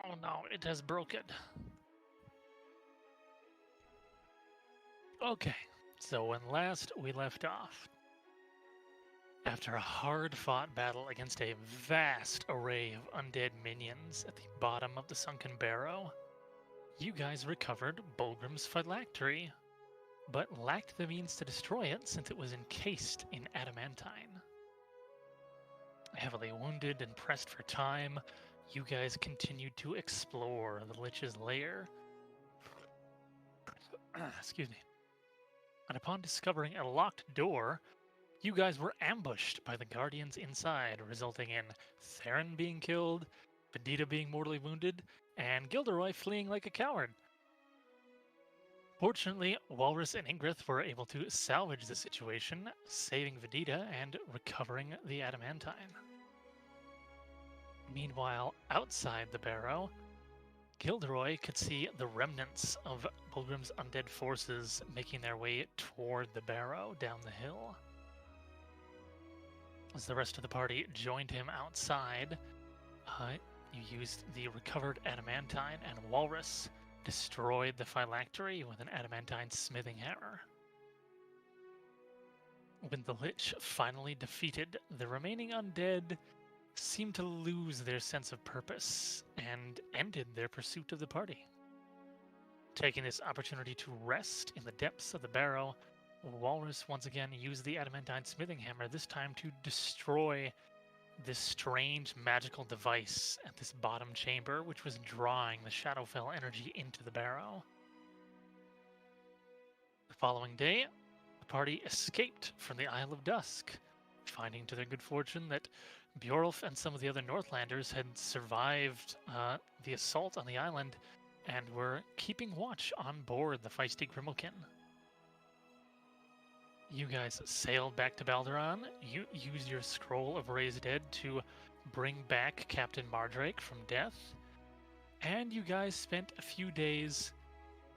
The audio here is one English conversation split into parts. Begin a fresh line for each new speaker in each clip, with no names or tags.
Oh no, it has broken. Okay, so when last we left off, after a hard-fought battle against a vast array of undead minions at the bottom of the sunken barrow, you guys recovered Bulgrim's phylactery, but lacked the means to destroy it since it was encased in adamantine. Heavily wounded and pressed for time, you guys continued to explore the Lich's lair. Excuse me. And upon discovering a locked door, you guys were ambushed by the guardians inside, resulting in Theron being killed, Vedita being mortally wounded, and Gilderoy fleeing like a coward. Fortunately, Walrus and Ingrith were able to salvage the situation, saving Vedita and recovering the adamantine. Meanwhile, outside the barrow, Gilderoy could see the remnants of Bulgrim's undead forces making their way toward the barrow down the hill. As the rest of the party joined him outside, you used the recovered adamantine, and Walrus destroyed the phylactery with an adamantine smithing hammer. When the Lich finally defeated, the remaining undead seemed to lose their sense of purpose and ended their pursuit of the party. Taking this opportunity to rest in the depths of the barrow, Walrus once again used the adamantine smithing hammer, this time to destroy this strange magical device at this bottom chamber, which was drawing the Shadowfell energy into the barrow. The following day, the party escaped from the Isle of Dusk, finding to their good fortune that Bjorulf and some of the other Northlanders had survived the assault on the island and were keeping watch on board the feisty Grimalkin. You guys sailed back to Balderon. You used your Scroll of Raised Dead to bring back Captain Mardrake from death. And you guys spent a few days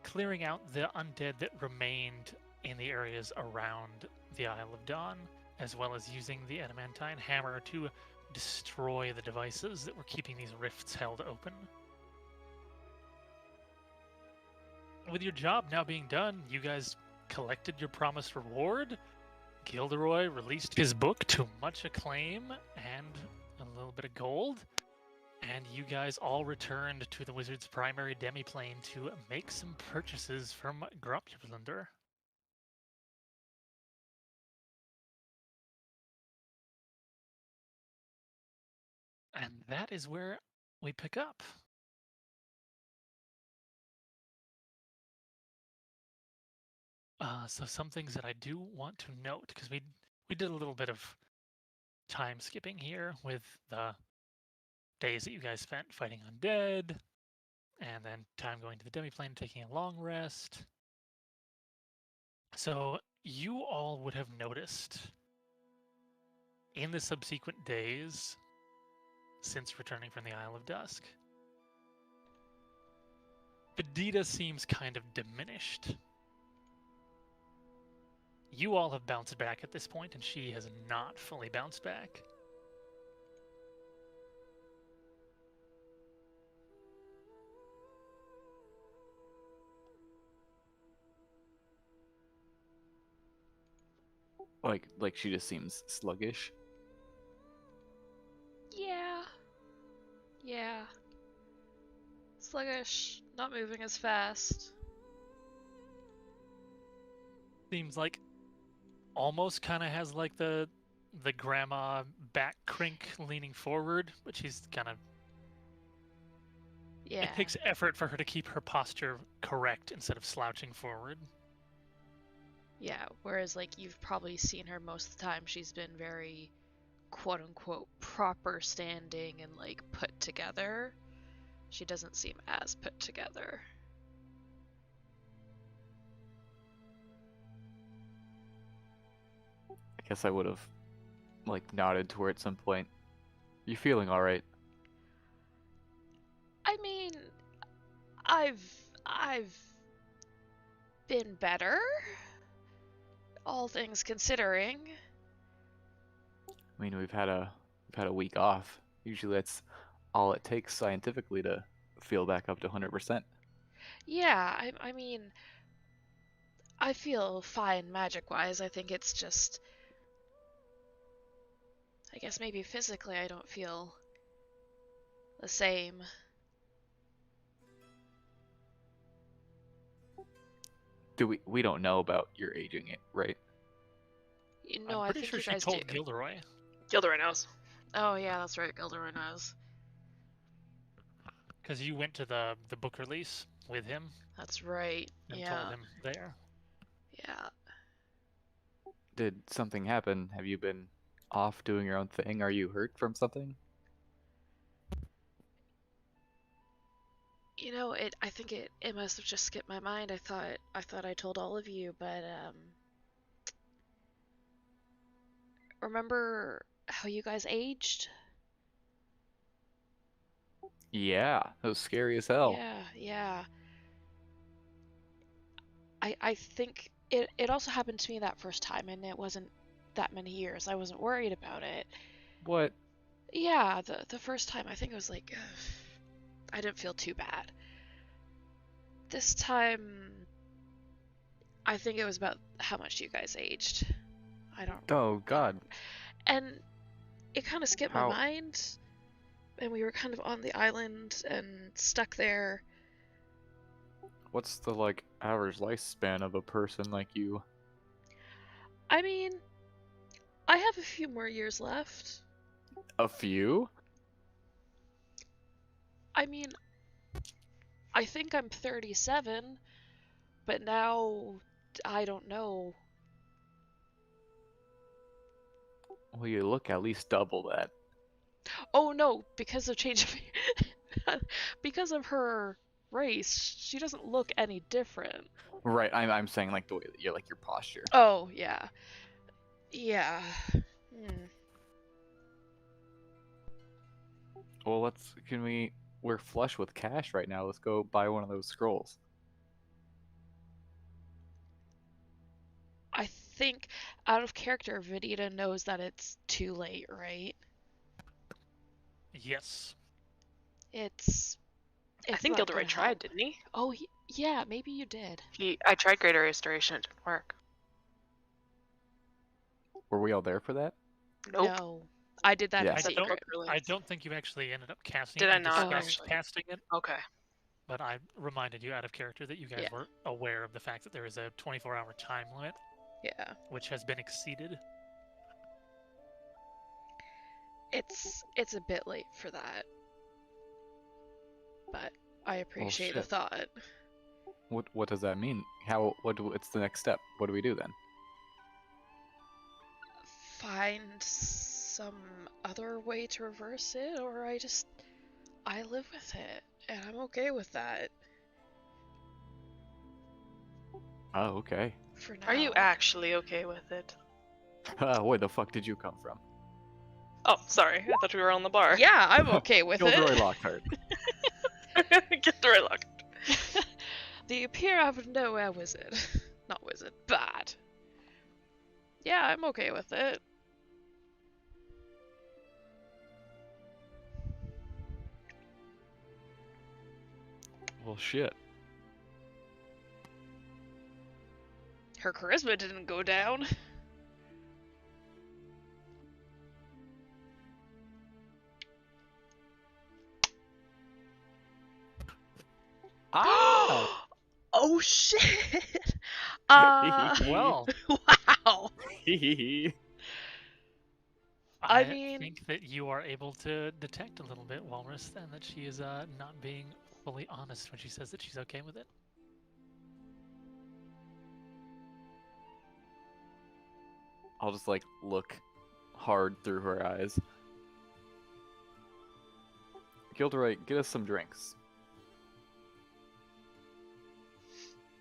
clearing out the undead that remained in the areas around the Isle of Dawn, as well as using the adamantine hammer to destroy the devices that were keeping these rifts held open. With your job now being done, you guys collected your promised reward. Gilderoy released his book to much acclaim and a little bit of gold. And you guys all returned to the wizard's primary demiplane to make some purchases from Gropjublunder. And that is where we pick up. So some things that I do want to note, because we did a little bit of time skipping here with the days that you guys spent fighting undead, and then time going to the demiplane, taking a long rest. So you all would have noticed in the subsequent days since returning from the Isle of Dusk, Vedita seems kind of diminished. You all have bounced back at this point, and she has not fully bounced back.
Like she just seems sluggish.
Yeah. Sluggish, not moving as fast.
Seems like almost kind of has like the grandma back crink leaning forward, but she's kind of...
Yeah.
It takes effort for her to keep her posture correct instead of slouching forward.
Yeah, whereas like you've probably seen her most of the time, she's been very quote-unquote proper standing and like put together. She doesn't seem as put together.
I guess I would have like nodded to her at some point. You feeling all right?
I mean, I've been better, all things considering.
I mean, we've had a week off. Usually that's all it takes scientifically to feel back up to 100%.
Yeah, I mean, I feel fine magic-wise. I think it's just, I guess maybe physically I don't feel the same.
We don't know about your aging it, right?
No,
I'm
I
pretty
think
sure
you
she
guys
told
do.
Gilderoy.
Gilderoy knows.
Oh yeah, that's right, Gilderoy knows.
Because you went to the book release with him
That's right.
and
Yeah.
told him there.
Yeah.
Did something happen? Have you been off doing your own thing? Are you hurt from something?
You know, I think it must have just skipped my mind. I thought I told all of you, but remember how you guys aged?
Yeah, it was scary as hell.
Yeah. I think it also happened to me that first time, and it wasn't that many years. I wasn't worried about it.
What?
Yeah, the first time I think it was like I didn't feel too bad. This time I think it was about how much you guys aged. I don't.
Oh God.
And it kind of skipped
How-
my mind, and we were kind of on the island and stuck there.
What's the like average lifespan of a person like you?
I mean, I have a few more years left.
A few?
I mean, I think I'm 37, but now I don't know.
Well, you look at least double that.
Oh no, because of change of because of her race, she doesn't look any different.
Right, I'm saying like the way that you're like your posture.
Oh, yeah. Yeah.
Well, we're flush with cash right now. Let's go buy one of those scrolls.
I think out of character, Vidita knows that it's too late, right?
Yes.
It's
I think
not
Gilderoy
gonna
tried,
help.
didn't he?
Oh, yeah, maybe you did.
I tried Greater Restoration, it didn't work.
Were we all there for that?
Nope.
No, I did that
Yeah.
in
I
Set the
secret.
book release.
I don't think you actually ended up casting
Did
it.
I
You
not,
discussed
actually?
casting it,
Okay.
but I reminded you out of character that you guys
Yeah.
were aware of the fact that there is a 24-hour time limit,
Yeah,
which has been exceeded.
it's a bit late for that, but I appreciate the
shit.
thought.
What does that mean? What's the next step? What do we do then?
Find some other way to reverse it, or I live with it, and I'm okay with that
Oh, okay.
for now.
Are you actually okay with it?
Where the fuck did you come from?
Oh, sorry. I thought we were on the bar.
Yeah, I'm okay with
Gilderoy
it.
Lockhart.
Gilderoy Lockhart.
The appear out of nowhere wizard. Not wizard, bad. Yeah, I'm okay with it.
Well, shit.
Her charisma didn't go down.
Ah!
Oh shit!
Well,
Wow! I mean-
think that you are able to detect a little bit, Walrus, and that she is not being fully honest when she says that she's okay with it.
I'll just like look hard through her eyes. Gilderoy, get us some drinks.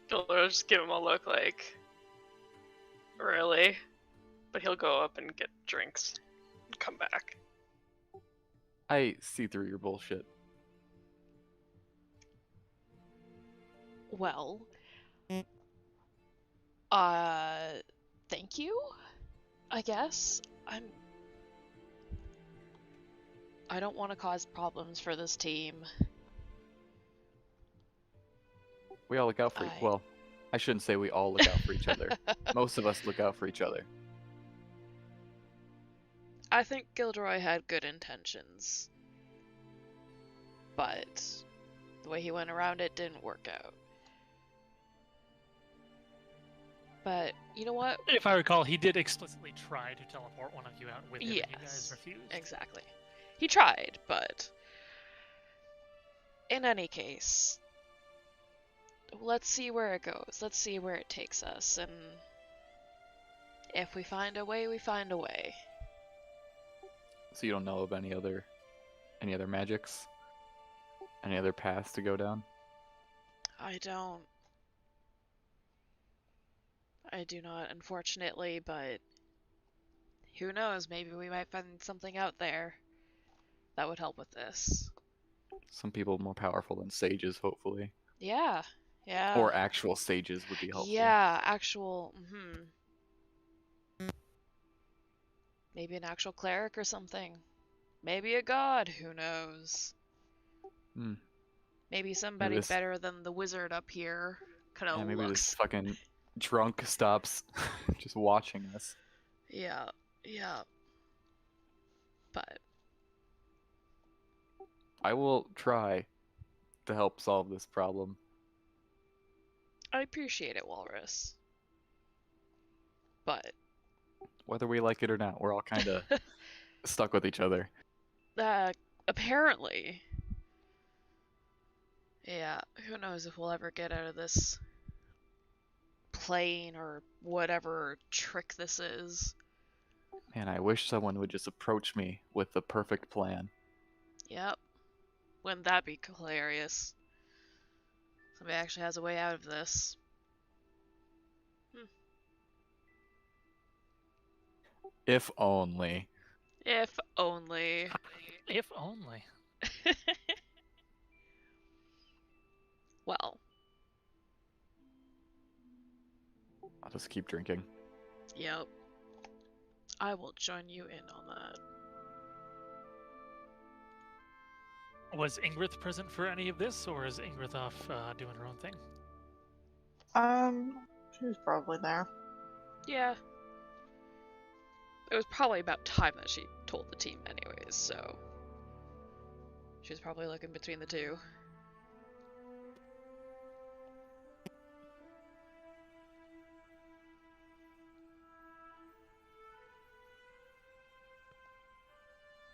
Gilderoy will just give him a look like, really? But he'll go up and get drinks and come back.
I see through your bullshit.
Well, thank you, I guess. I don't want to cause problems for this team.
We all look out for well, I shouldn't say we all look out for each other. Most of us look out for each other.
I think Gilderoy had good intentions, but the way he went around it didn't work out. But you know what?
If I recall, he did explicitly try to teleport one of you out with him, and you guys
Yes,
refused.
exactly. He tried, but in any case, let's see where it goes. Let's see where it takes us, and if we find a way, we find a way.
So you don't know of any other magics? Any other paths to go down?
I don't. I do not, unfortunately, but who knows? Maybe we might find something out there that would help with this.
Some people more powerful than sages, hopefully.
Yeah, yeah.
Or actual sages would be helpful.
Yeah, actual. Maybe an actual cleric or something. Maybe a god. Who knows?
Hmm.
Maybe somebody
this-
better than the wizard up here. Kind of
Yeah, maybe
looks.
this fucking drunk stops just watching us.
Yeah, yeah. But
I will try to help solve this problem.
I appreciate it, Walrus. But
Whether we like it or not, we're all kind of stuck with each other.
apparently, yeah. Who knows if we'll ever get out of this plane or whatever trick this is.
Man, I wish someone would just approach me with the perfect plan.
Yep. Wouldn't that be hilarious? Somebody actually has a way out of this.
If only.
If only.
If only.
Well,
I'll just keep drinking.
yep. I will join you in on that.
Was Ingrid present for any of this, or is Ingrid off doing her own thing?
She was probably there.
Yeah. It was probably about time that she told the team anyways, so she was probably looking between the two.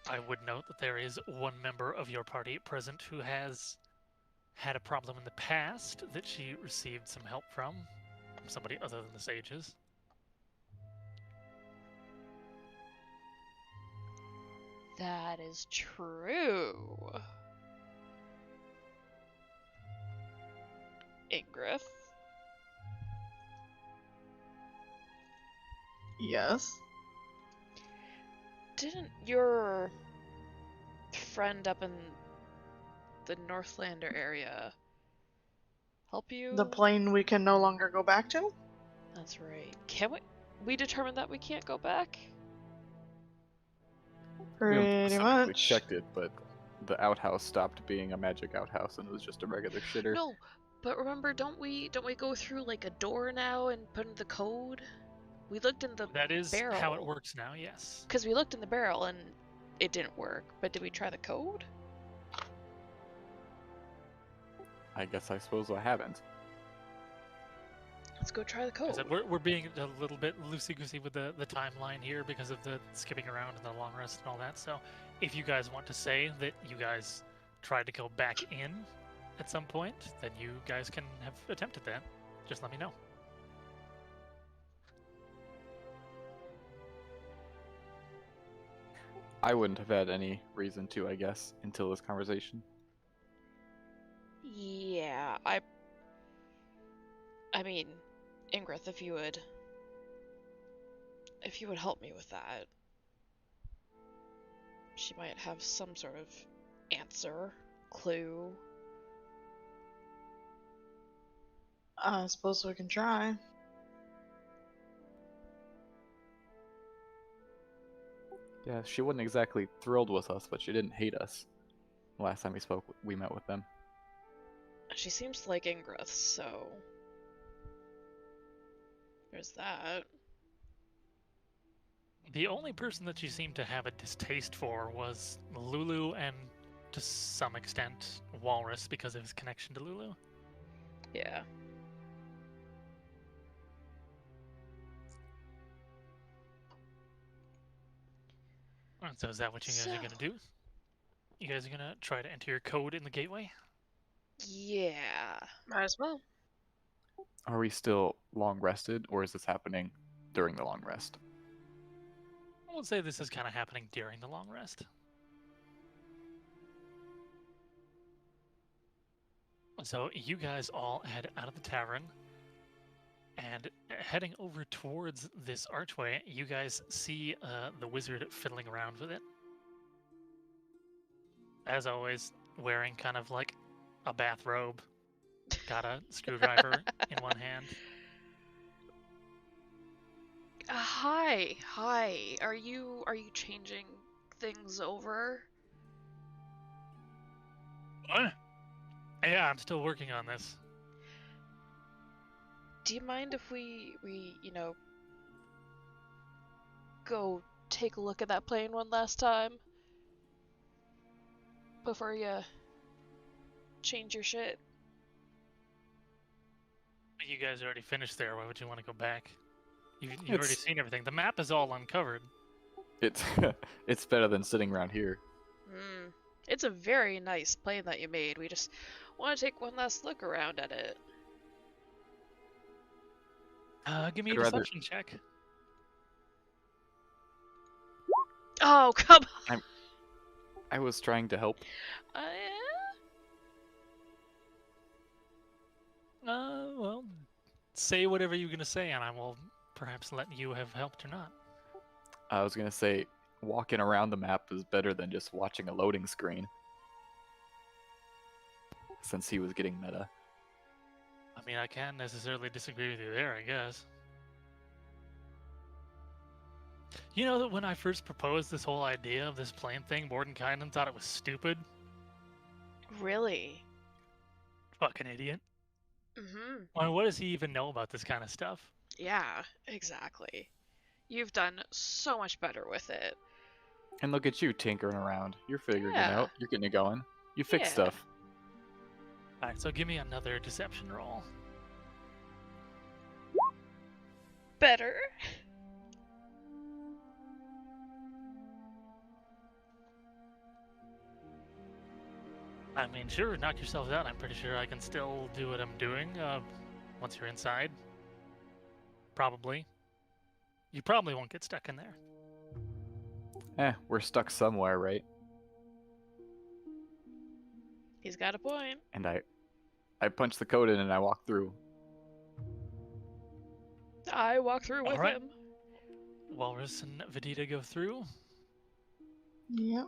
I would note that there is one member of your party present who has had a problem in the past that she received some help from somebody other than the sages.
That is true. Ingrith.
Yes.
Didn't your friend up in the Northlander area help you?
The plane we can no longer go back to?
That's right. Can we determined that we can't go back?
We haven't
Pretty
specifically
much.
checked it, but the outhouse stopped being a magic outhouse and it was just a regular shitter.
No, but remember, don't we go through like a door now and put in the code? We looked in the
That is how it
barrel.
works now, yes.
Because we looked in the barrel and it didn't work. But did we try the code?
I suppose I haven't.
Let's go try the
I
code.
said, we're being a little bit loosey-goosey with the timeline here because of the skipping around and the long rest and all that. So if you guys want to say that you guys tried to go back in at some point, then you guys can have attempted that. Just let me know.
I wouldn't have had any reason to, I guess, until this conversation.
Yeah, I mean, Ingrith, if you would help me with that, she might have some sort of answer, clue.
I suppose we can try.
Yeah, she wasn't exactly thrilled with us, but she didn't hate us. Last time we spoke, we met with them.
She seems to like Ingrith, so there's that.
The only person that she seemed to have a distaste for was Lulu and, to some extent, Walrus because of his connection to Lulu.
Yeah.
Alright, so is that what you guys are gonna do? You guys are gonna try to enter your code in the gateway?
Yeah.
Might as well.
Are we still long rested, or is this happening during the long rest?
I would say this is kind of happening during the long rest. So you guys all head out of the tavern, and heading over towards this archway, you guys see the wizard fiddling around with it. As always, wearing kind of like a bathrobe, got a screwdriver in one hand.
Hi. Are you changing things over?
What? Yeah, I'm still working on this.
Do you mind if we go take a look at that plane one last time before you change your shit?
You guys already finished there. Why would you want to go back? You've already seen everything. The map is all uncovered.
It's it's better than sitting around here.
It's a very nice plane that you made. We just want to take one last look around at it.
Give me a
I'd rather-
deception check.
Oh, come on!
I was trying to help.
Well, say whatever you're gonna say, and I will perhaps let you have helped or not.
I was gonna say, walking around the map is better than just watching a loading screen. Since he was getting meta.
I mean, I can't necessarily disagree with you there, I guess. You know that when I first proposed this whole idea of this plane thing, Mordenkainen thought it was stupid?
Really?
Fucking idiot.
Mm-hmm.
Well, what does he even know about this kind of stuff?
Yeah, exactly. You've done so much better with it.
And look at you tinkering around. You're figuring it
Yeah.
out. You're getting it going. You fix
Yeah.
stuff.
Alright, so give me another deception roll.
Better?
I mean, sure, knock yourselves out. I'm pretty sure I can still do what I'm doing once you're inside. Probably. You probably won't get stuck in there.
We're stuck somewhere, right?
He's got a point.
And I punch the code in and I walk through.
I walk through with
Alright.
him.
Walrus and Vedita go through.
Yep.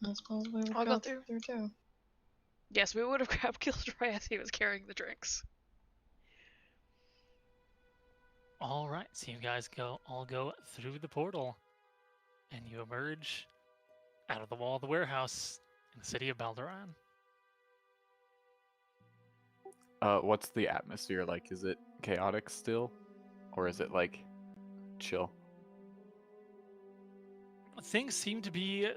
I suppose we would
I'll
go
go through.
through too.
Yes, we would have grabbed Gilderoy as he was carrying the drinks.
Alright, so you guys all go through the portal. And you emerge out of the wall of the warehouse in the city of Balderon.
What's the atmosphere like? Is it chaotic still? Or is it like chill?
Things seem to be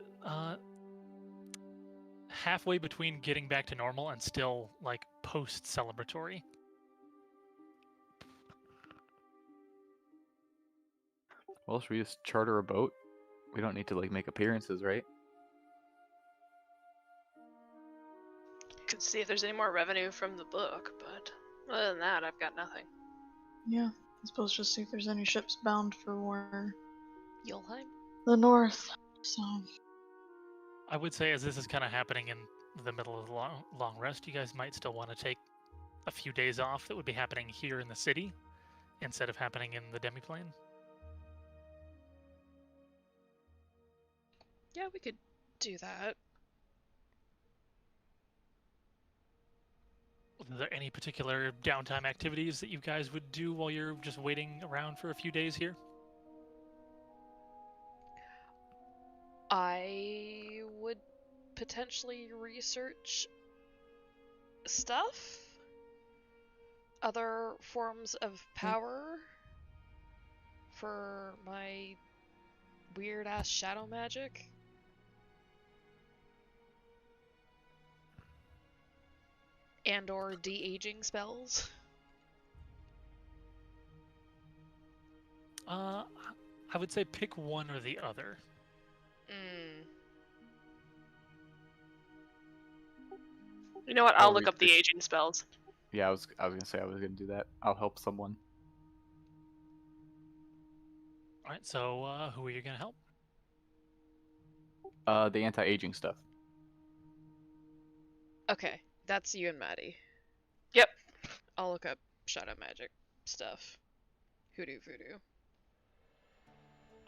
halfway between getting back to normal and still like post-celebratory.
Well, should we just charter a boat? We don't need to like make appearances, right?
Could see if there's any more revenue from the book, but other than that, I've got nothing.
Yeah. I suppose just see if there's any ships bound for
Yulheim?
the north. So
I would say as this is kind of happening in the middle of the long rest, you guys might still want to take a few days off that would be happening here in the city instead of happening in the demiplane.
Yeah, we could do that.
Are there any particular downtime activities that you guys would do while you're just waiting around for a few days here?
I would potentially research stuff. other forms of power for my weird ass shadow magic? And or de-aging spells?
I would say pick one or the other.
You know what? I'll
Or
look
we
up the
just-
aging spells.
Yeah, I was gonna say I was gonna do that. I'll help someone.
All right. So who are you gonna help?
The anti-aging stuff.
Okay, that's you and Maddie.
Yep.
I'll look up shadow magic stuff. Hoodoo voodoo.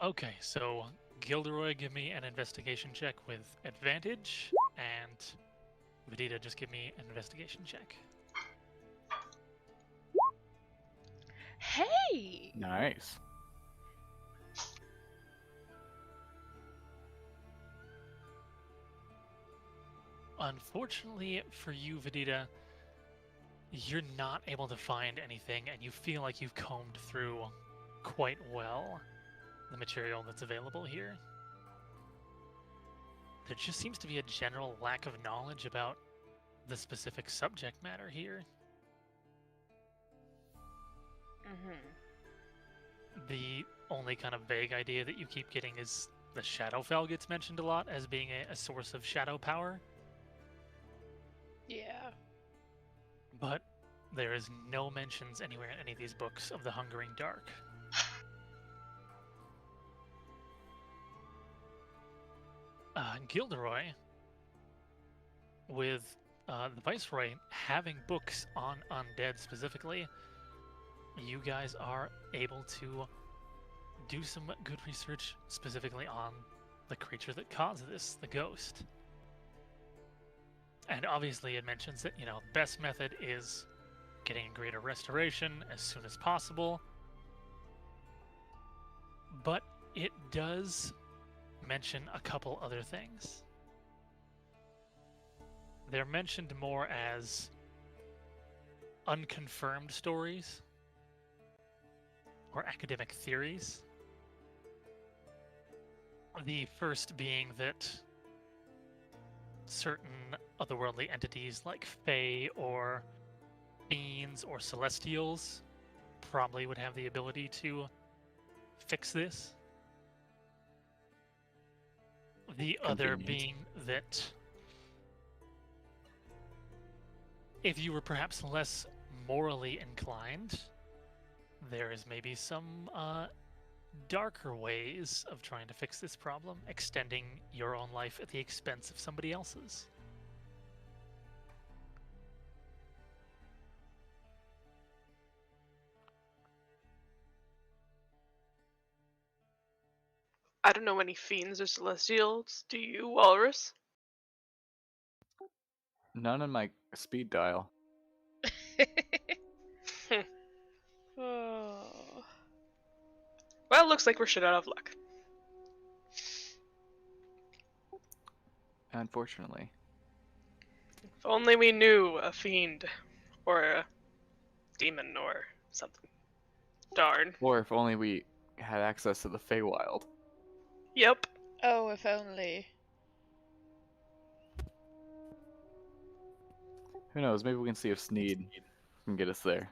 Okay. So Gilderoy, give me an investigation check with advantage, and Vedita, just give me an investigation check.
Hey!
Nice.
Unfortunately for you, Vedita, you're not able to find anything, and you feel like you've combed through quite well the material that's available here. There just seems to be a general lack of knowledge about the specific subject matter here. The only kind of vague idea that you keep getting is the Shadowfell gets mentioned a lot as being a source of shadow power,
Yeah.
but there is no mentions anywhere in any of these books of the Hungering Dark. Gilderoy, with the Viceroy having books on undead specifically, you guys are able to do some good research specifically on the creature that caused this, the ghost. And obviously it mentions that, the best method is getting a greater restoration as soon as possible. But it does mention a couple other things. They're mentioned more as unconfirmed stories or academic theories. The first being that certain otherworldly entities like Fae or fiends or celestials probably would have the ability to fix this. The other
Convenient.
being that if you were perhaps less morally inclined, there is maybe some darker ways of trying to fix this problem, extending your own life at the expense of somebody else's.
I don't know any fiends or celestials. Do you, Walrus?
None on my speed dial.
Oh.
Well, looks like we're shit out of luck.
Unfortunately.
If only we knew a fiend or a demon or something. Darn.
Or if only we had access to the Feywild.
Yep.
Oh, if only.
Who knows? Maybe we can see if Sneed can get us there.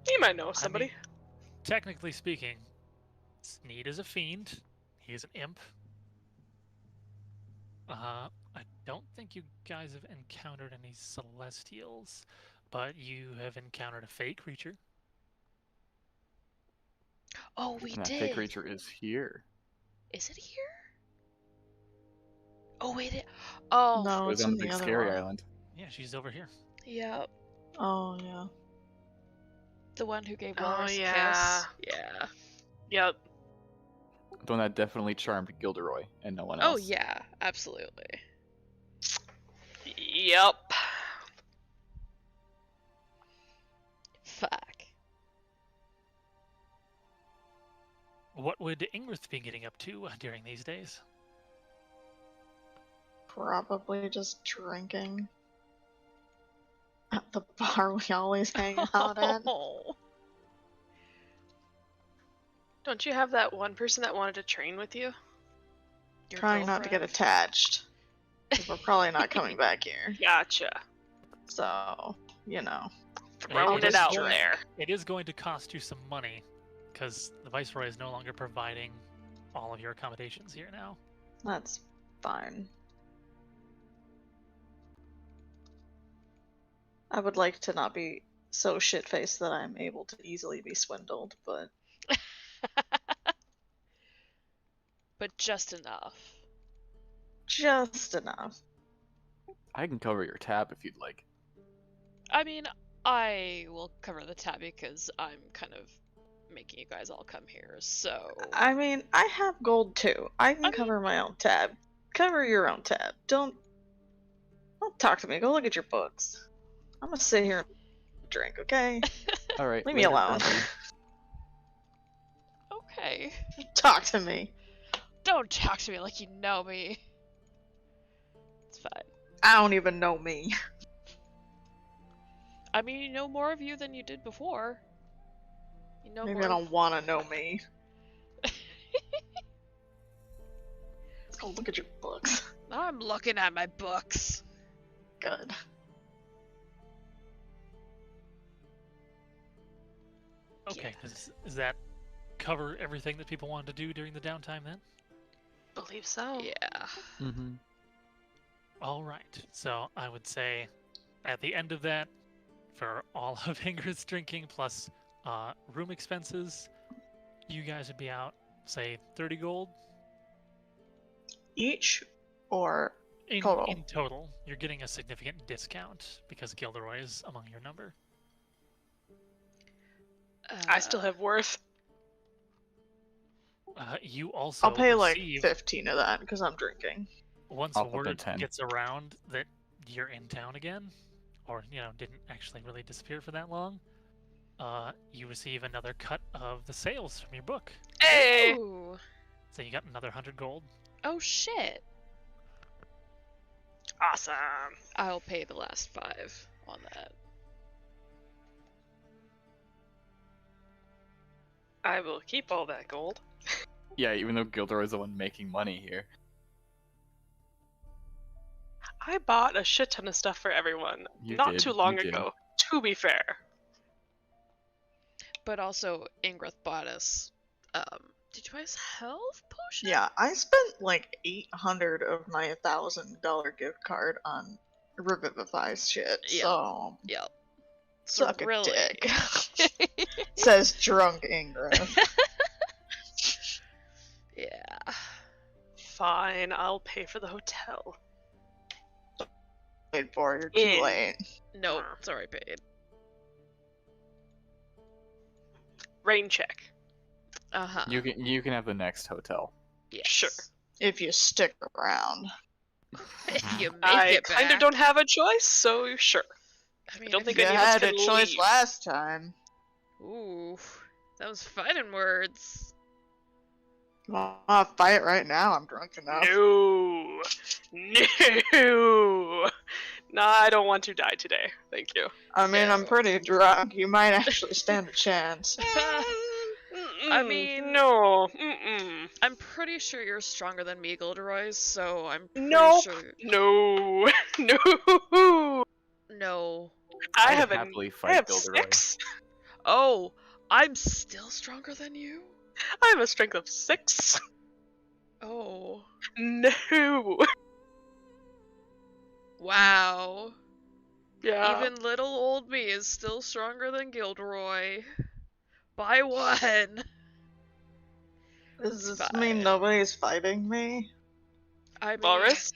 You might know somebody.
mean, technically speaking, Sneed is a fiend. He is an imp. I don't think you guys have encountered any celestials, but you have encountered a Fey creature.
Oh, we
And that
did.
Fey creature is here.
Is it here? Oh, wait. Oh.
No,
It
it's
was on
in
the
the
big
other
scary
one.
island.
Yeah, she's over here.
Yep.
Oh, yeah.
The one who gave
Oh,
Walrus a
yeah.
kiss. Yeah.
Yep.
The one that definitely charmed Gilderoy and no one
Oh,
else.
yeah. Absolutely.
Yep.
Fuck.
What would Ingrid be getting up to during these days?
Probably just drinking. at the bar we always hang out at.
Oh.
Don't you have that one person that wanted to train with you?
Your
Trying not to get
girlfriend?
attached. 'Cause we're probably not coming back here.
Gotcha.
So, you know.
Throwing
just
it out
drink.
there.
It is going to cost you some money, because the Viceroy is no longer providing all of your accommodations here now.
That's fine. I would like to not be so shit-faced that I'm able to easily be swindled, but
But just enough.
just enough.
I can cover your tab if you'd like.
I mean, I will cover the tab because I'm kind of making you guys all come here, so...
I mean, I have gold too. I can
I mean-
cover my own tab. Cover your own tab. Don't talk to me. Go look at your books. I'm gonna sit here and drink, okay?
All right.
Leave me
later,
alone.
Grumpy.
Okay.
Talk to me.
Don't talk to me like you know me. It's fine.
I don't even know me.
I mean, you know more of you than you did before. You know
Maybe
more
I don't want to know me. Let's go look at your books.
I'm looking at my books.
Good.
Okay, does that cover everything that people wanted to do during the downtime then?
Believe so.
Yeah.
Mm-hmm.
All right. So I would say at the end of that, for all of Ingrid's drinking plus room expenses, you guys would be out, say, 30 gold
Each or
in
Total.
in total. You're getting a significant discount because Gilderoy is among your number.
I still have worth.
You also
I'll pay like
receive,
15 of that because I'm drinking.
once
I'll put
word
10.
gets around that you're in town again, or didn't actually really disappear for that long, you receive another cut of the sales from your book.
Hey!
Ooh.
So you got another 100 gold.
Oh shit.
Awesome.
I'll pay the last 5 on that.
I will keep all that gold.
Yeah, even though Gilderoy is the one making money here.
I bought a shit ton of stuff for everyone
You
not
did,
too long
you did.
ago, to be fair.
But also, Ingrith bought us. Did you buy us health potion?
Yeah, I spent like 800 of my $1,000 gift card on Revivify shit.
Yeah.
So
Yep.
suck a
Really?
dick. Says drunk Ingrid.
Yeah.
Fine, I'll pay for the hotel.
Wait for it, you're too
In.
late.
Nope, it's already paid.
Rain check.
Uh-huh.
You can have the next hotel.
Yes.
Sure.
If you stick around.
If you make
I
it
kind of
back.
don't have a choice, so sure.
I mean,
don't
if
think
You
any of us
had a
can
choice
leave.
last time.
Ooh, that was fighting words.
I'll fight right now, I'm drunk enough.
No. No. Nah, I don't want to die today. Thank you.
I mean, I'm
No.
pretty drunk. You might actually stand a chance.
I mean-
no. Mm-mm.
I'm pretty sure you're stronger than me, Gilderoy, so I'm pretty
Nope.
sure...
No. No.
No.
I
I'd
have
happily
I
fight
have
Gilderoy.
6.
Oh, I'm still stronger than you?
I have a strength of 6.
Oh.
No.
Wow.
Yeah.
Even little old me is still stronger than Gilderoy. By 1.
Does this
Fine.
mean nobody's fighting me?
I mean,
Walrus?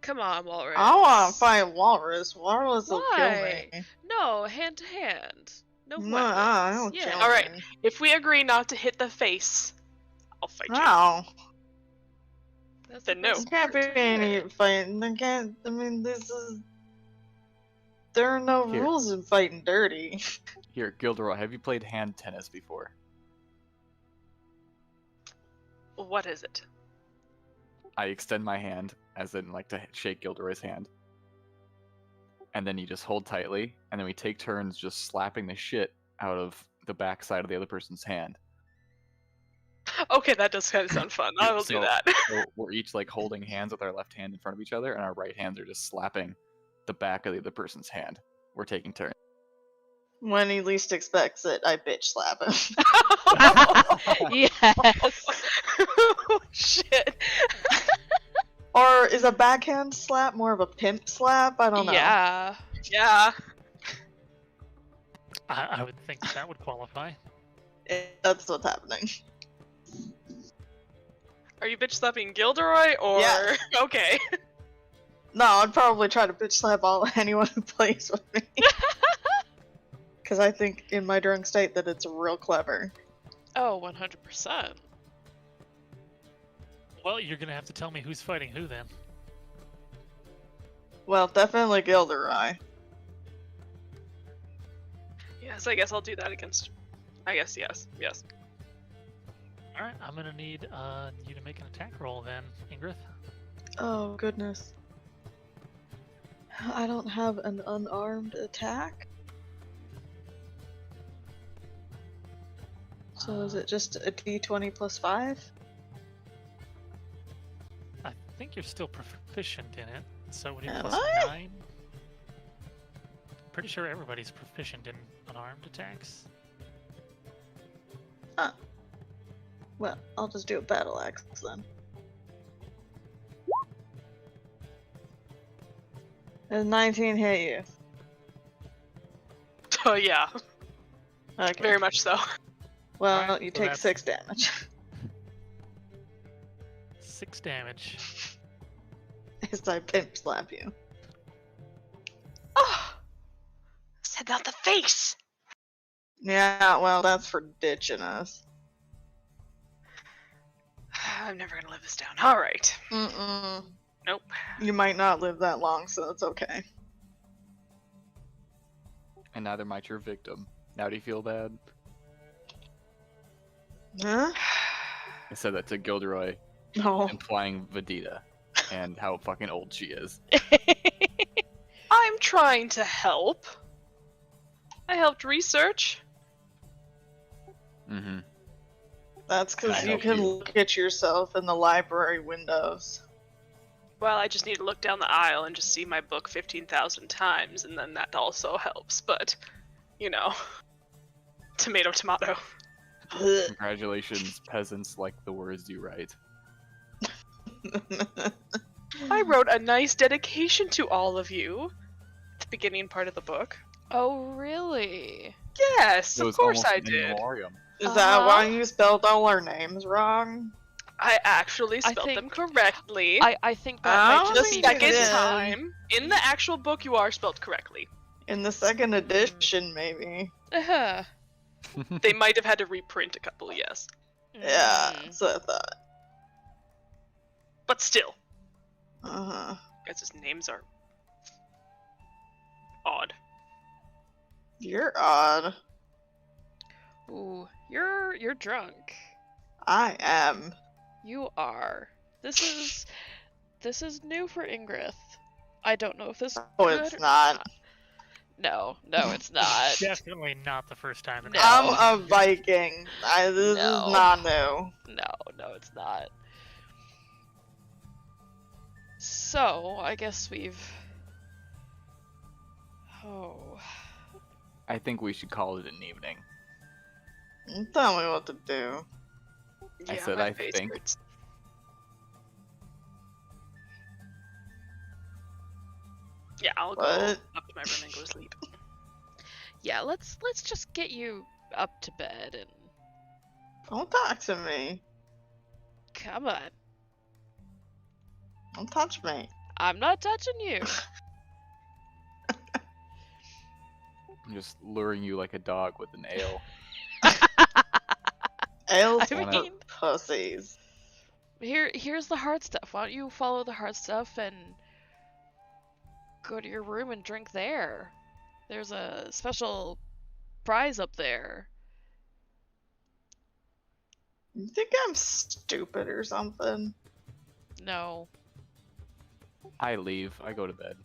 come on, Walrus.
I want to fight Walrus. Walrus will kill
Why?
me.
No, hand to hand. No
No,
weapons.
don't
yeah.
kill
Alright.
me.
If we agree not to hit the face, I'll fight you.
No.
That's
Then
the
no.
best
There can't be
part to
any
it.
fighting. There can't. I mean, this is. There are no
Here.
rules in fighting dirty.
Here, Gilderoy, have you played hand tennis before?
What is it?
I extend my hand, as in like to shake Gilderoy's hand. and then you just hold tightly, and then we take turns just slapping the shit out of the backside of the other person's hand.
Okay, that does kind of sound fun. I will do
So-
that.
So we're each like holding hands with our left hand in front of each other, and our right hands are just slapping the back of the other person's hand. We're taking turns.
When he least expects it, I bitch slap him.
Yes.
Oh, shit.
Or is a backhand slap more of a pimp slap? I don't know.
Yeah.
Yeah.
I would think that would qualify.
That's what's happening.
Are you bitch slapping Gilderoy or?
Yeah.
Okay.
No, I'd probably try to bitch slap anyone who plays with me. Because I think in my drunk state that it's real clever.
Oh, 100%.
Well, you're gonna have to tell me who's fighting who then.
Well, definitely Gilderoy.
Yes, I guess I'll do that against. I guess yes.
All right, I'm gonna need you to make an attack roll then, Ingrid.
Oh, goodness. I don't have an unarmed attack. So is it just a d20 plus 5?
I think you're still proficient in it, so would it
Am
plus
I?
9? Pretty sure everybody's proficient in unarmed attacks.
Well, I'll just do a battle axe then. Does 19 hit you?
Oh yeah,
Okay.
very much so.
Well,
Alright,
you
so
take
that's-
6 damage.
6 damage.
As I pimp slap you.
Oh, send out the face.
Yeah, well, that's for ditching us.
I'm never gonna live this down. All right.
Mm-mm.
Nope.
You might not live that long, so it's okay.
And neither might your victim. Now do you feel bad?
Huh?
I said that to Gilderoy,
No.
implying Vedita and how fucking old she is.
I'm trying to help. I helped research.
Mm-hmm.
That's because
I
you
help
can
you.
look at yourself in the library windows.
Well, I just need to look down the aisle and just see my book 15,000 times, and then that also helps. But, you know, tomato, tomato.
Congratulations, peasants like the words you write.
I wrote a nice dedication to all of you at the beginning part of the book.
Oh, really?
Yes,
It
of
was
course
almost
I
an in
did.
memoriam.
Is that why
Uh-huh.
you spelled all our names wrong?
I actually
I
spelled them
think-
correctly.
I think that might
Oh,
the
just be
second
did.
time. In the actual book, you are spelled correctly.
In the second edition, maybe.
Uh-huh.
They might have had to reprint a couple, yes.
Yeah,
Mm.
that's what I thought.
But still,
Uh-huh.
guys' names are odd.
You're odd.
Ooh, you're drunk.
I am.
You are. This is new for Ingrith. I don't know if this.
Oh,
good
it's
or
not.
No, it's not.
Definitely not the first time. in
No.
I'm a Viking. This
No.
is not new.
No, it's not. So, I guess we've. Oh.
I think we should call it an evening.
Tell me what to do.
I
Yeah,
said
my
I
face
think.
hurts. Yeah, I'll go
What?
up to my room and go to sleep.
Yeah, let's just get you up to bed and
Don't talk to me.
come on.
Don't touch me.
I'm not touching you.
I'm just luring you like a dog with an ale.
Ales
I
for
mean-
pussies.
Here's the hard stuff. Why don't you follow the hard stuff and go to your room and drink there? There's a special prize up there.
You think I'm stupid or something?
No.
I leave. I go to bed.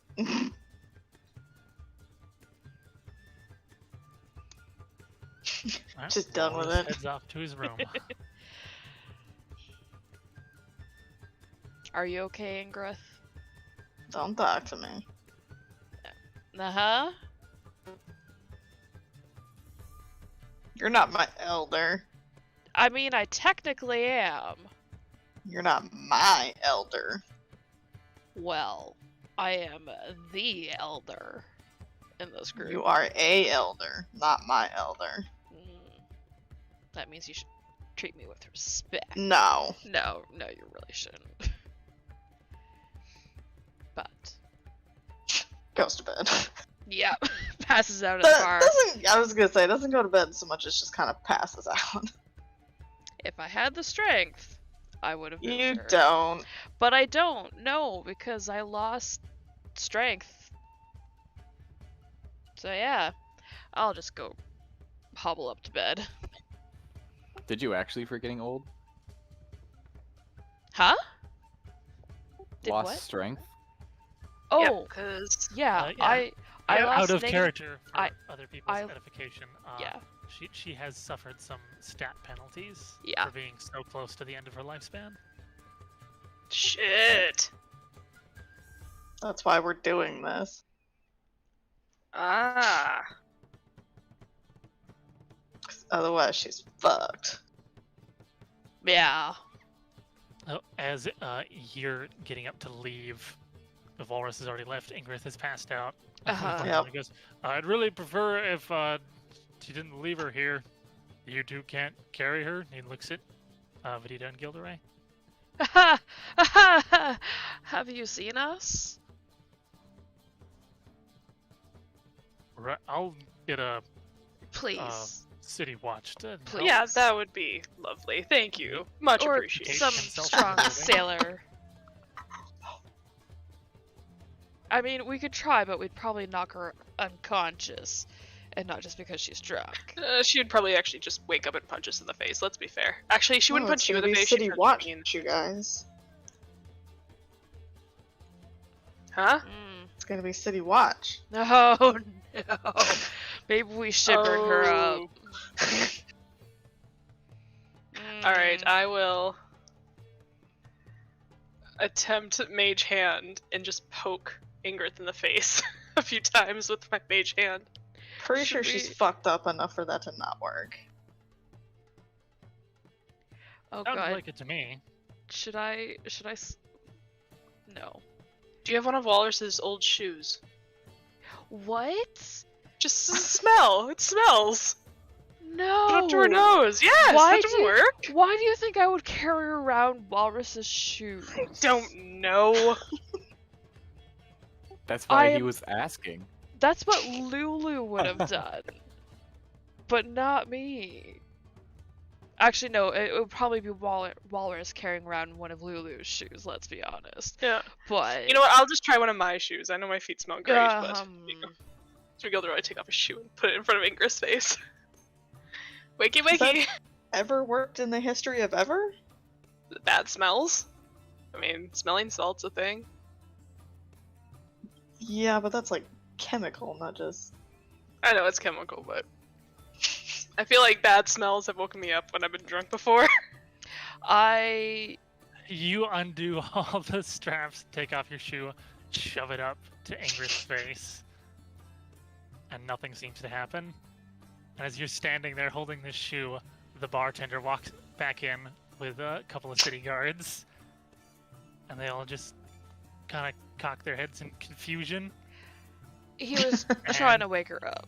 Alright,
Just done with
Walrus
it.
Heads off to his room.
Are you okay, Ingrid?
Don't talk to me.
Uh-huh.
You're not my elder.
I mean, I technically am.
You're not my elder.
Well, I am the elder in this group.
You are a elder, not my elder.
That means you should treat me with respect.
No.
No, you really shouldn't. But
Goes to bed.
yeah, passes out in the bar.
I was gonna say, it doesn't go to bed so much as just kind of passes out.
If I had the strength, I would have.
You don't.
But I don't. No, because I lost strength. So yeah, I'll just go hobble up to bed.
Did you actually for getting old?
Huh? Did
Lost
what?
strength?
Oh,
because
yeah.
yeah.
I
Yeah,
lost
out of
negative-
character for
I-
other people's
I-
edification.
Yeah.
She has suffered some stat penalties
Yeah.
for being so close to the end of her lifespan.
shit.
That's why we're doing this.
Ah.
'Cause otherwise, she's fucked.
Yeah.
Oh, as you're getting up to leave, the Walrus has already left. Ingrid has passed out.
Uh-huh.
Yep.
He goes, I'd really prefer if she didn't leave her here. You two can't carry her. He looks at Vidita and Gilderay.
Have you seen us?
Right, I'll get a
Please.
city watch to
Please.
Yeah, that would be lovely. Thank you. Much
Or
appreciated.
some
himself
strong
in the building.
sailor. I mean, we could try, but we'd probably knock her unconscious. And not just because she's drunk.
She would probably actually just wake up and punch us in the face. Let's be fair. Actually, she wouldn't
Oh,
punch
it's
you in
gonna
the
be
face. she'd
City
punch
Watch,
me in-
you guys.
Huh?
Mm.
It's gonna be City Watch.
No, no. Maybe we should bring her up.
Oh. All right,
Mm.
I will attempt Mage Hand and just poke Ingrid in the face a few times with my Mage Hand.
Pretty
Should
sure she's
we-
fucked up enough for that to not work.
Oh
Sounds
god.
like it to me.
Should I No.
Do you have one of Walrus's old shoes?
What?
Just smell. It smells.
No.
Put it up to her nose. Yes,
Why
that
do
doesn't
you-
work.
Why do you think I would carry around Walrus's shoes?
Don't know.
That's why
I
he
am-
was asking.
That's what Lulu would have done. But not me. Actually, no, it would probably be Walrus carrying around one of Lulu's shoes, let's be honest.
Yeah.
But
You know what? I'll just try one of my shoes. I know my feet smell great, but so Gilderoy take off his shoe and put it in front of Ingrid's face. Wakey
Is that-
wakey.
Ever worked in the history of ever?
Bad smells. I mean, smelling salt's a thing.
Yeah, but that's like chemical, not just.
I know it's chemical, but I feel like bad smells have woken me up when I've been drunk before.
You undo all the straps, take off your shoe, shove it up to Ingrid's face, and nothing seems to happen. And as you're standing there holding this shoe, the bartender walks back in with a couple of city guards, and they all just kind of cock their heads in confusion.
he was trying to wake her up.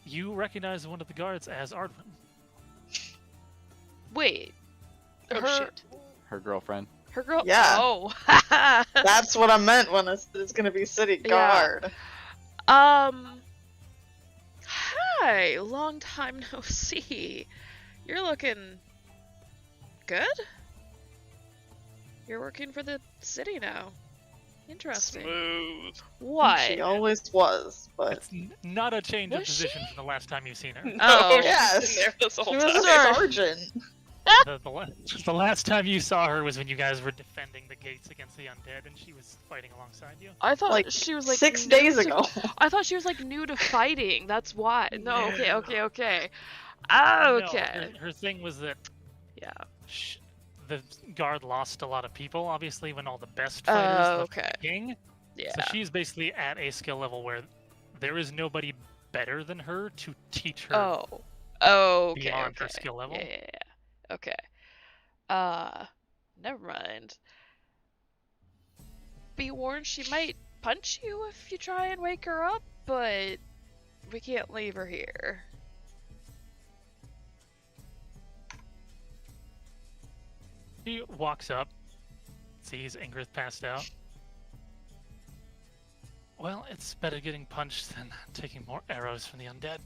You recognize one of the guards as Ardwin.
Wait.
Oh
her
shit.
Her girlfriend.
her girl
Yeah.
Oh.
That's what I meant when it's gonna be City
Yeah.
Guard.
Hi, long time no see. You're looking good? You're working for the city now. Interesting.
Smooth.
What?
She always was, but
It's not a change of
Was
position
she?
from the last time you've seen her.
No,
Oh.
she's
Yes.
been there this whole
she was
time.
a sergeant.
The last time you saw her was when you guys were defending the gates against the undead, and she was fighting alongside you.
I thought
Like,
she was like
6
new
days
to-
ago.
I thought she was like new to fighting. That's why. No, okay.
No.
Okay.
No,
Okay.
her thing was that
Yeah.
the guard lost a lot of people, obviously, when all the best fighters left
Okay.
the king.
Yeah.
So she's basically at a skill level where there is nobody better than her to teach her
Oh. Okay.
beyond her
Okay.
skill level.
Yeah. Okay. Never mind. Be warned, she might punch you if you try and wake her up, but we can't leave her here.
She walks up, sees Ingrid passed out. Well, it's better getting punched than taking more arrows from the undead.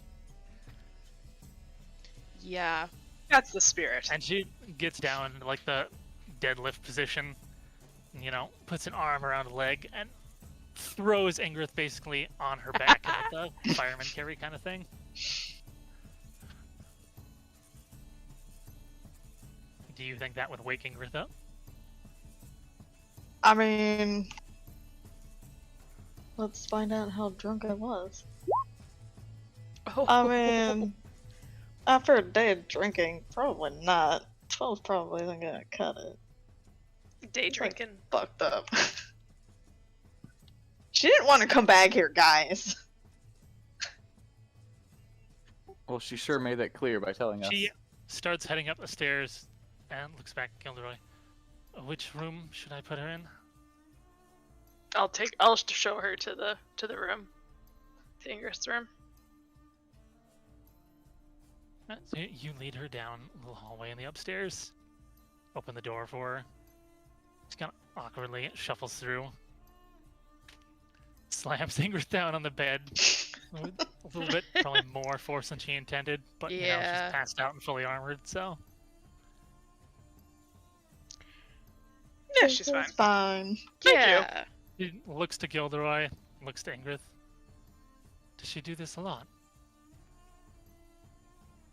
Yeah.
That's the spirit.
And she gets down into like the deadlift position, you know, puts an arm around a leg and throws Ingrid basically on her back in like the fireman carry kind of thing. Do you think that would wake Ingrid up?
I mean, let's find out how drunk I was.
Oh.
I mean, after a day of drinking, probably not. 12 probably isn't gonna cut it.
Day drinking.
Fucked up. She didn't want to come back here, guys.
Well, she sure made that clear by telling us.
She starts heading up the stairs and looks back at Gilderoy. Which room should I put her in?
I'll show her to the room. The Ingrid's room.
So you lead her down a little hallway in the upstairs. Open the door for her. She kind of awkwardly shuffles through. Slams Ingrid down on the bed. With a little bit, probably more force than she intended, but you know,
Yeah.
she's passed out and fully armored, so.
Yeah, she's fine.
It's fine.
Thank you.
Yeah.
She looks to Gilderoy, looks to Ingrid. Does she do this a lot?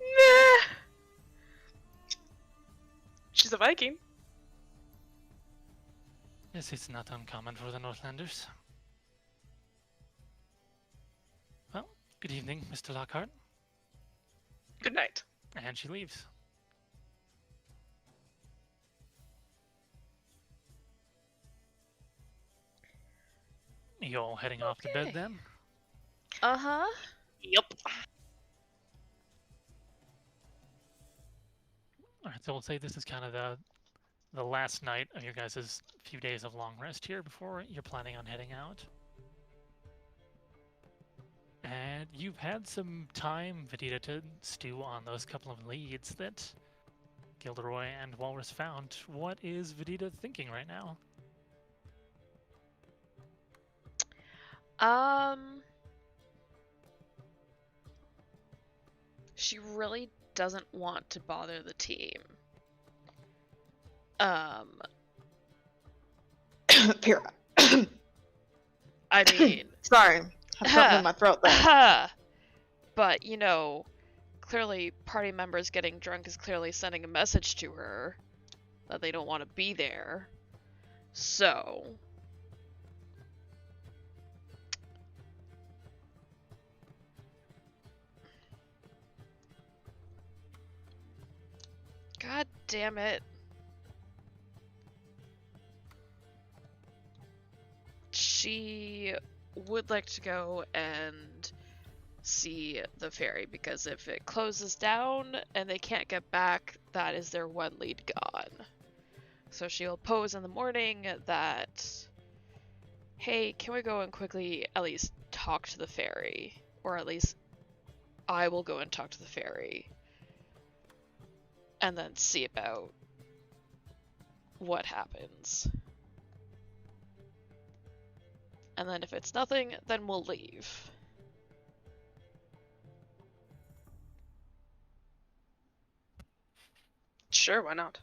Nah. She's a Viking.
Yes, it's not uncommon for the Northlanders. Well, good evening, Mr. Lockhart.
Good night.
And she leaves. You all heading off to bed
Okay.
then?
Uh-huh.
Yep.
Alright, so we'll say this is kind of the last night of your guys' few days of long rest here before you're planning on heading out. And you've had some time, Vidita, to stew on those couple of leads that Gilderoy and Walrus found. What is Vidita thinking right now?
She really doesn't want to bother the team.
Pyrrha.
I mean,
Sorry. I had something in my throat there.
but you know, clearly party members getting drunk is clearly sending a message to her that they don't want to be there. So, God damn it. She would like to go and see the ferry because if it closes down and they can't get back, that is their one lead gone. So she'll pose in the morning that, hey, can we go and quickly at least talk to the ferry? Or at least I will go and talk to the ferry. And then see about what happens. And then if it's nothing, then we'll leave.
Sure, why not?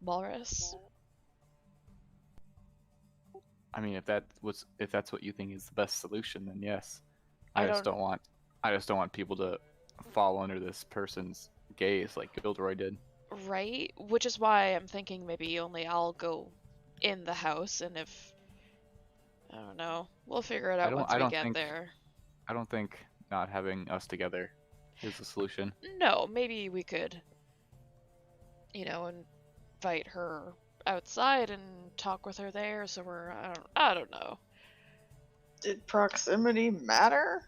Walrus?
I mean, if that's what you think is the best solution, then yes.
I
I just don't want people to fall under this person's gaze like Gilderoy did.
Right? Which is why I'm thinking maybe only I'll go in the house, and if I don't know, we'll figure it out once we get there.
I don't think not having us together is the solution.
No, maybe we could, invite her outside and talk with her there. So I don't know.
Did proximity matter?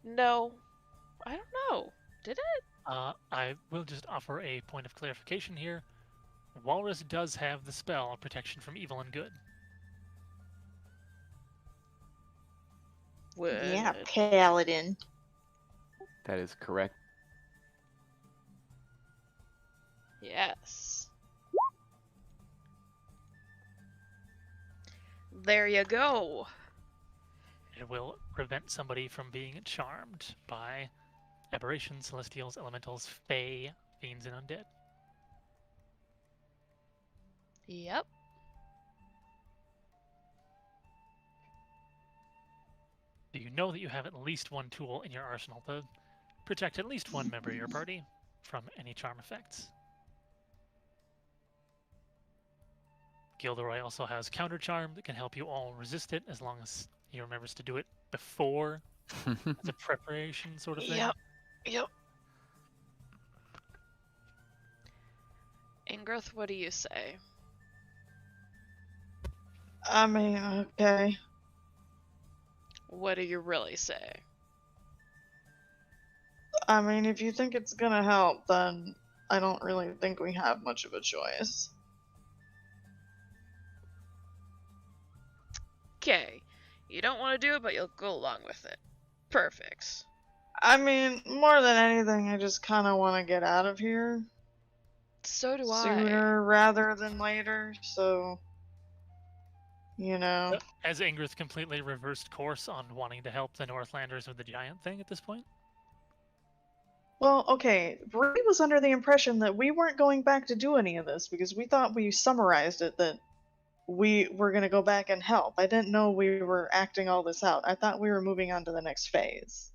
No, I don't know. Did it?
I will just offer a point of clarification here. Walrus does have the spell protection from evil and good.
Yeah, paladin.
That is correct.
Yes. There you go.
It will prevent somebody from being charmed by aberrations, celestials, elementals, fae, fiends, and undead.
Yep.
Do you know that you have at least one tool in your arsenal to protect at least one member of your party from any charm effects? Gilderoy also has counter charm that can help you all resist it as long as he remembers to do it before as a preparation sort of thing.
Yep.
Ingrith, what do you say?
I mean, okay.
What do you really say?
I mean, if you think it's gonna help, then I don't really think we have much of a choice.
Okay. You don't want to do it, but you'll go along with it. Perfect.
I mean, more than anything, I just kind of want to get out of here
So do I.
sooner rather than later, so,
Has Ingrith completely reversed course on wanting to help the Northlanders with the giant thing at this point?
Well, okay, Bree was under the impression that we weren't going back to do any of this because we thought we summarized it that we were going to go back and help. I didn't know we were acting all this out. I thought we were moving on to the next phase.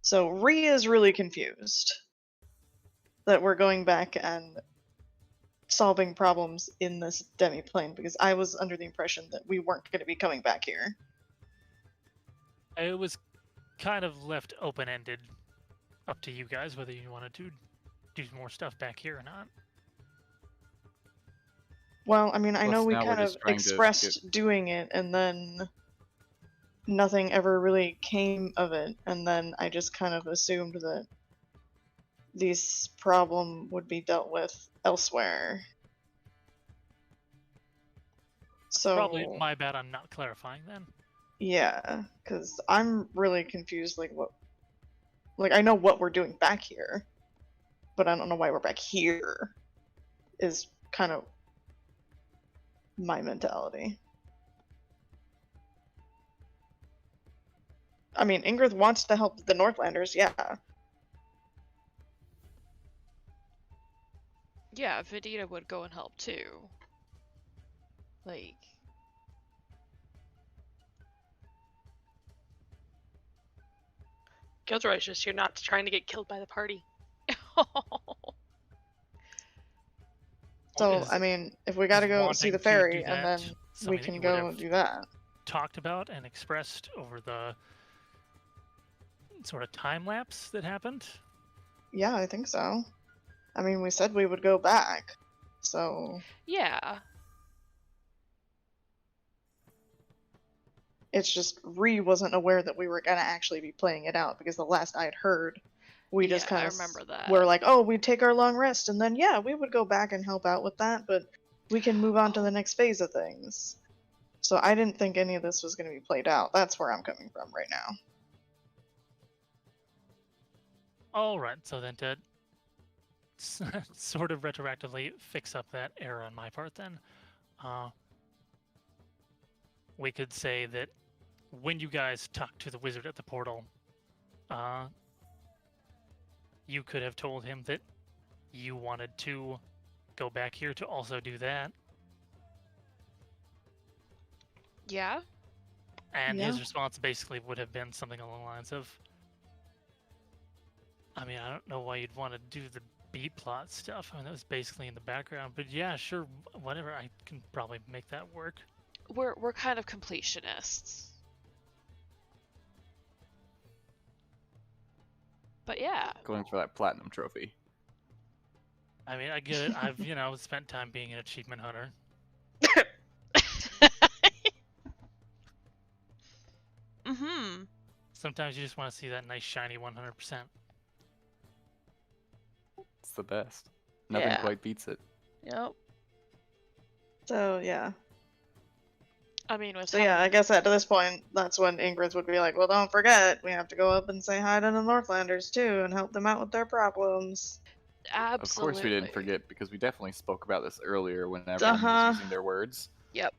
So Ree is really confused that we're going back and solving problems in this demi-plane because I was under the impression that we weren't going to be coming back here.
It was kind of left open-ended, up to you guys whether you wanted to do more stuff back here or not.
Well, I mean, I
Plus,
know we
now we're
kind of
just trying to
expressed doing it, and then nothing ever really came of it, and then I just kind of assumed that this problem would be dealt with elsewhere. So
Probably my bad on not clarifying then.
yeah, because I'm really confused. Like I know what we're doing back here, but I don't know why we're back here. Is kind of my mentality. I mean, Ingrith wants to help the Northlanders, yeah.
Yeah, Vidita would go and help too. Like...
Gilderoy's just here not trying to get killed by the party.
So,
Is-
I mean, if we gotta
is
go see
wanting
the
to
ferry,
do
and
that
then we
something that
can
you would
go
have
do that.
talked about and expressed over the sort of time lapse that happened?
Yeah, I think so. I mean, we said we would go back, so
Yeah.
it's just Ree wasn't aware that we were gonna actually be playing it out because the last I had heard, we just
Yeah,
kind
I
of
remember that.
were like, oh, we'd take our long rest, and then yeah, we would go back and help out with that, but we can move on to the next phase of things. So I didn't think any of this was gonna be played out. That's where I'm coming from right now.
Alright, so then to sort of retroactively fix up that error on my part then, we could say that when you guys talked to the wizard at the portal, you could have told him that you wanted to go back here to also do that,
Yeah?
and his
Yeah.
response basically would have been something along the lines of, I mean, I don't know why you'd want to do the B plot stuff. I mean, that was basically in the background. But yeah, sure, whatever. I can probably make that work.
We're kind of completionists. But yeah.
Going for that platinum trophy.
I mean, I get it. I've, spent time being an achievement hunter.
Mm-hmm.
Sometimes you just want to see that nice, shiny 100%.
It's the best. Nothing
Yeah.
quite beats it.
Yep.
So yeah.
I mean, with
So yeah, I guess at this point, that's when Ingrid would be like, "Well, don't forget, we have to go up and say hi to the Northlanders too, and help them out with their problems."
absolutely.
Of course we didn't forget, because we definitely spoke about this earlier when everyone
Uh-huh.
was using their words.
Yep.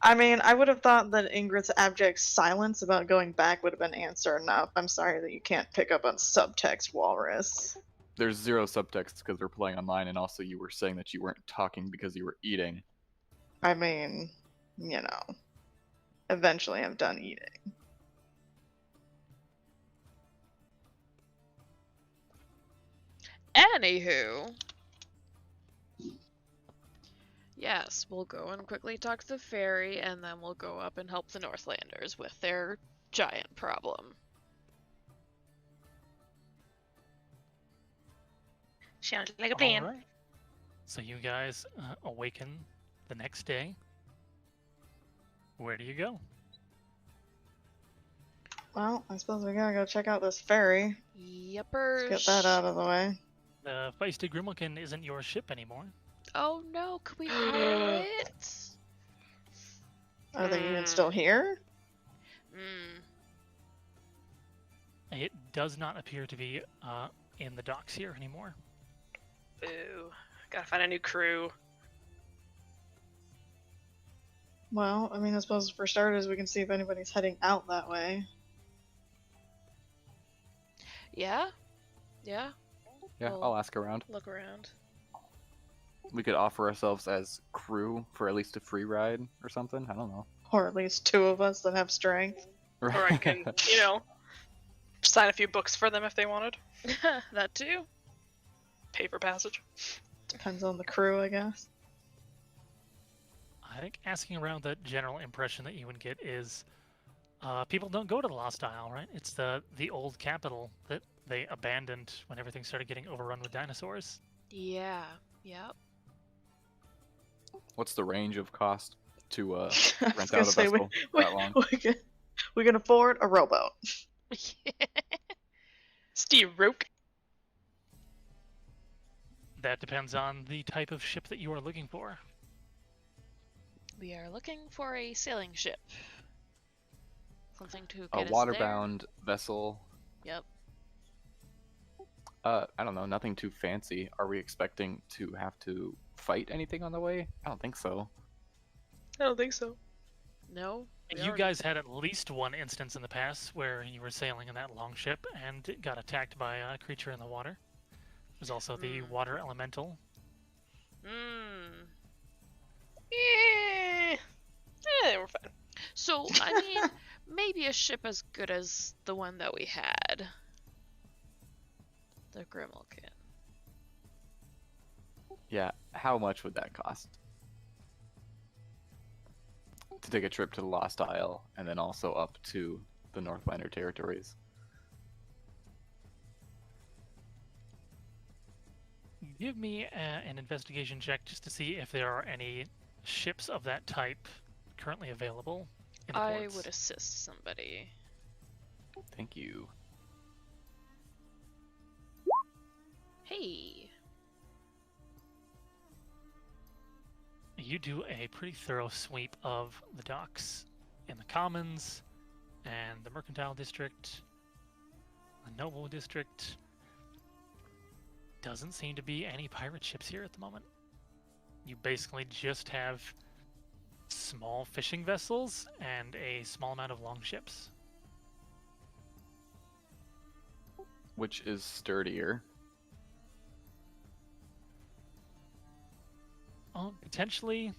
I mean, I would have thought that Ingrid's abject silence about going back would have been answer enough. I'm sorry that you can't pick up on subtext, Walrus.
There's zero subtext because we're playing online, and also you were saying that you weren't talking because you were eating.
I mean, eventually I'm done eating.
Anywho. Yes, we'll go and quickly talk to the fairy, and then we'll go up and help the Northlanders with their giant problem.
Sounds like a plan.
Alright. So you guys awaken the next day. Where do you go?
Well, I suppose we gotta go check out this ferry.
Yepers.
Let's get that out of the way.
The feisty Grimmelkin isn't your ship anymore.
Oh no, could we hire it?
Are they even still here?
Hmm.
It does not appear to be in the docks here anymore.
Boo. Gotta find a new crew.
Well, I mean, I suppose for starters, we can see if anybody's heading out that way.
Yeah? Yeah?
Yeah,
Well-
I'll ask around.
Look around.
We could offer ourselves as crew for at least a free ride or something. I don't know.
Or at least two of us that have strength.
Or I can, sign a few books for them if they wanted.
That too?
Paper passage.
Depends on the crew, I guess.
I think asking around, the general impression that you would get is people don't go to the Lost Isle, right? It's the old capital that they abandoned when everything started getting overrun with dinosaurs.
Yeah. Yep.
What's the range of cost to
I was
rent
gonna
out a
say,
vessel that long?
we can afford a rowboat.
Steve Roke.
That depends on the type of ship that you are looking for.
We are looking for a sailing ship. Something to
A
get us
waterbound vessel.
there. Yep.
I don't know, nothing too fancy. Are we expecting to have to fight anything on the way? I don't think so.
I don't think so.
No. we
You
already-
guys had at least one instance in the past where you were sailing in that long ship and it got attacked by a creature in the water. There's also the water elemental.
Hmm.
Yeah, we're fine.
So, I mean, maybe a ship as good as the one that we had. The Grimmelkin.
Yeah, how much would that cost? To take a trip to the Lost Isle and then also up to the Northlander territories.
Give me an investigation check just to see if there are any ships of that type currently available in the
I
ports.
would assist somebody.
Thank you.
Hey.
You do a pretty thorough sweep of the docks in the Commons and the Mercantile District, the Noble District. Doesn't seem to be any pirate ships here at the moment. You basically just have small fishing vessels and a small amount of longships.
Which is sturdier?
Potentially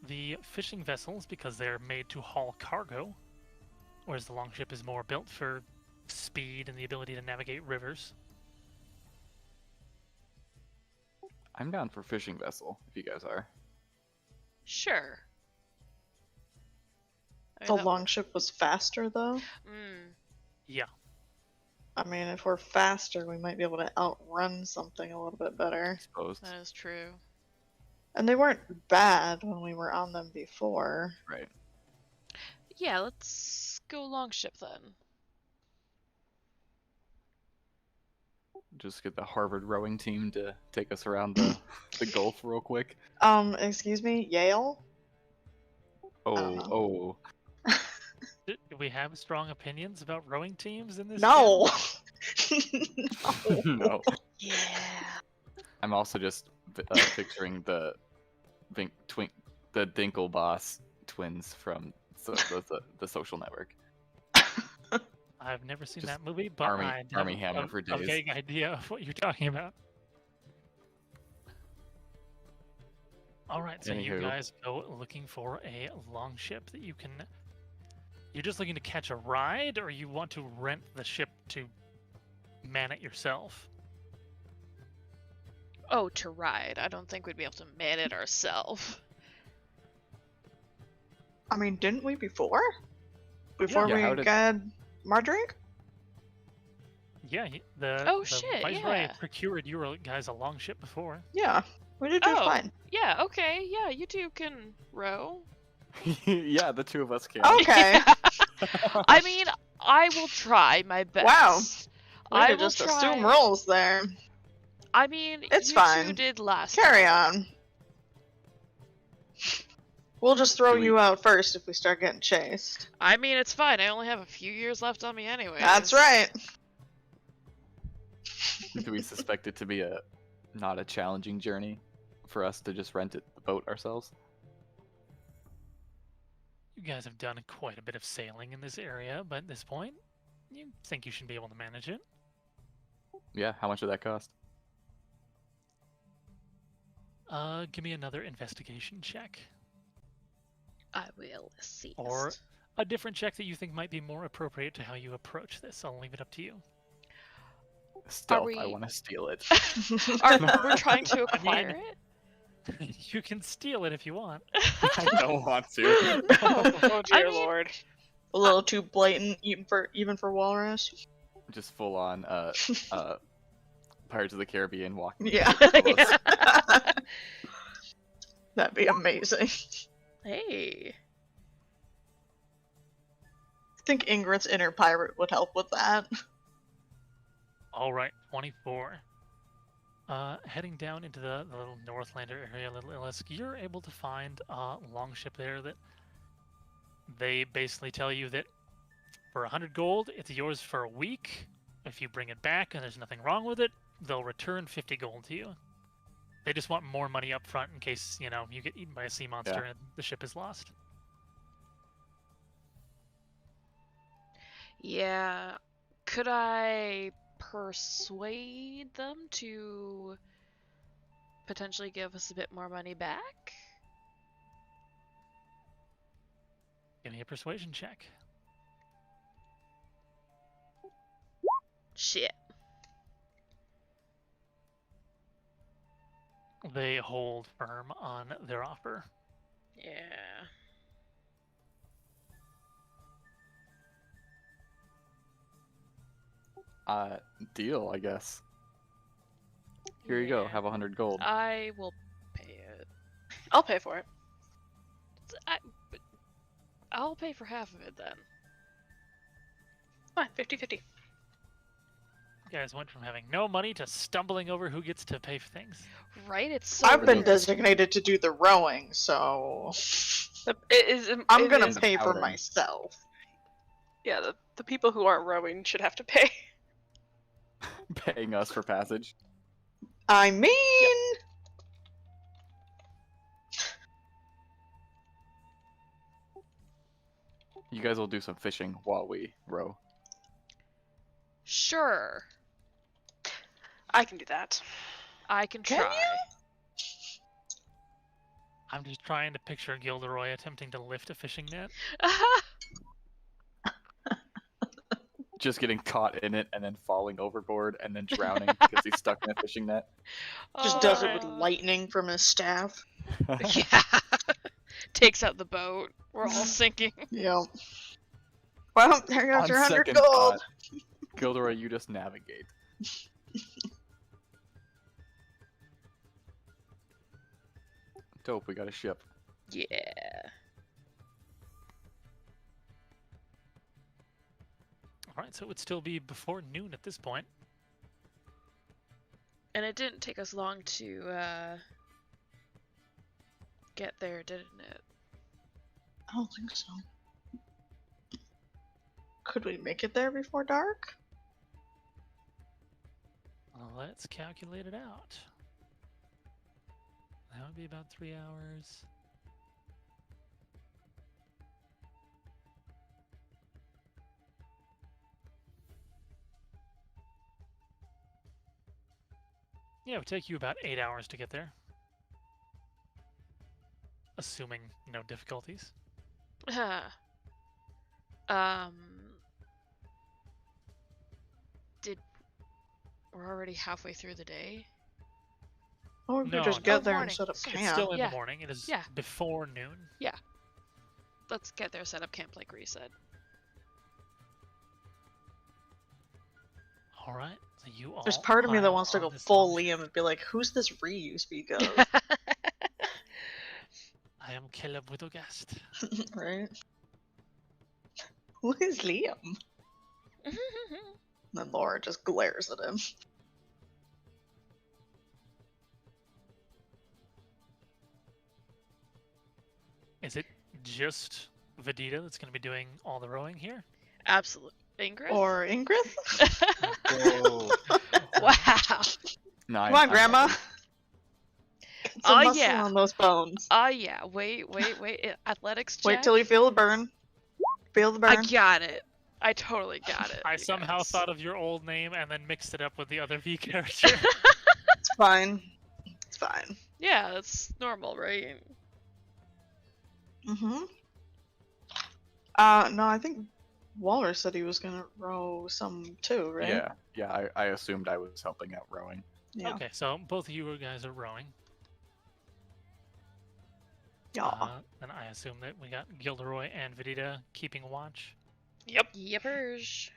the fishing vessels, because they're made to haul cargo, whereas the longship is more built for speed and the ability to navigate rivers.
I'm down for fishing vessel, if you guys are.
Sure.
The longship was faster, though.
Yeah.
I mean, if we're faster, we might be able to outrun something a little bit better.
Exposed.
That is true.
And they weren't bad when we were on them before.
Right.
Yeah, let's go longship then.
Just get the Harvard rowing team to take us around the Gulf real quick.
Excuse me, Yale?
Oh.
Do we have strong opinions about rowing teams in this?
No!
No.
Yeah.
I'm also just picturing the Dinkelboss twins from the Social Network.
I've never seen
Just
that movie, but
Army-
I
Army
have
Hammer for
a
days.
vague idea of what you're talking about. All right, so you
Anywho.
guys go looking for a longship that you can. You're just looking to catch a ride, or you want to rent the ship to man it yourself?
Oh, to ride. I don't think we'd be able to man it ourselves.
I mean, didn't we before? Before
Yeah, how
we
did-
got Mardrink?
Yeah, the
Oh,
the
shit,
Viceroy
yeah.
procured you guys a longship before.
Yeah, we did just
Oh.
fine.
Yeah, okay, yeah, you two can row.
Yeah, the two of us can.
Okay.
I mean, I will try my best.
Wow. We
I
could
will
just
try.
assume roles there.
I mean,
It's
you
fine.
two did last
Carry
time.
on. We'll just throw
Do we-
you out first if we start getting chased.
I mean, it's fine. I only have a few years left on me anyway.
That's right.
Do we suspect it to be not a challenging journey for us to just rent the boat ourselves?
You guys have done quite a bit of sailing in this area, but at this point, you think you should be able to manage it.
Yeah, how much did that cost?
Give me another investigation check.
I will assist.
Or a different check that you think might be more appropriate to how you approach this. I'll leave it up to you.
Stealth,
we-
I want to steal it.
We're trying to acquire
mean-
it?
You can steal it if you want.
I don't want to.
Oh
I
dear
mean-
lord.
A little too blatant, even for Walrus.
Just full on Pirates of the Caribbean walking.
Yeah.
Yeah.
That'd be amazing.
Hey.
I think Ingrid's inner pirate would help with that.
All right, 24. Heading down into the little Northlander area, Little Illisk, you're able to find a longship there that they basically tell you that for 100 gold, it's yours for a week. If you bring it back and there's nothing wrong with it, they'll return 50 gold to you. They just want more money up front in case, you get eaten by a sea monster and the ship is lost.
Yeah. Could I persuade them to potentially give us a bit more money back?
Give me a persuasion check.
Shit.
They hold firm on their offer.
Yeah.
Deal, I guess. Here you go,
Yeah.
have 100 gold.
I will pay it.
I'll pay for it.
But I'll pay for half of it then.
Fine, 50-50.
You guys went from having no money to stumbling over who gets to pay for things.
Right? It's so
I've been
weird.
designated to do the rowing, so I'm gonna
is
pay for
empowering.
myself.
Yeah, the people who aren't rowing should have to pay.
Paying us for passage.
I mean,
You guys will do some fishing while we row.
Sure.
I can do that.
I can
Can
try.
I'm just trying to picture Gilderoy attempting to lift a fishing net.
just getting caught in it and then falling overboard and then drowning because he's stuck in a fishing net.
Just does it with
Oh.
lightning from his staff.
Yeah. Takes out the boat. We're all sinking.
Yep. Well, there goes
On
your 100
second
gold.
thought, Gilderoy, you just navigate. Dope, we got a ship.
Yeah.
Alright, so it would still be before noon at this point.
And it didn't take us long to get there, didn't it?
I don't think so. Could we make it there before dark?
Well, let's calculate it out. That would be about 3 hours. Yeah, it would take you about 8 hours to get there. Assuming no difficulties.
We're already halfway through the day?
Or we could
No,
just
no.
get
Oh,
there
morning.
and set up
It's
camp.
still in
Yeah.
the morning. It is
Yeah.
before noon.
Let's get there, set up camp like Ree said.
Alright, so you all.
There's part of me that
pile
wants to
on
go
this
full
launch.
Liam and be like, who's this Ree you speak of?
I am Caleb Widowgast.
Right? Who is Liam? And then Laura just glares at him.
Is it just Vedita that's going to be doing all the rowing here?
Absolutely. Ingrid?
Or Ingrid?
Whoa.
Wow.
No,
Come on, Grandma. Get some
Oh,
muscle
yeah.
on those bones.
Yeah. Wait. Athletics check?
Wait till you feel the burn. Feel the burn.
I got it. I totally got it.
I
you
somehow
guys.
thought of your old name and then mixed it up with the other V character.
It's fine. It's fine.
Yeah, that's normal, right?
Mm-hmm. No, I think Walrus said he was gonna row some too, right?
Yeah. I assumed I was helping out rowing.
Yeah.
Okay, so both of you guys are rowing.
Yeah.
And I assume that we got Gilderoy and Vedita keeping watch.
Yep.
Yippers.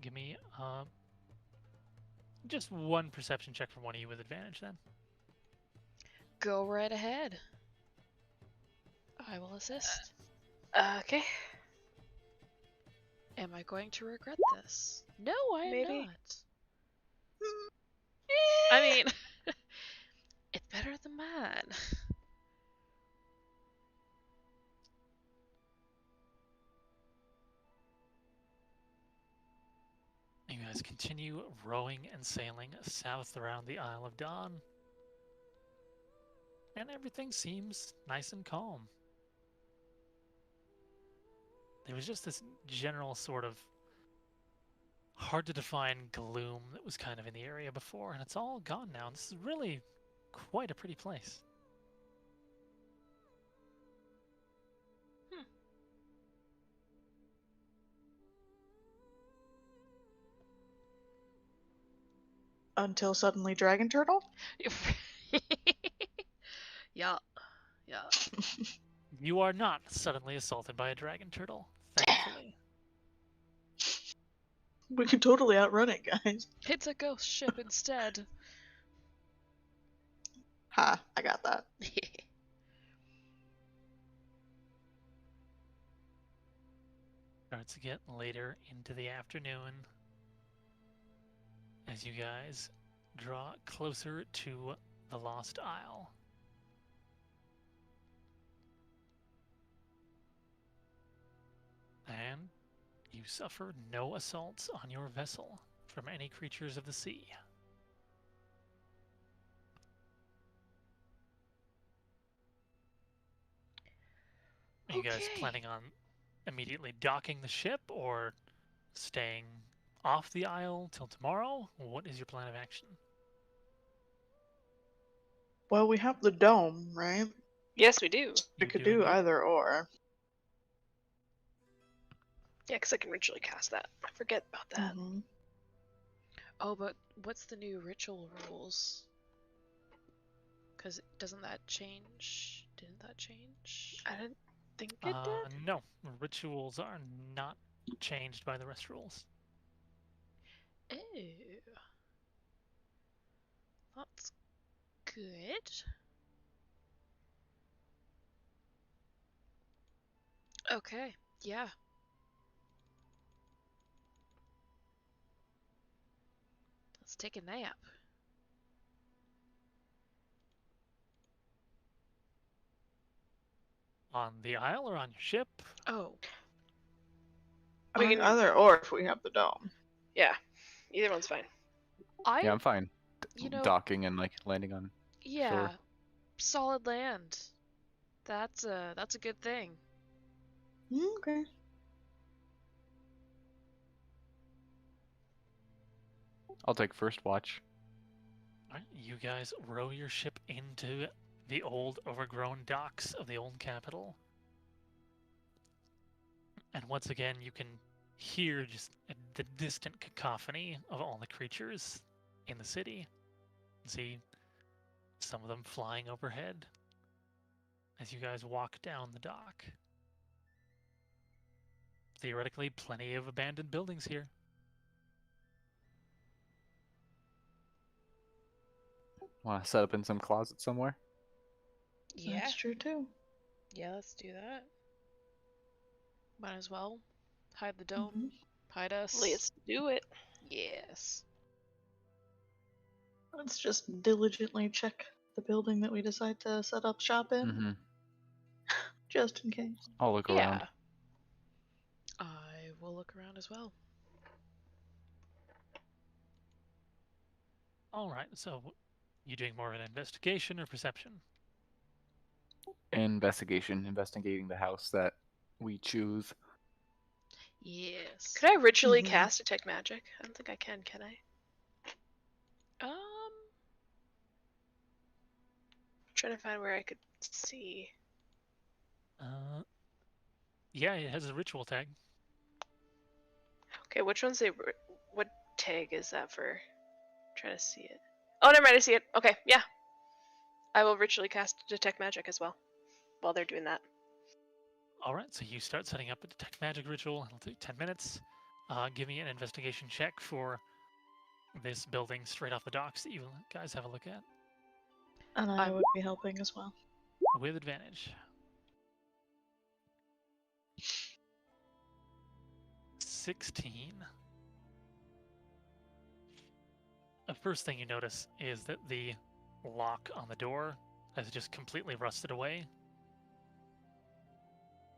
Give me just one perception check from one of you with advantage then.
Go right ahead. I will assist.
Okay.
Am I going to regret this? No, I am
Maybe.
not. I mean, it's better than mine.
You guys continue rowing and sailing south around the Isle of Dawn. And everything seems nice and calm. There was just this general sort of hard to define gloom that was kind of in the area before, and it's all gone now. This is really quite a pretty place.
Until suddenly Dragon Turtle?
Yeah. Yeah.
You are not suddenly assaulted by a dragon turtle, thankfully.
We could totally outrun it, guys.
It's a ghost ship instead.
Ha, I got that.
Starts to get later into the afternoon as you guys draw closer to the Lost Isle. And you suffer no assaults on your vessel from any creatures of the sea. Are you guys
Okay.
planning on immediately docking the ship or staying off the isle till tomorrow? What is your plan of action?
Well, we have the dome, right?
Yes, we do.
We
You
could
do
do
indeed.
either or.
Yeah, because I can ritually cast that. I forget about that.
Mhm.
Oh, but what's the new ritual rules? Because doesn't that change? Didn't that change?
I didn't think it did.
No, rituals are not changed by the rest rules.
Oh. That's good. Okay, yeah. Let's take a nap.
On the isle or on your ship?
Oh,
I
We
mean,
can-
either or if we have the dome.
Yeah, either one's fine.
Yeah, I'm fine.
you know,
Docking and like landing on.
yeah, solid land. That's a good thing.
Okay.
I'll take first watch.
Alright, you guys row your ship into the old, overgrown docks of the old capital. And once again, you can hear just the distant cacophony of all the creatures in the city. See some of them flying overhead as you guys walk down the dock. Theoretically, plenty of abandoned buildings here.
Want to set up in some closet somewhere?
Yeah,
That's true too.
yeah, let's do that. Might as well hide the dome,
Mhm.
hide us.
Let's do it.
Yes.
Let's just diligently check the building that we decide to set up shop in,
Mm-hmm.
just in case.
I'll look around.
Yeah. I will look around as well.
Alright, so you doing more of an investigation or perception?
Investigating the house that we choose.
Yes.
Could I ritually
Mhm.
cast detect magic? I don't think I can I?
Um.
I'm trying to find where I could see.
Yeah, it has a ritual tag.
Okay, which one's a what tag is that for? I'm trying to see it. Oh, never mind, I see it. Okay, yeah. I will ritually cast detect magic as well while they're doing that.
Alright, so you start setting up a detect magic ritual. It'll take 10 minutes. Give me an investigation check for this building straight off the docks that you guys have a look at.
And I
I'm-
would be helping as well.
With advantage. 16. The first thing you notice is that the lock on the door has just completely rusted away.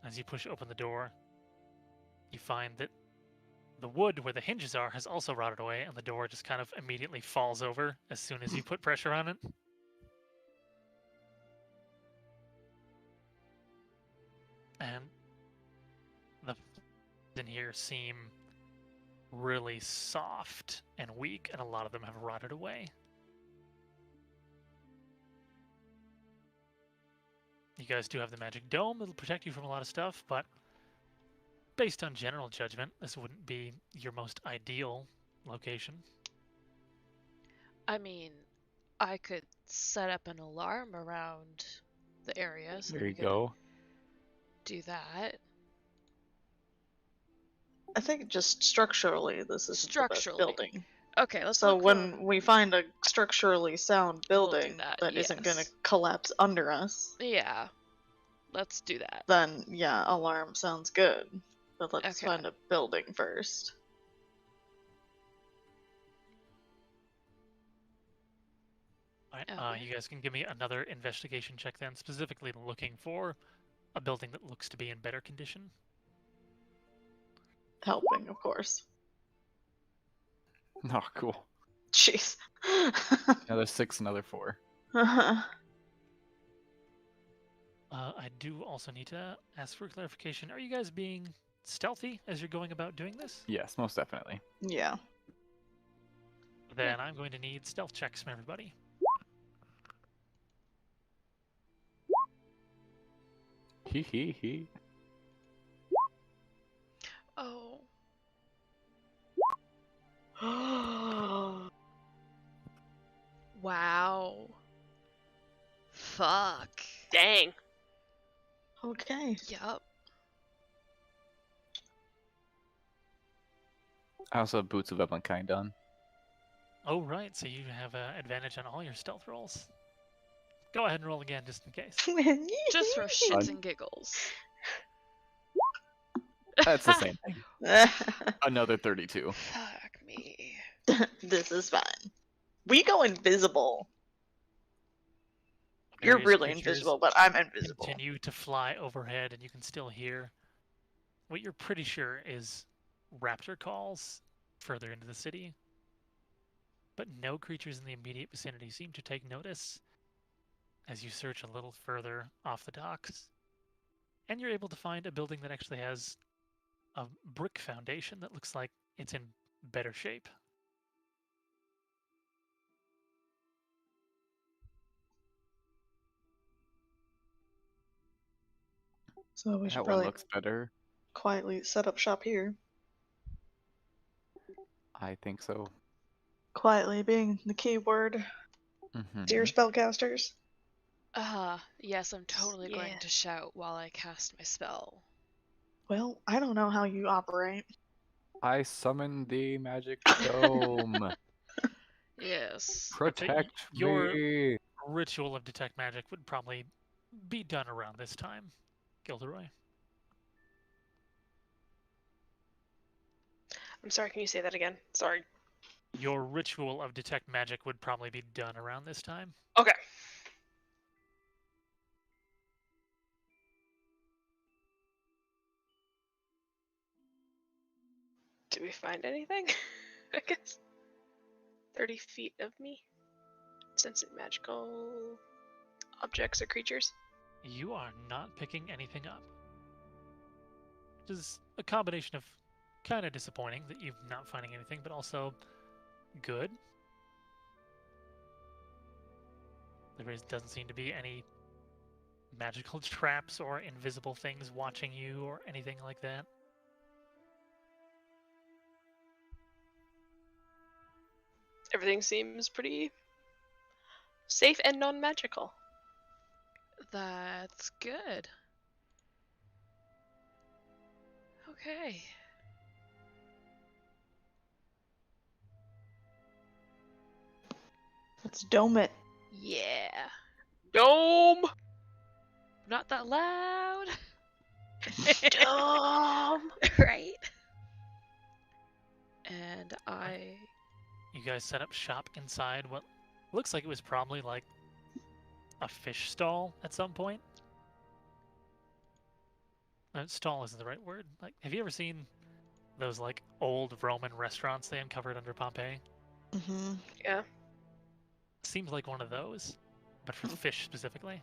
As you push open the door, you find that the wood where the hinges are has also rotted away, and the door just kind of immediately falls over as soon as you put pressure on it. And the in here seem really soft and weak, and a lot of them have rotted away. You guys do have the magic dome that'll protect you from a lot of stuff, but based on general judgment, this wouldn't be your most ideal location.
I mean, I could set up an alarm around the area, so
There
we
you
could
go.
do that.
I think just structurally, this is the best
Structurally.
building.
Okay, let's
So
look
when we find a structurally sound
We'll do
building
that,
that isn't going to
yes.
collapse under us,
Yeah, let's do that.
then yeah, alarm sounds good. But let's
Okay.
find a building first.
Alright,
Okay.
you guys can give me another investigation check then, specifically looking for a building that looks to be in better condition.
Helping, of course.
Oh, cool.
Jeez.
Another 6, another 4.
I do also need to ask for clarification. Are you guys being stealthy as you're going about doing this?
Yes, most definitely.
Yeah.
Then I'm going to need stealth checks from everybody.
Hee hee hee.
Oh. Wow. Fuck.
Dang.
Okay.
Yup.
I also have Boots of Evelyn done.
Oh, right. So you have advantage on all your stealth rolls. Go ahead and roll again, just in case.
Just for shits and giggles.
That's the same thing. Another 32.
Fuck me.
This is fine. We go invisible. You're
Various
really
creatures
invisible, but I'm invisible.
Continue to fly overhead, and you can still hear what you're pretty sure is raptor calls further into the city. But no creatures in the immediate vicinity seem to take notice as you search a little further off the docks. And you're able to find a building that actually has a brick foundation that looks like it's in better shape.
So we should
That one
probably
looks better.
quietly set up shop here.
I think so.
Quietly being the key word.
Mm-hmm.
Dear spellcasters.
Yes, I'm totally going
Yeah.
to shout while I cast my spell.
Well, I don't know how you operate.
I summon the magic dome.
Yes.
Protect
your-
me.
Ritual of Detect Magic would probably be done around this time, Gilderoy.
I'm sorry, can you say that again? Sorry.
Your Ritual of Detect Magic would probably be done around this time.
Okay. Did we find anything? I guess. 30 feet of me. Sensing magical objects or creatures.
You are not picking anything up. Which is a combination of kind of disappointing that you're not finding anything, but also good. Doesn't seem to be any magical traps or invisible things watching you or anything like that.
Everything seems pretty safe and non-magical.
That's good. Okay.
Let's dome it.
Yeah.
Dome!
Not that loud.
Dome!
Right? And
You guys set up shop inside what looks like it was probably like a fish stall at some point. Stall isn't the right word. Like, have you ever seen those like old Roman restaurants they uncovered under Pompeii?
Mm-hmm.
Yeah.
Seems like one of those, but for fish specifically.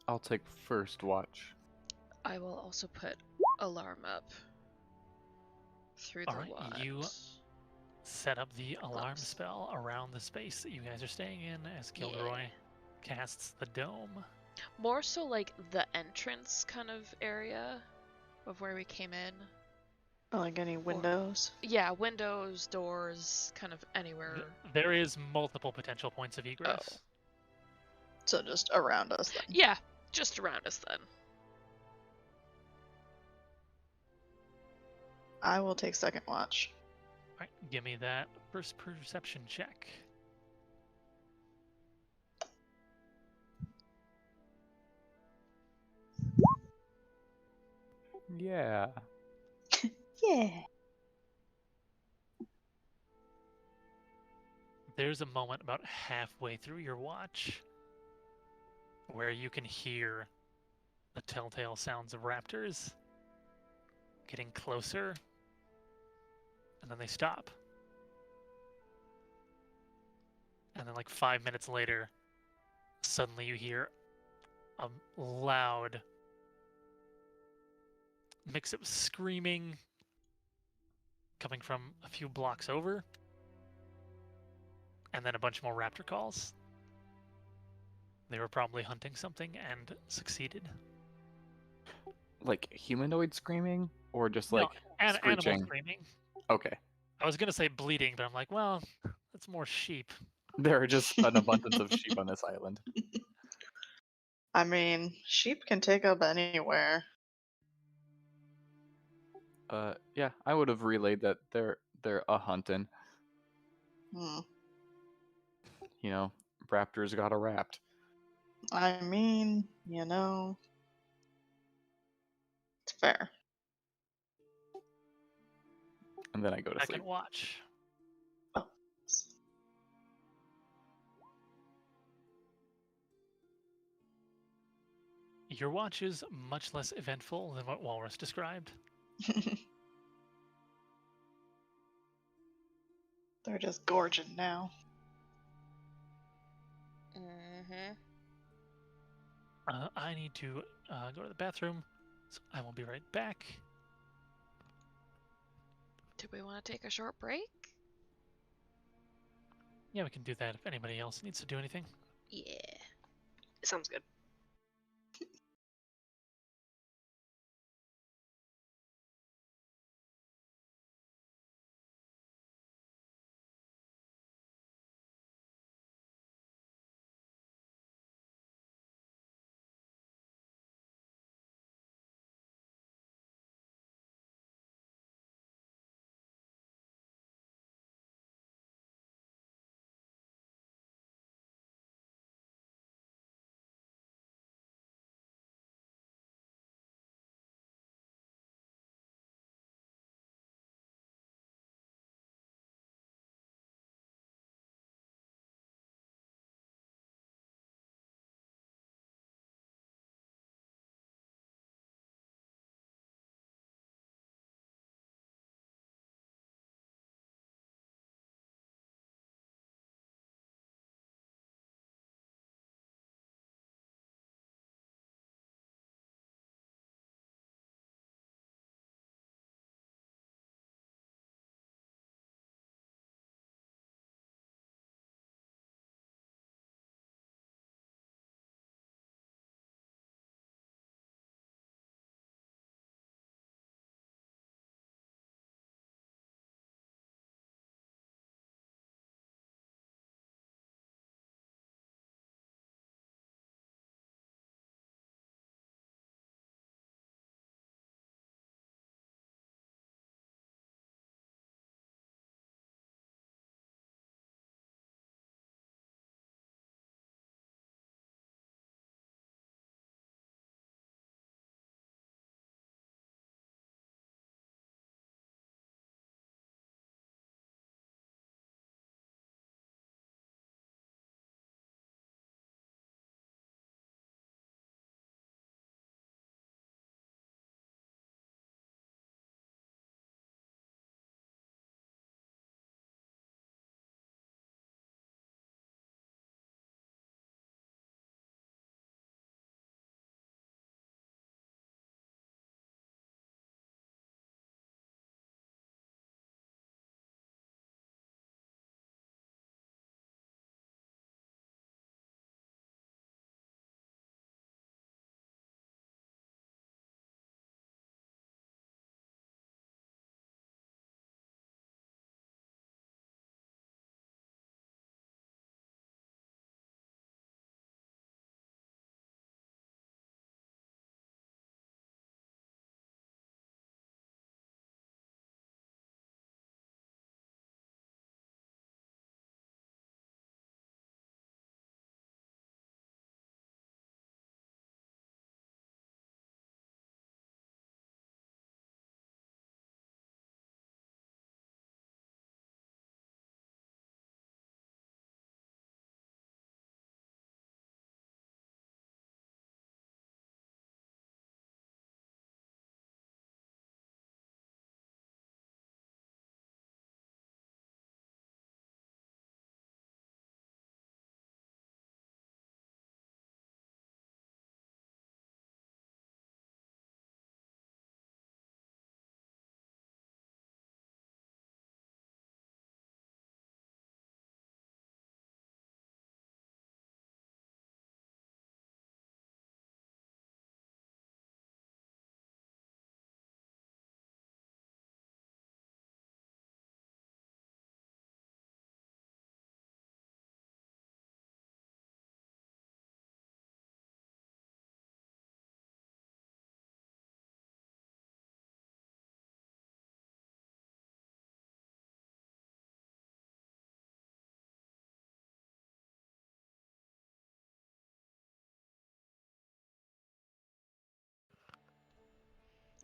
I'll take first watch.
I will also put alarm up through the
Alright,
watch.
you set up the alarm
Oops.
spell around the space that you guys are staying in as Gilderoy casts the dome.
More so like the entrance kind of area of where we came in.
Like any windows.
Yeah, windows, doors, kind of anywhere.
There is multiple potential points of egress.
So just around us then.
Yeah, just around us then.
I will take second watch.
Alright, give me that first perception check.
Yeah.
Yeah.
There's a moment about halfway through your watch where you can hear the telltale sounds of raptors getting closer, and then they stop. And then like 5 minutes later, suddenly you hear a loud mix of screaming coming from a few blocks over, and then a bunch more raptor calls. They were probably hunting something and succeeded.
Like humanoid screaming, or just
No,
like
animal
screeching?
screaming.
Okay.
I was gonna say bleeding, but I'm like, well, that's more sheep.
There are just an abundance of sheep on this island.
I mean, sheep can take up anywhere.
Yeah, I would have relayed that they're a hunting.
Hmm.
You know, raptors got a wrapped.
I mean, you know, it's fair.
And then I go to
Second
sleep.
watch.
Oh.
Your watch is much less eventful than what Walrus described.
They're just gorging now.
Mm-hmm.
I need to go to the bathroom, so I will be right back.
Do we want to take a short break?
Yeah, we can do that if anybody else needs to do anything.
Yeah.
Sounds good.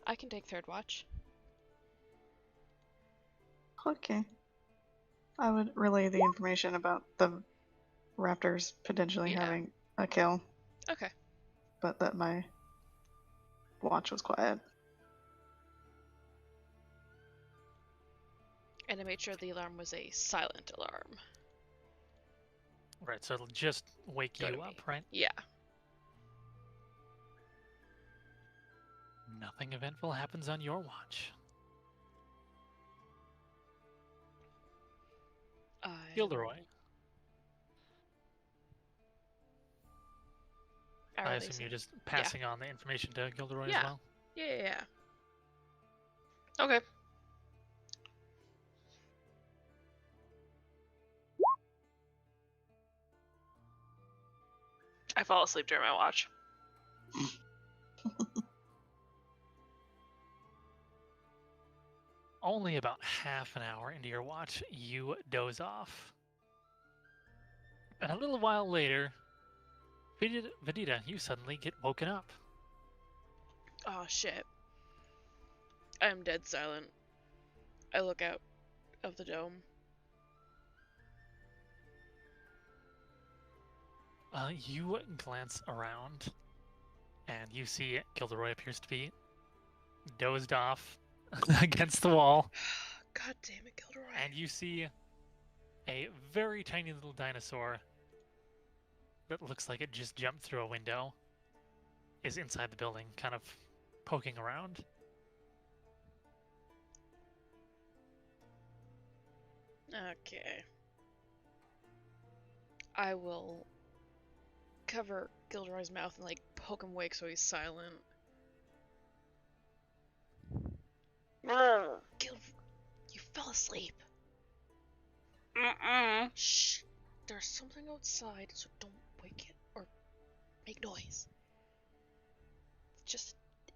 I can take third watch.
Okay. I would relay the information about the raptors potentially
Yeah.
having a kill,
Okay.
but that my watch was quiet.
And I made sure the alarm was a silent alarm.
Right, so it'll just wake
Go to
you
me.
up, right?
Yeah.
Nothing eventful happens on your watch. Gilderoy, I assume you're just passing on the information to Gilderoy
Yeah.
as well?
Yeah.
Okay. I fall asleep during my watch.
Only about half an hour into your watch, you doze off. And a little while later, Vedita, you suddenly get woken up.
Oh shit. I'm dead silent. I look out of the dome.
You glance around, and you see Gilderoy appears to be dozed off against the wall.
God damn it, Gilderoy.
And you see a very tiny little dinosaur that looks like it just jumped through a window is inside the building, kind of poking around.
Okay. I will cover Gilderoy's mouth and like poke him awake so he's silent. Gil, you fell asleep. Shh. There's something outside, so don't wake it or make noise. It's just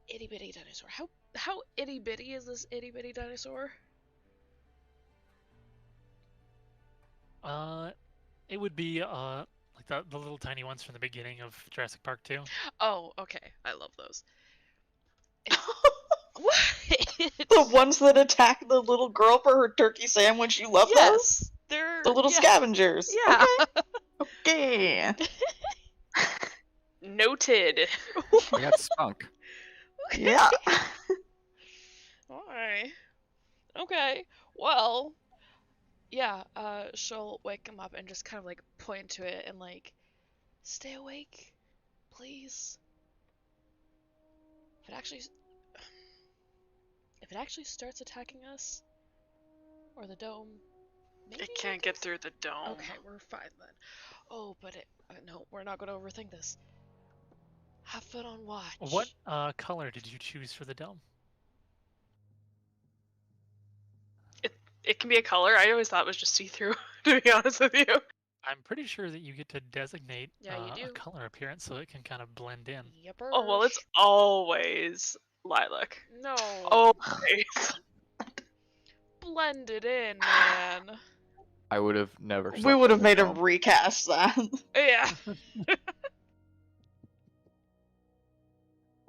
itty bitty dinosaur. How itty bitty is this itty bitty dinosaur?
It would be like the little tiny ones from the beginning of Jurassic Park 2.
Oh, okay. I love those. What?
The ones that attack the little girl for her turkey sandwich, you love those?
Yes, they're
The little scavengers.
Yeah.
Okay.
Noted.
I got spunk.
Yeah.
Alright. Okay. Well, yeah, she'll wake him up and just kind of like point to it and like, stay awake, please. If it actually starts attacking us, or the dome, maybe
It
we
can't
can-
get through the dome.
Okay, we're fine then. Oh, but no, we're not gonna overthink this. Have fun on watch.
What color did you choose for the dome?
It can be a color. I always thought it was just see-through, to be honest with you.
I'm pretty sure that you get to designate
Yeah, you do.
a color appearance so it can kind of blend in.
Yepper.
Oh, well, it's always lilac.
No.
Always.
Blend it in, man.
I would have never.
We
slept
would have
in the
made him
dome.
recast that.
Yeah.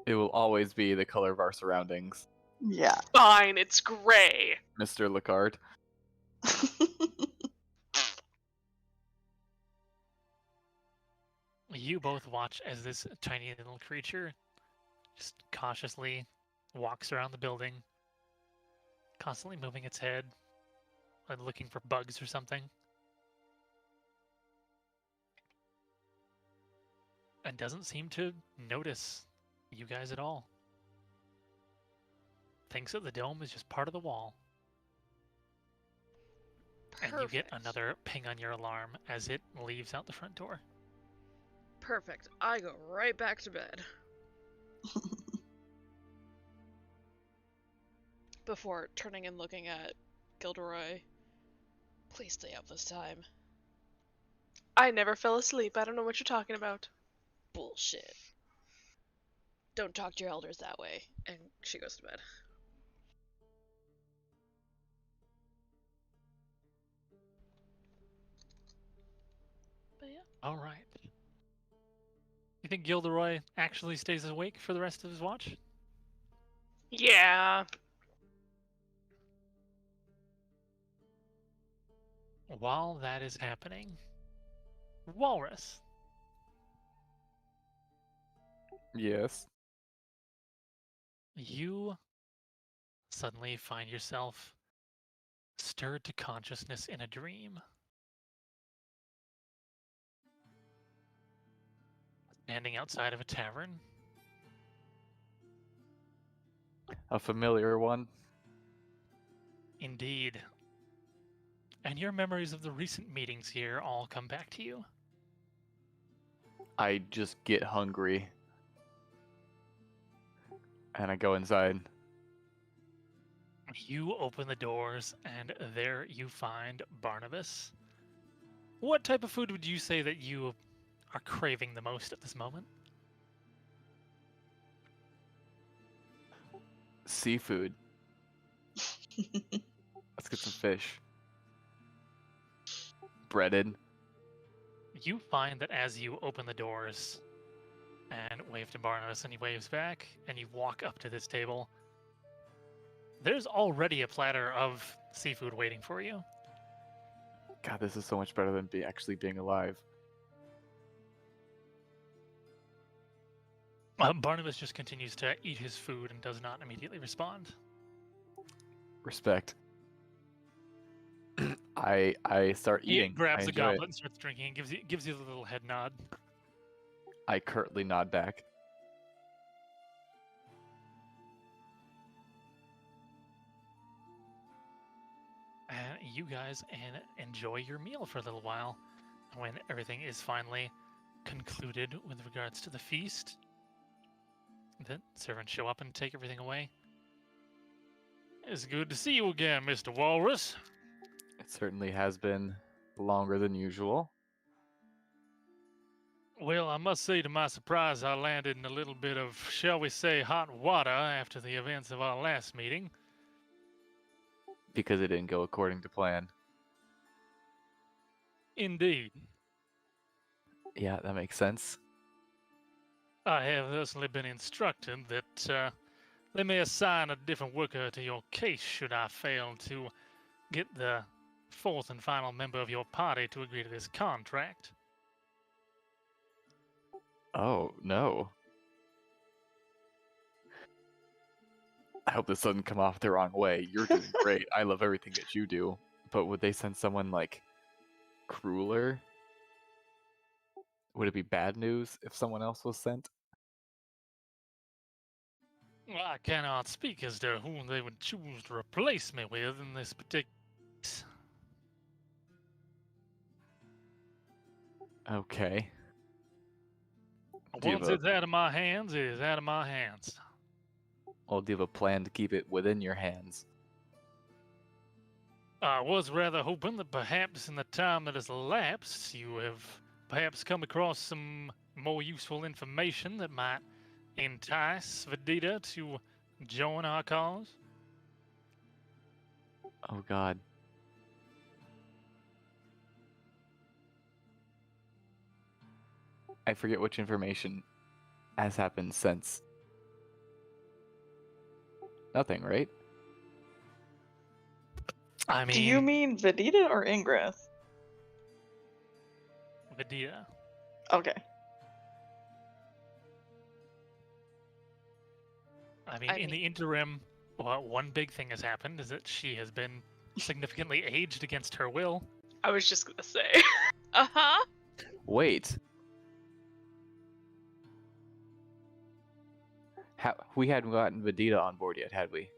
It will always be the color of our surroundings,
Yeah.
Fine, it's gray.
Mr. Licard.
You both watch as this tiny little creature just cautiously walks around the building, constantly moving its head, like looking for bugs or something. And doesn't seem to notice you guys at all. Thinks that the dome is just part of the wall. And you get
Perfect.
another ping on your alarm as it leaves out the front door.
Perfect. I go right back to bed. Before turning and looking at Gilderoy. Please stay up this time.
I never fell asleep. I don't know what you're talking about.
Bullshit. Don't talk to your elders that way. And she goes to bed. But yeah.
All right. You think Gilderoy actually stays awake for the rest of his watch?
Yeah.
While that is happening, Walrus,
Yes.
you suddenly find yourself stirred to consciousness in a dream. Standing outside of a tavern,
A familiar one.
indeed. And your memories of the recent meetings here all come back to you.
I just get hungry. And I go inside.
You open the doors, and there you find Barnabas. What type of food would you say that you are craving the most at this moment?
Seafood. Let's get some fish. Breaded.
You find that as you open the doors and wave to Barnabas, and he waves back, and you walk up to this table, there's already a platter of seafood waiting for you.
God, this is so much better than actually being alive.
Barnabas just continues to eat his food and does not immediately respond.
Respect. I start
He
eating.
grabs
I
the
enjoy
goblet
it.
and starts drinking and gives you the little head nod.
I curtly nod back.
And you guys enjoy your meal for a little while. When everything is finally concluded with regards to the feast, the servants show up and take everything away. It's good to see you again, Mr. Walrus.
It certainly has been longer than usual.
Well, I must say, to my surprise, I landed in a little bit of, shall we say, hot water after the events of our last meeting.
Because it didn't go according to plan.
Indeed.
Yeah, that makes sense.
I have personally been instructed that they may assign a different worker to your case should I fail to get the fourth and final member of your party to agree to this contract.
Oh, no. I hope this doesn't come off the wrong way. You're doing great. I love everything that you do. But would they send someone, like, crueler? Would it be bad news if someone else was sent?
Well, I cannot speak as to whom they would choose to replace me with in this particular case.
Okay. Do you
Once
have a,
it's out of my hands, it is out of my hands.
well, do you have a plan to keep it within your hands?
I was rather hoping that perhaps in the time that has elapsed, you have perhaps come across some more useful information that might entice Vedita to join our cause.
Oh, God. I forget which information has happened since. Nothing, right?
I mean,
Do you mean Vedita or Ingress?
Vedita.
Okay.
I mean, in the interim, well, one big thing has happened is that she has been significantly aged against her will.
I was just gonna say. Uh-huh.
Wait. We hadn't gotten Vedita on board yet, had we?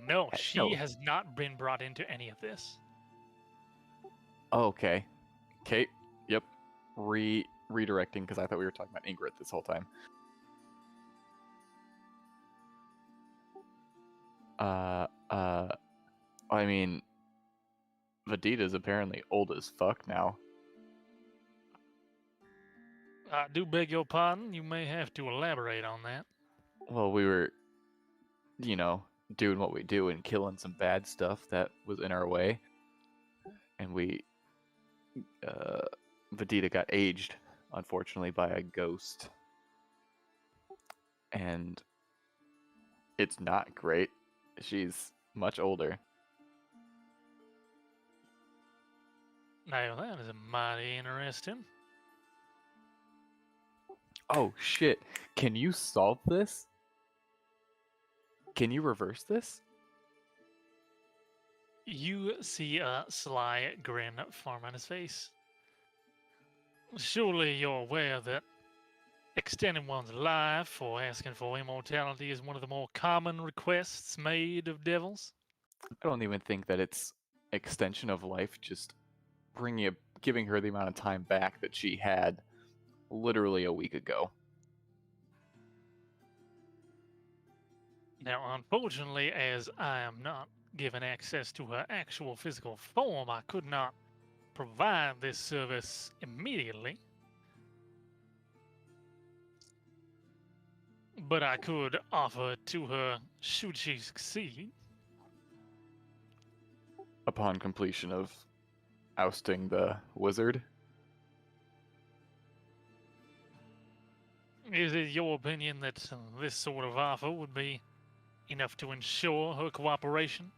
No, she
no.
has not been brought into any of this.
Oh, okay. Okay. Yep. Redirecting because I thought we were talking about Ingrid this whole time. I mean, Vedita's apparently old as fuck now.
I do beg your pardon. You may have to elaborate on that.
Well, we were, doing what we do and killing some bad stuff that was in our way. And Vedita got aged, unfortunately, by a ghost. And It's not great. She's much older.
Now that is mighty interesting.
Oh shit. Can you solve this? Can you reverse this?
You see a sly grin form on his face. Surely you're aware that extending one's life or asking for immortality is one of the more common requests made of devils?
I don't even think that it's extension of life, just giving her the amount of time back that she had literally a week ago.
Now, unfortunately, as I am not given access to her actual physical form, I could not provide this service immediately. But I could offer it to her should she succeed.
Upon completion of ousting the wizard.
Is it your opinion that this sort of offer would be enough to ensure her cooperation?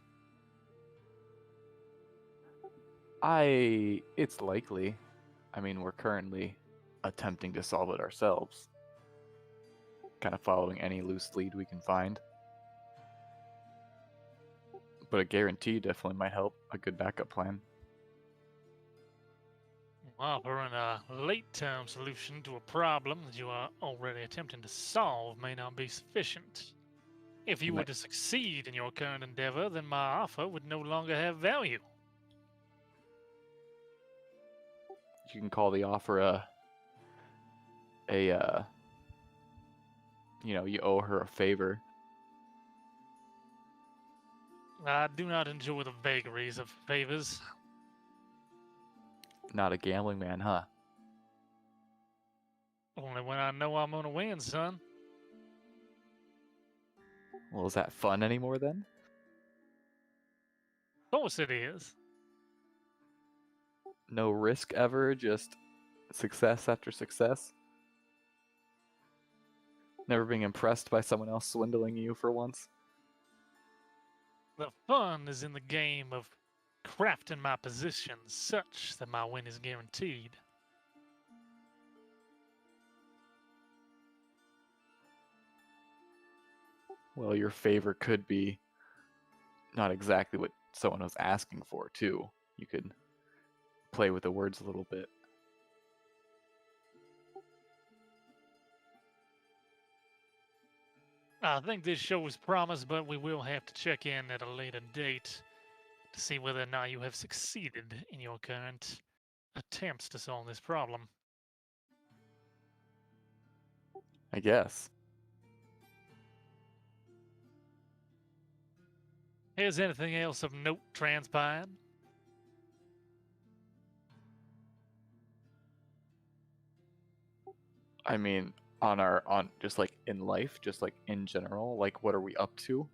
It's likely. I mean, we're currently attempting to solve it ourselves. Kind of following any loose lead we can find. But a guarantee definitely might help. A good backup plan.
Offering a late-term solution to a problem that you are already attempting to solve may not be sufficient. If you were to succeed in your current endeavor, then my offer would no longer have value.
You can call the offer you owe her a favor.
I do not enjoy the vagaries of favors.
Not a gambling man, huh?
Only when I know I'm gonna win, son.
Well, is that fun anymore then?
Of course it is.
No risk ever, just success after success? Never being impressed by someone else swindling you for once?
The fun is in the game of crafting my position such that my win is guaranteed.
Well, your favor could be not exactly what someone was asking for, too. You could play with the words a little bit.
I think this shows promise, but we will have to check in at a later date to see whether or not you have succeeded in your current attempts to solve this problem.
I guess.
Has anything else of note transpired?
I mean, on just like in life, just like in general, like what are we up to?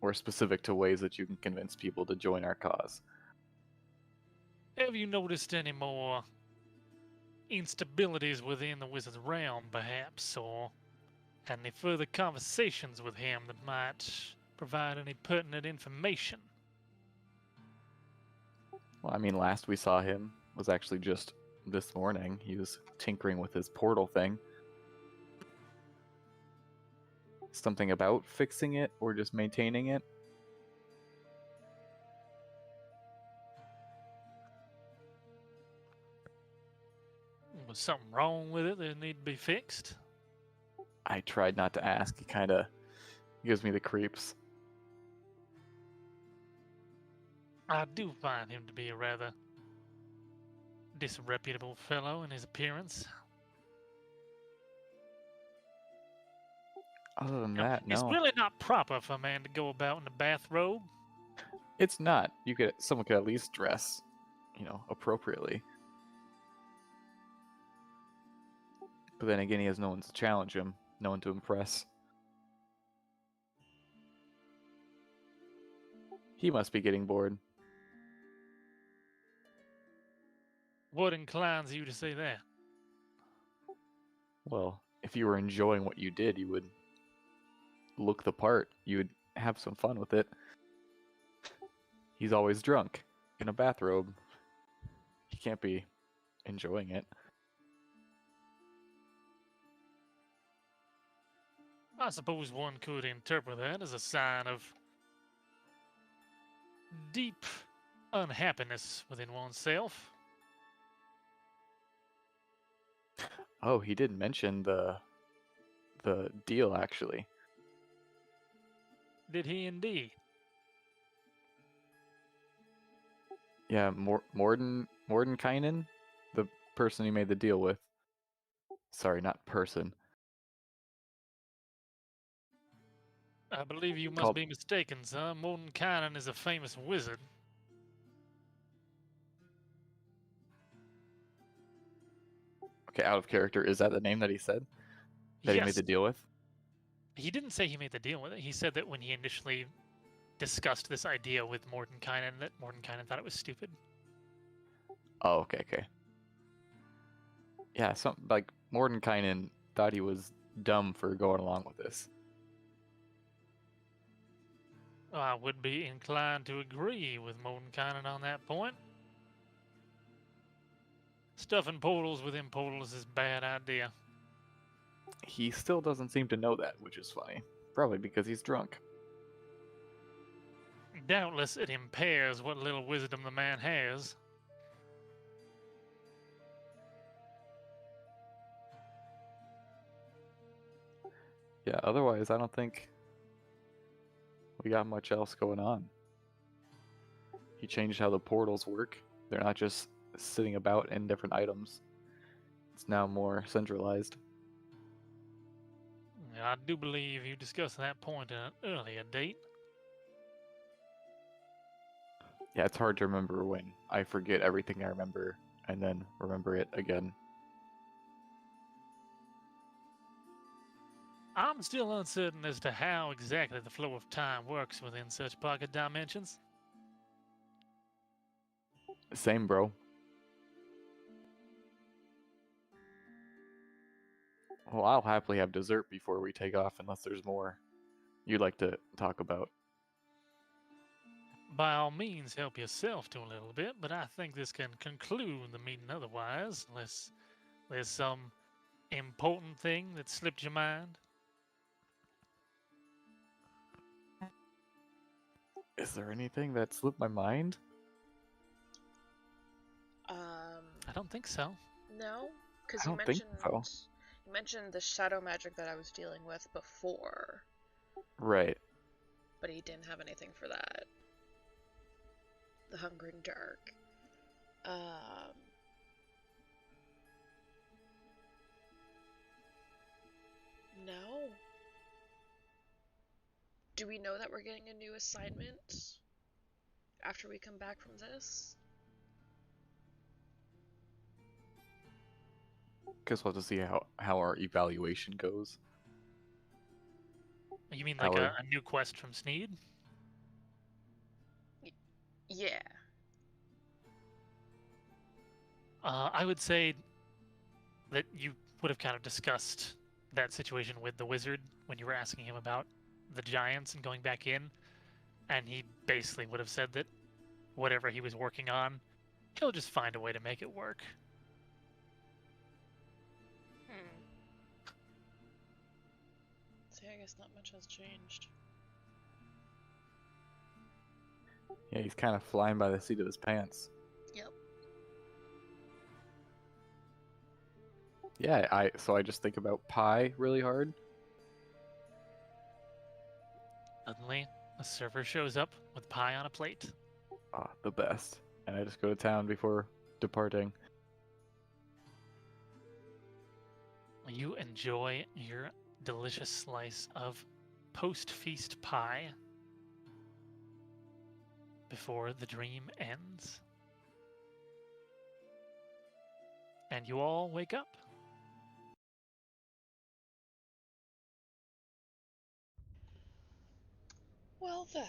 Or specific to ways that you can convince people to join our cause?
Have you noticed any more instabilities within the wizard's realm, perhaps, or had any further conversations with him that might provide any pertinent information?
Well, I mean, last we saw him was actually just this morning. He was tinkering with his portal thing. Something about fixing it or just maintaining it?
Was something wrong with it that need to be fixed?
I tried not to ask. He kind of gives me the creeps.
I do find him to be a rather disreputable fellow in his appearance.
Other than that,
It's
no.
really not proper for a man to go about in a bathrobe.
It's not. Someone could at least dress, appropriately. But then again, he has no one to challenge him, no one to impress. He must be getting bored.
What inclines you to say that?
Well, if you were enjoying what you did, you would look the part, you would have some fun with it. He's always drunk in a bathrobe. He can't be enjoying it.
I suppose one could interpret that as a sign of deep unhappiness within oneself.
Oh, he did mention the deal actually.
Did he indeed?
Yeah, Mordenkainen, the person he made the deal with. Sorry, not person.
I believe you must
Called-
be mistaken, sir. Mordenkainen is a famous wizard.
Okay, out of character. Is that the name that he said? That he made
Yes,
the deal with?
he didn't say he made the deal with it. He said that when he initially discussed this idea with Mordenkainen, that Mordenkainen thought it was stupid.
Oh, okay. Yeah, some like Mordenkainen thought he was dumb for going along with this.
I would be inclined to agree with Mordenkainen on that point. Stuffing portals within portals is a bad idea.
He still doesn't seem to know that, which is funny. Probably because he's drunk.
Doubtless it impairs what little wisdom the man has.
Yeah, otherwise I don't think we got much else going on. He changed how the portals work. They're not just sitting about in different items. It's now more centralized.
I do believe you discussed that point in an earlier date.
Yeah, it's hard to remember when I forget everything I remember and then remember it again.
I'm still uncertain as to how exactly the flow of time works within such pocket dimensions.
Same, bro. Well, I'll happily have dessert before we take off, unless there's more you'd like to talk about.
By all means, help yourself to a little bit, but I think this can conclude the meeting otherwise, unless there's some important thing that slipped your mind.
Is there anything that slipped my mind?
I don't think so.
No, because
I
you
don't think
mentioned
so.
you mentioned the shadow magic that I was dealing with before,
Right.
but he didn't have anything for that. The Hungering Dark. No. Do we know that we're getting a new assignment after we come back from this?
Guess we'll have to see how our evaluation goes.
You mean like
Our-
a new quest from Sneed?
Yeah.
I would say that you would have kind of discussed that situation with the wizard when you were asking him about the giants and going back in, and he basically would have said that whatever he was working on, he'll just find a way to make it work.
See, I guess not much has changed.
Yeah, he's kind of flying by the seat of his pants.
Yep.
Yeah, so I just think about pie really hard.
Suddenly, a server shows up with pie on a plate.
Ah, the best. And I just go to town before departing.
You enjoy your delicious slice of post-feast pie before the dream ends. And you all wake up.
Well then.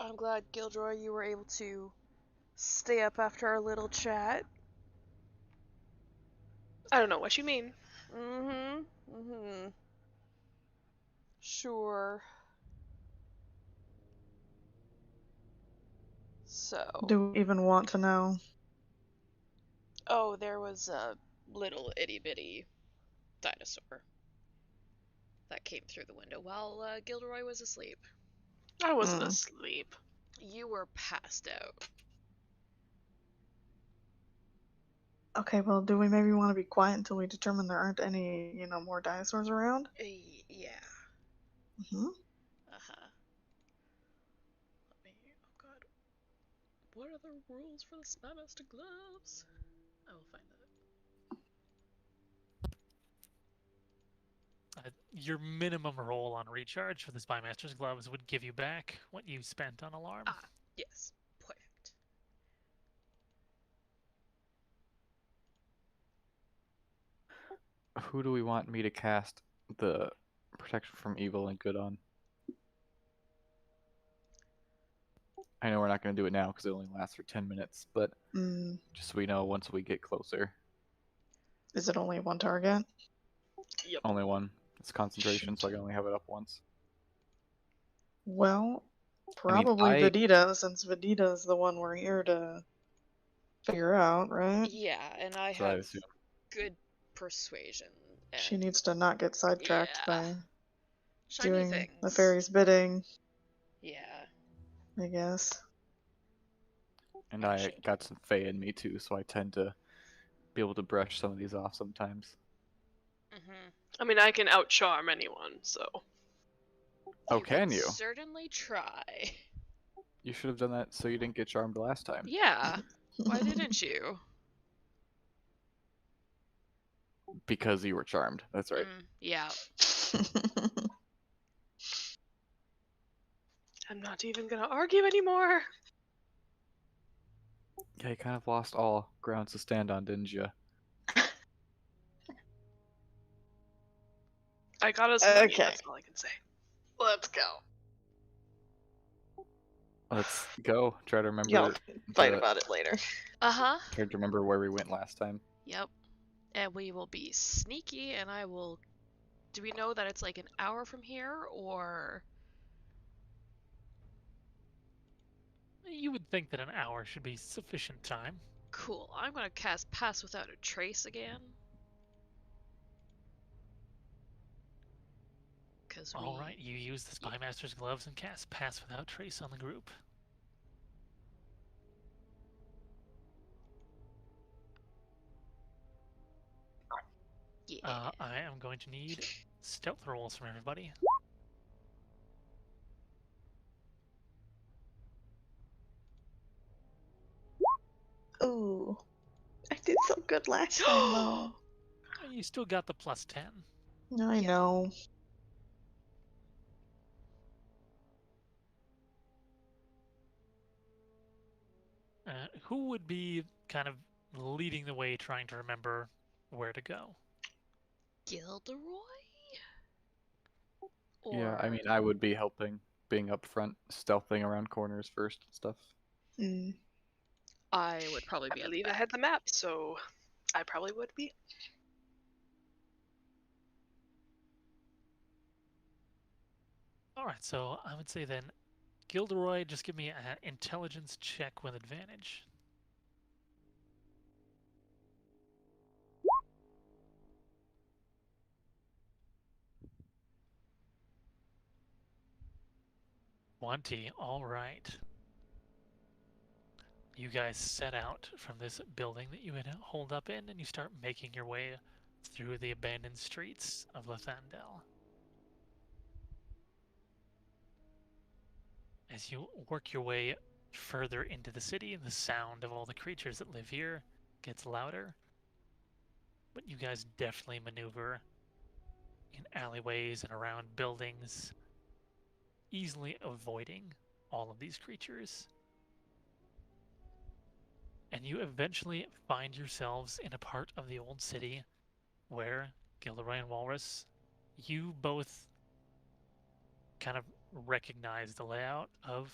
I'm glad, Gilderoy, you were able to stay up after our little chat.
I don't know what you mean.
Mm-hmm. Sure. So.
Do we even want to know?
Oh, there was a little itty bitty dinosaur that came through the window while Gilderoy was asleep.
I wasn't
Mm.
asleep.
You were passed out.
Okay, well, do we maybe want to be quiet until we determine there aren't any, more dinosaurs around?
Yeah.
Hmm.
Uh-huh. Let me. Oh god. What are the rules for the Spymaster gloves? I will find that.
Your minimum roll on recharge for the Spymaster's gloves would give you back what you spent on alarm.
Ah, yes. Perfect.
Who do we want me to cast the protection from evil and good on? I know we're not going to do it now because it only lasts for 10 minutes, but just so we know once we get closer.
Is it only one target?
Yep.
Only one. It's concentration, so I can only have it up once.
Well,
I mean,
probably
I-
Vedita, since Vedita's the one we're here to figure out, right?
Yeah, and I
So I
have
assume.
good persuasion. And
She needs to not get sidetracked
Yeah.
by
shiny
doing
things.
the fairy's bidding,
Yeah.
I guess.
And
Yeah,
I
she-
got some Fae in me too, so I tend to be able to brush some of these off sometimes.
Mm-hmm.
I mean, I can outcharm anyone, so.
Oh, can you?
Certainly try.
You should have done that so you didn't get charmed last time.
Yeah. Why didn't you?
Because you were charmed. That's right.
Yeah.
I'm not even gonna argue anymore.
Yeah, you kind of lost all grounds to stand on, didn't you?
I got us money,
Okay.
that's all I can say.
Let's go.
Let's go. Try to remember.
Y'all fight
the-
about it later.
Uh-huh.
Try to remember where we went last time.
Yep. And we will be sneaky, and I will... Do we know that it's like an hour from here, or...
You would think that an hour should be sufficient time.
Cool. I'm gonna cast Pass Without a Trace again. Because we...
Alright, you use the Spymaster's gloves and cast Pass Without Trace on the group.
Yeah.
I am going to need stealth rolls from everybody.
Ooh. I did so good last time, though.
You still got the plus 10.
I
Yeah.
know.
Who would be kind of leading the way trying to remember where to go?
Gilderoy?
Yeah, I
Or-
mean, I would be helping, being up front, stealthing around corners first and stuff.
Mm.
I would probably
I
be at the
believe I
back.
had the map, so I probably would be.
Alright, so I would say then, Gilderoy, just give me an intelligence check with advantage. Alright. You guys set out from this building that you had holed up in, and you start making your way through the abandoned streets of Lathandel. As you work your way further into the city, the sound of all the creatures that live here gets louder. But you guys definitely maneuver in alleyways and around buildings, easily avoiding all of these creatures. And you eventually find yourselves in a part of the old city where, Gilderoy and Walrus, you both kind of recognize the layout of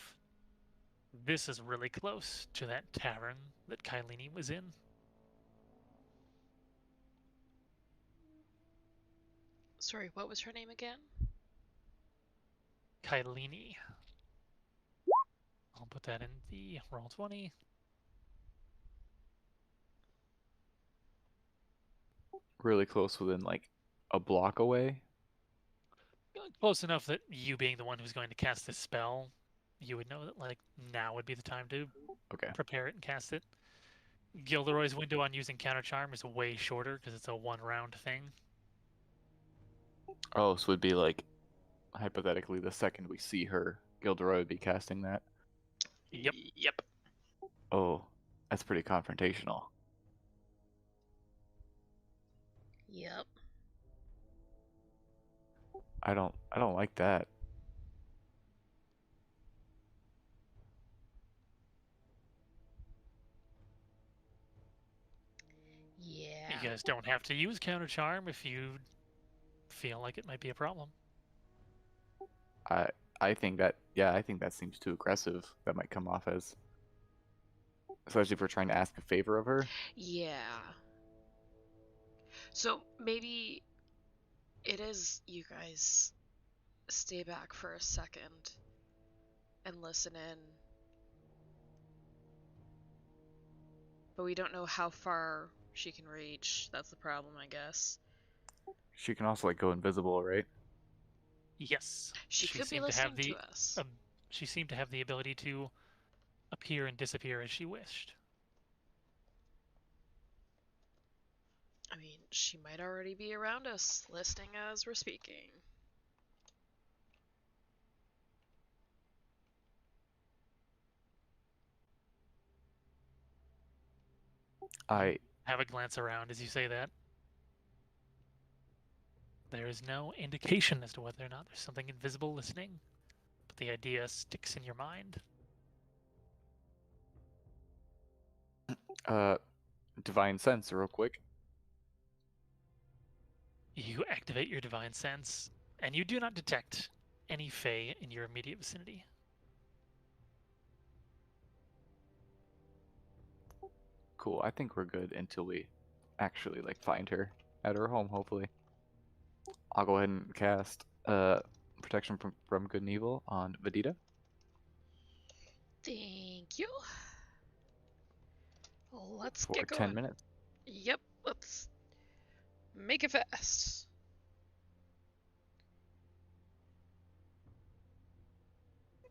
this is really close to that tavern that Kylene was in.
Sorry, what was her name again?
Kylini. I'll put that in the roll 20.
Really close, within like a block away.
Close enough that you being the one who's going to cast this spell, you would know that like now would be the time to
Okay.
prepare it and cast it. Gilderoy's window on using counter charm is way shorter because it's a 1-round thing.
Oh, so it'd be like, hypothetically, the second we see her, Gilderoy would be casting that.
Yep.
Yep.
Oh, that's pretty confrontational.
Yep.
I don't like that.
Yeah.
You guys don't have to use counter charm if you feel like it might be a problem.
I think that seems too aggressive. That might come off as, especially if we're trying to ask a favor of her.
Yeah. So maybe it is you guys stay back for a second and listen in. But we don't know how far she can reach. That's the problem, I guess.
She can also like go invisible, right?
Yes.
She could be
seemed to have
listening
the
to us.
she seemed to have the ability to appear and disappear as she wished.
I mean, she might already be around us, listening as we're speaking.
I
Have a glance around as you say that. There is no indication as to whether or not there's something invisible listening, but the idea sticks in your mind.
divine sense real quick.
You activate your divine sense, and you do not detect any Fae in your immediate vicinity.
Cool. I think we're good until we actually like find her at her home, hopefully. I'll go ahead and cast protection from good and evil on Vedita
Thank you. Let's
for
get
10
going.
minutes.
Yep, let's make it fast.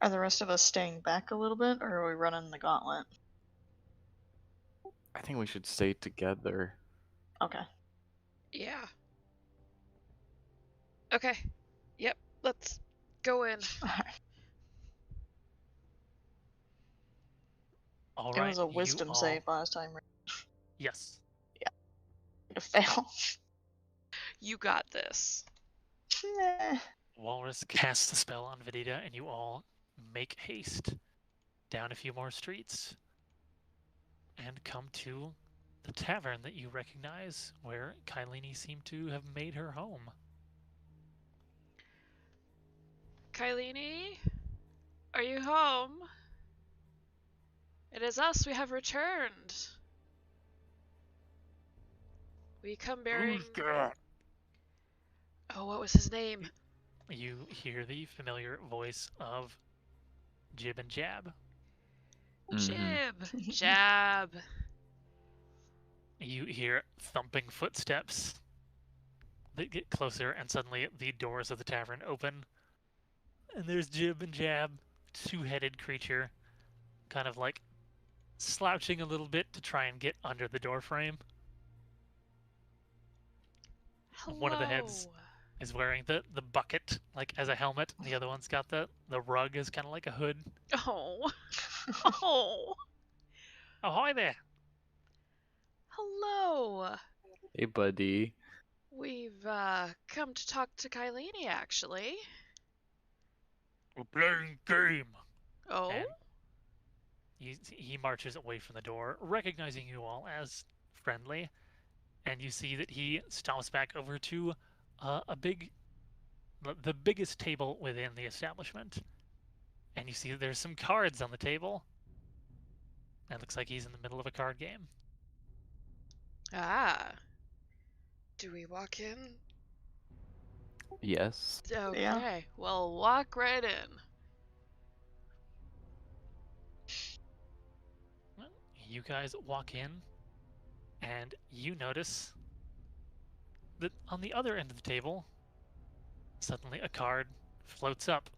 Are the rest of us staying back a little bit, or are we running the gauntlet?
I think we should stay together.
Okay.
Yeah. Okay. Yep, let's go in.
All
It
right.
was a
you
wisdom
all-
save last time, right?
Yes.
To fail.
You got this.
Nah.
Walrus casts the spell on Vedita, and you all make haste down a few more streets and come to the tavern that you recognize where Kylini seemed to have made her home.
Kylini? Are you home? It is us, we have returned. We come bearing... Oh, what was his name?
You hear the familiar voice of Jib and Jab.
Jib! Jab!
You hear thumping footsteps that get closer, and suddenly the doors of the tavern open. And there's Jib and Jab, two-headed creature, kind of like slouching a little bit to try and get under the doorframe.
Hello!
One of the heads is wearing the bucket, like as a helmet. The other one's got the rug as kind of like a hood.
Oh. Oh.
Oh, hi there!
Hello!
Hey, buddy.
We've, come to talk to Kylini, actually.
We're playing game!
Oh?
And he marches away from the door, recognizing you all as friendly, and you see that he stomps back over to the biggest table within the establishment, and you see that there's some cards on the table. It looks like he's in the middle of a card game.
Ah. Do we walk in?
Yes.
Okay, well, walk right in.
Well, you guys walk in, and you notice that on the other end of the table, suddenly a card floats up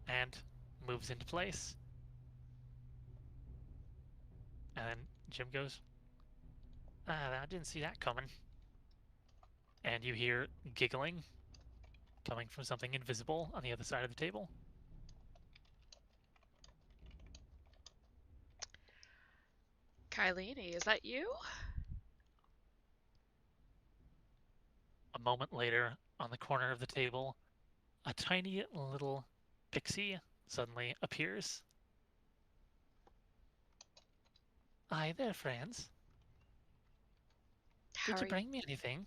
and moves into place. And then Jim goes, I didn't see that coming. And you hear giggling coming from something invisible on the other side of the table.
Kylene, is that you?
A moment later, on the corner of the table, a tiny little pixie suddenly appears. Hi there, friends.
How
Did you
are
bring me anything?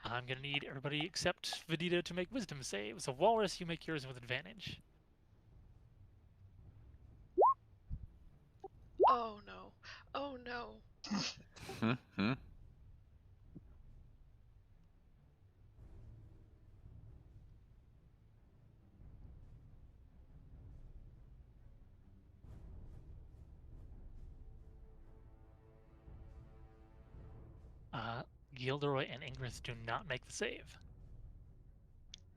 I'm gonna need everybody except Vidita to make wisdom saves. So Walrus, you make yours with advantage.
Oh no. Oh no.
Hmm.
Gilderoy and Ingrith do not make the save.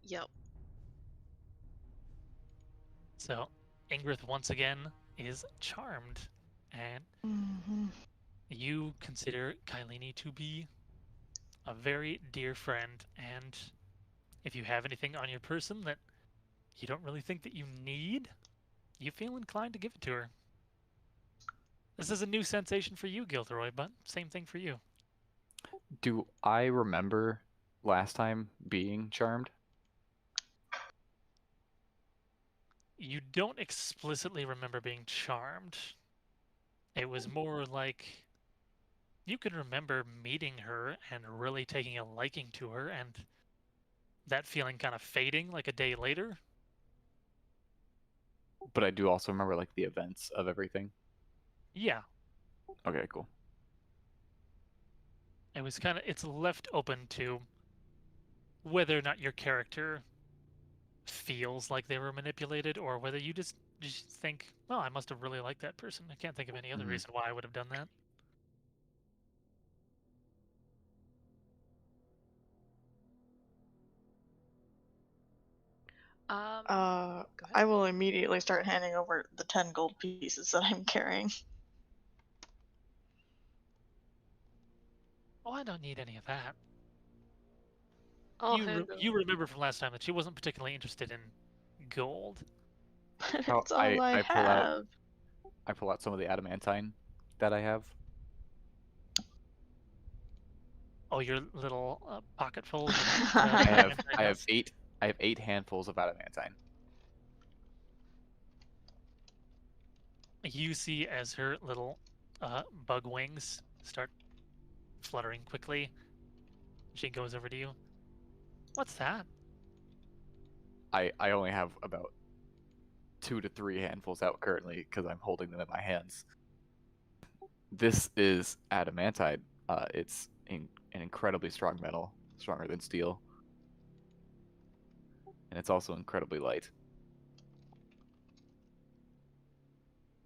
Yep.
So Ingrith once again is charmed, and
Mhm.
you consider Kylene to be a very dear friend, and if you have anything on your person that you don't really think that you need, you feel inclined to give it to her. This is a new sensation for you, Gilderoy, but same thing for you.
Do I remember last time being charmed?
You don't explicitly remember being charmed. It was more like you can remember meeting her and really taking a liking to her, and that feeling kind of fading like a day later.
But I do also remember like the events of everything.
Yeah,
Okay, cool.
it was kind of, it's left open to whether or not your character feels like they were manipulated, or whether you just think, well, I must have really liked that person. I can't think of any other
Mhm.
reason why I would have done that.
Go
I
ahead.
will immediately start handing over the 10 gold pieces that I'm carrying.
Oh, I don't need any of that.
I'll hand
You
over.
remember from last time that she wasn't particularly interested in gold.
How
It's all I have.
I pull out some of the adamantine that I have.
Oh, your little pocket full.
I have 8 handfuls of adamantine.
You see as her little bug wings start fluttering quickly. She goes over to you. What's that?
I only have about 2 to 3 handfuls out currently because I'm holding them in my hands. This is adamantite. It's an incredibly strong metal, stronger than steel, and it's also incredibly light.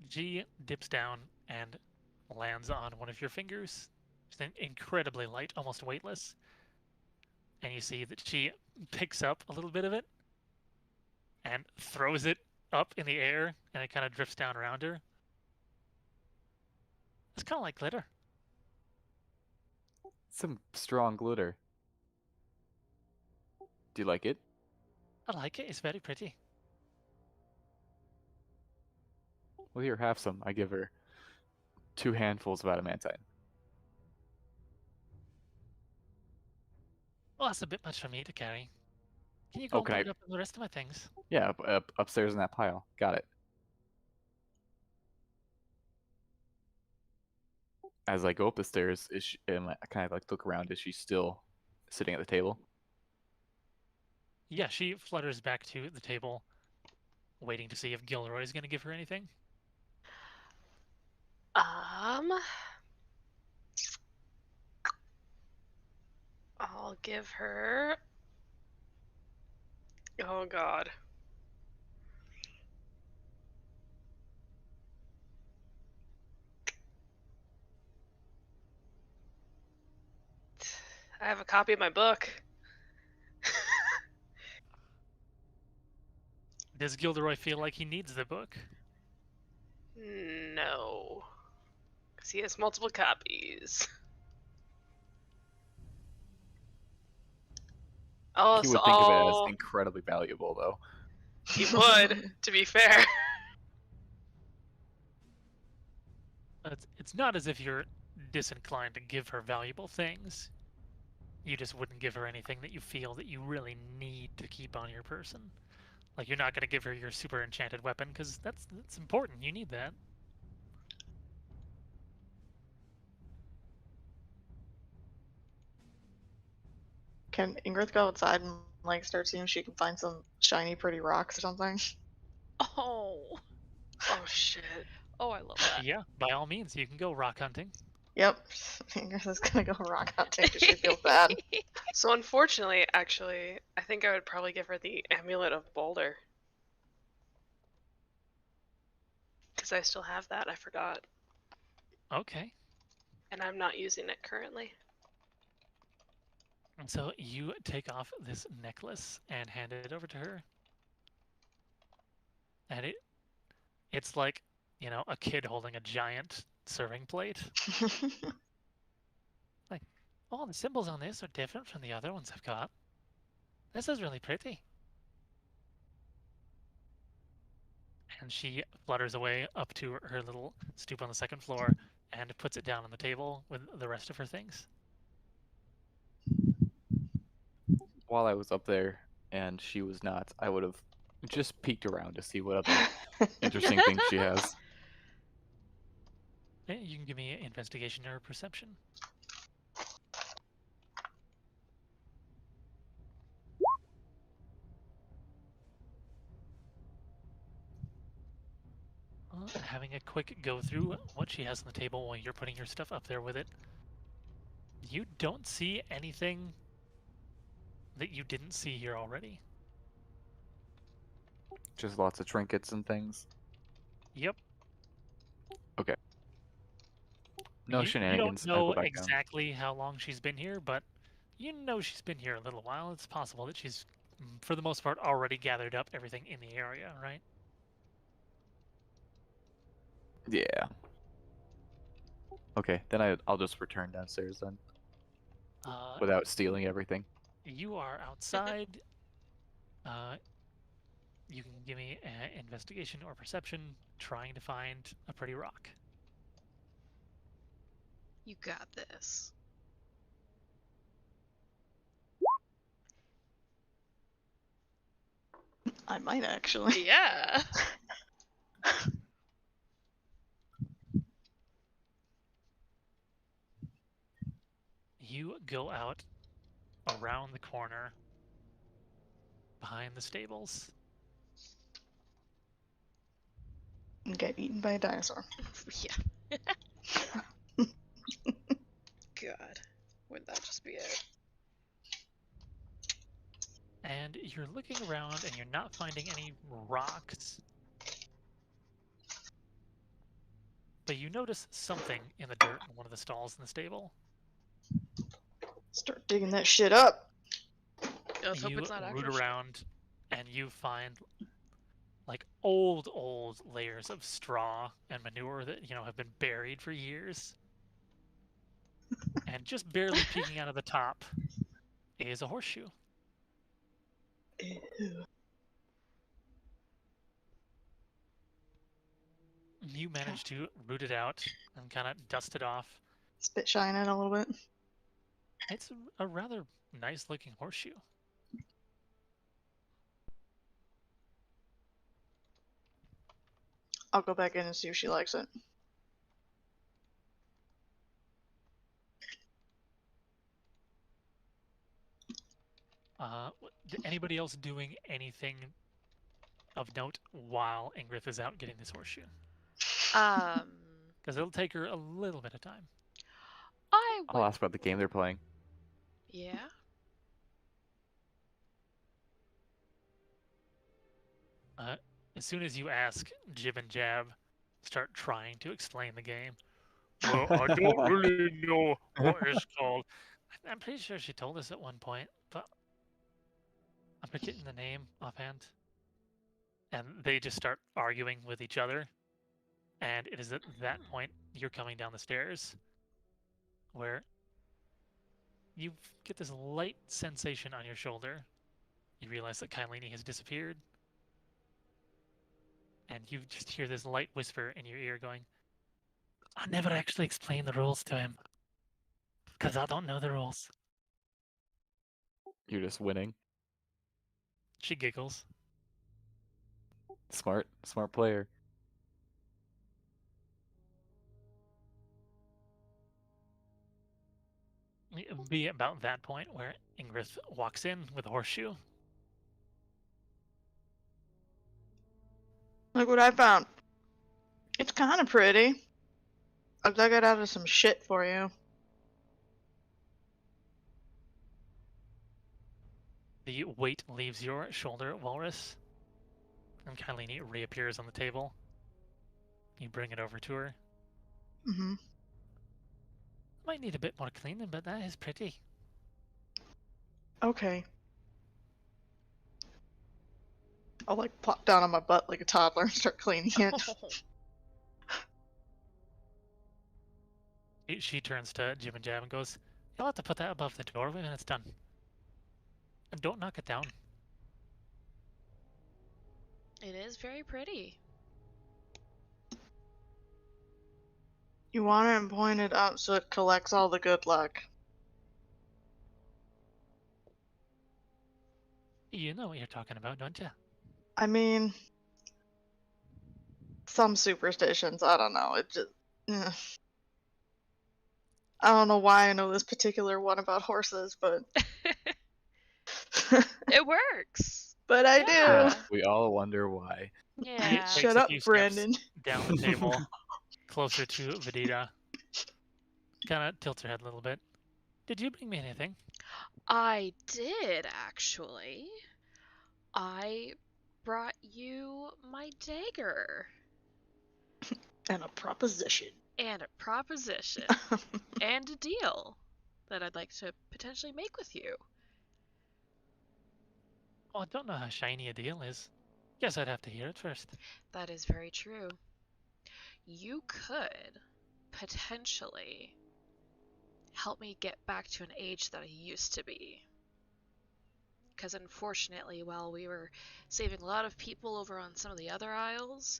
She dips down and lands on one of your fingers. It's incredibly light, almost weightless. And you see that she picks up a little bit of it and throws it up in the air, and it kind of drifts down around her. It's kind of like glitter.
Some strong glitter. Do you like it?
I like it. It's very pretty.
Well, here, have some. I give her 2 handfuls of adamantine.
Well, that's a bit much for me to carry. Can you go
Oh,
and
can
put
I?
it up in the rest of my things?
Yeah, upstairs in that pile. Got it. As I go up the stairs, I kind of like look around. Is she still sitting at the table?
Yeah, she flutters back to the table, waiting to see if Gilroy is going to give her anything.
I'll give her Oh god. I have a copy of my book.
Does Gilderoy feel like he needs the book?
No. Because he has multiple copies. Oh,
He
so
would think of it as
all
incredibly valuable, though.
he would, to be fair.
It's not as if you're disinclined to give her valuable things. You just wouldn't give her anything that you feel that you really need to keep on your person. Like, you're not going to give her your super enchanted weapon, because that's important. You need that.
Can Ingrid go outside and like start seeing if she can find some shiny, pretty rocks or something?
Oh.
Oh shit.
Oh, I love that.
Yeah, by all means, you can go rock hunting.
Yep, Ingrid is gonna go rock hunting because she feels bad.
So unfortunately, actually, I think I would probably give her the Amulet of Boulder. Because I still have that, I forgot.
Okay.
And I'm not using it currently.
And so you take off this necklace and hand it over to her. And it's like, you know, a kid holding a giant serving plate. Like, oh, the symbols on this are different from the other ones I've got. This is really pretty. And she flutters away up to her little stoop on the second floor and puts it down on the table with the rest of her things.
While I was up there and she was not, I would have just peeked around to see what other interesting things she has.
You can give me an investigation or perception. Having a quick go through what she has on the table while you're putting your stuff up there with it. You don't see anything that you didn't see here already.
Just lots of trinkets and things.
Yep.
No
You
shenanigans.
don't
I go
know
back down.
exactly how long she's been here, but you know she's been here a little while. It's possible that she's, for the most part, already gathered up everything in the area, right?
Yeah. Okay, then I'll just return downstairs then, without stealing everything.
You are outside. You can give me an investigation or perception trying to find a pretty rock.
You got this.
I might actually.
Yeah.
You go out around the corner behind the stables.
And get eaten by a dinosaur.
Yeah. God. Wouldn't that just be it?
And you're looking around and you're not finding any rocks. But you notice something in the dirt in one of the stalls in the stable.
Start digging that shit up.
Let's hope
You
it's not
root
actual shit.
around and you find like old layers of straw and manure that, you know, have been buried for years. And just barely peeking out of the top is a horseshoe.
Ew.
You manage to root it out and kind of dust it off.
Spit shining a little bit.
It's a rather nice looking horseshoe.
I'll go back in and see if she likes it.
Anybody else doing anything of note while Ingrid is out getting this horseshoe? Because it'll take her a little bit of time.
I'll ask about the game they're playing.
Yeah.
As soon as you ask, Jib and Jab start trying to explain the game. Well, I don't really know what it's called. I'm pretty sure she told us at one point, but I'm forgetting the name offhand. And they just start arguing with each other. And it is at that point you're coming down the stairs where you get this light sensation on your shoulder. You realize that Kylene has disappeared. And you just hear this light whisper in your ear going, I never actually explained the rules to him. Because I don't know the rules.
You're just winning.
She giggles.
Smart player.
It'll be about that point where Ingrid walks in with a horseshoe.
Look what I found. It's kind of pretty. I dug it out of some shit for you.
The weight leaves your shoulder, Walrus, and Kylene reappears on the table. You bring it over to her.
Mm-hmm.
Might need a bit more cleaning, but that is pretty.
Okay. I'll like plop down on my butt like a toddler and start cleaning it.
She turns to Jim and Jab and goes, You'll have to put that above the doorway when it's done. And don't knock it down.
It is very pretty.
You want it pointed up so it collects all the good luck.
You know what you're talking about, don't you?
I mean, some superstitions, I don't know. It just. I don't know why I know this particular one about horses, but.
It works.
But I
Yeah.
do.
We all wonder why.
Yeah.
Takes
Shut
a
up,
few steps
Brandon.
Down the table, closer to Vedita. Kind of tilts her head a little bit. Did you bring me anything?
I did, actually. I brought you my dagger.
And a proposition.
And a proposition. And a deal that I'd like to potentially make with you.
Oh, I don't know how shiny a deal is. Guess I'd have to hear it first.
That is very true. You could potentially help me get back to an age that I used to be. Because unfortunately, while we were saving a lot of people over on some of the other isles,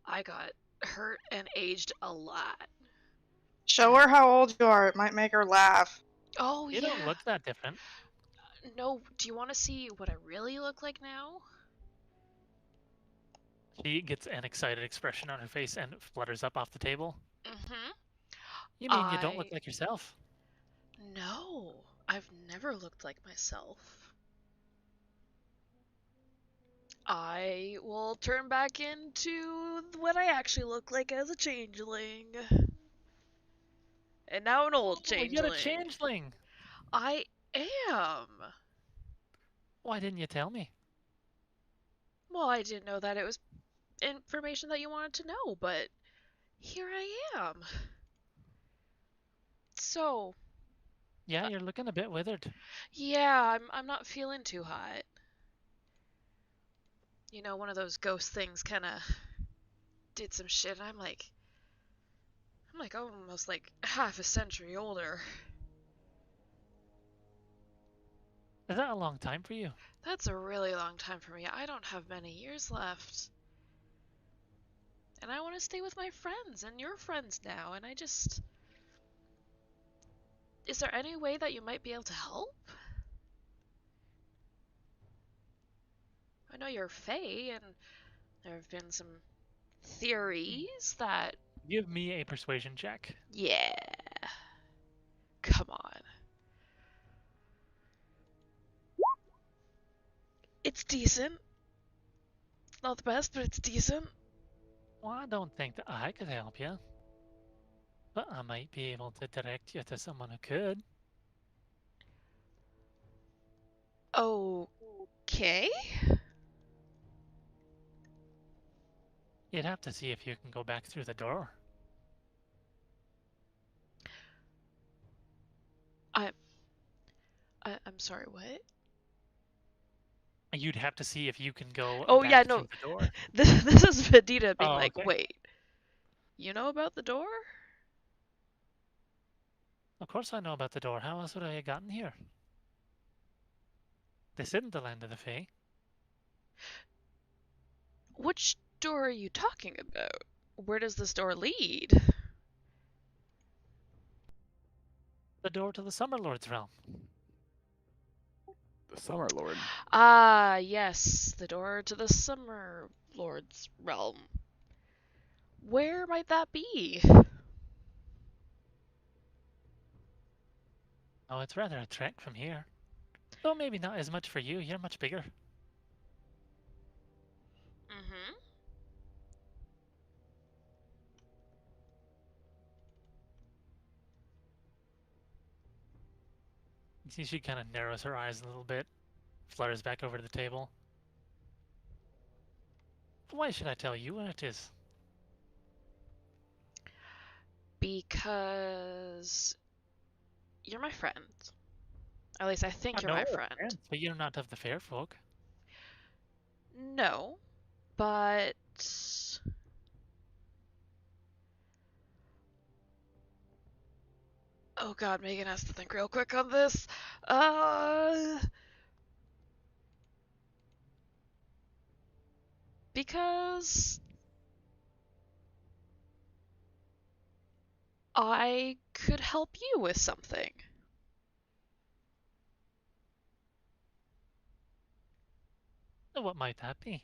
I got hurt and aged a lot.
Show her how old you are. It might make her laugh.
Oh,
You
yeah.
don't look that different.
No, do you want to see what I really look like now?
She gets an excited expression on her face and flutters up off the table.
Mm-hmm.
You mean you don't look
I-
like yourself?
No, I've never looked like myself. I will turn back into what I actually look like as a changeling. And now an old
Oh,
changeling.
you're a changeling!
I am.
Why didn't you tell me?
Well, I didn't know that it was information that you wanted to know, but here I am. So,
Yeah, you're looking a bit withered.
yeah, I'm not feeling too hot. You know, one of those ghost things kind of did some shit. And I'm like almost like half a century older.
Is that a long time for you?
That's a really long time for me. I don't have many years left. And I want to stay with my friends and your friends now, and I just... Is there any way that you might be able to help? I know you're Fae, and there have been some theories that...
Give me a persuasion check.
Yeah. Come on. It's decent. Not the best, but it's decent.
Well, I don't think that I could help you. But I might be able to direct you to someone who could.
Okay.
You'd have to see if you can go back through the door.
I'm sorry, what?
You'd have to see if you can go
Oh,
back
yeah, no.
through the door.
This is Vedita being
Oh,
like,
okay.
wait, you know about the door?
Of course I know about the door. How else would I have gotten here? This isn't the land of the Fae.
Which door are you talking about? Where does this door lead?
The door to the Summer Lord's realm.
The Summer Lord.
Ah, yes, the door to the Summer Lord's realm. Where might that be?
Oh, it's rather a trek from here. Though maybe not as much for you. You're much bigger.
Mm-hmm.
You see, she kind of narrows her eyes a little bit, flutters back over to the table. Why should I tell you what it is?
Because you're my friend. At least I think you're my friend.
But you're not of the fair folk.
No, but oh god, Megan has to think real quick on this. Because I could help you with something.
What might that be?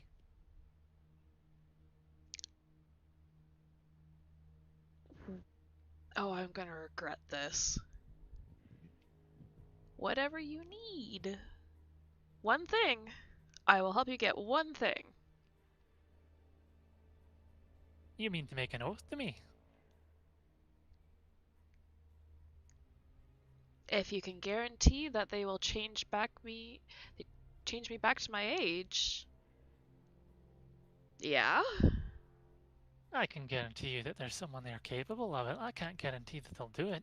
Oh, I'm gonna regret this. Whatever you need. One thing. I will help you get one thing.
You mean to make an oath to me?
If you can guarantee that they will change me back to my age. Yeah?
I can guarantee you that there's someone there capable of it. I can't guarantee that they'll do it.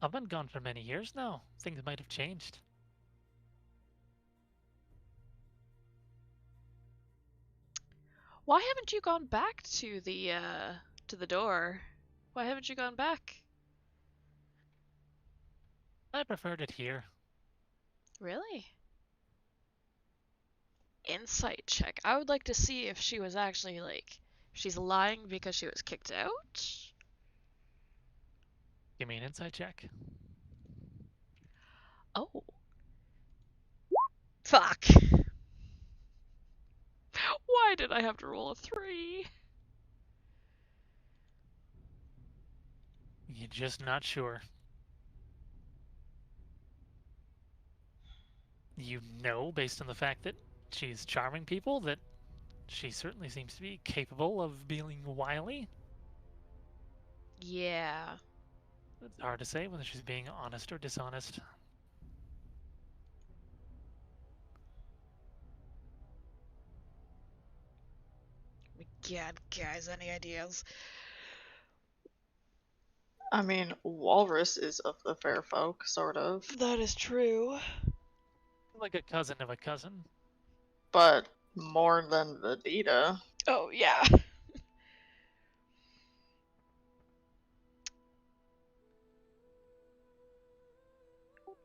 I've been gone for many years now. Things might have changed.
Why haven't you gone back to the door? Why haven't you gone back?
I preferred it here.
Really? Insight check. I would like to see if she was actually she's lying because she was kicked out.
Give me an insight check.
Oh. Fuck. Why did I have to roll a 3?
You're just not sure. You know, based on the fact that she's charming people, that she certainly seems to be capable of being wily.
Yeah.
It's hard to say whether she's being honest or dishonest.
God, guys, any ideas?
I mean, Walrus is of the fair folk, sort of.
That is true.
Like a cousin of a cousin.
But more than Vedita.
Oh, yeah.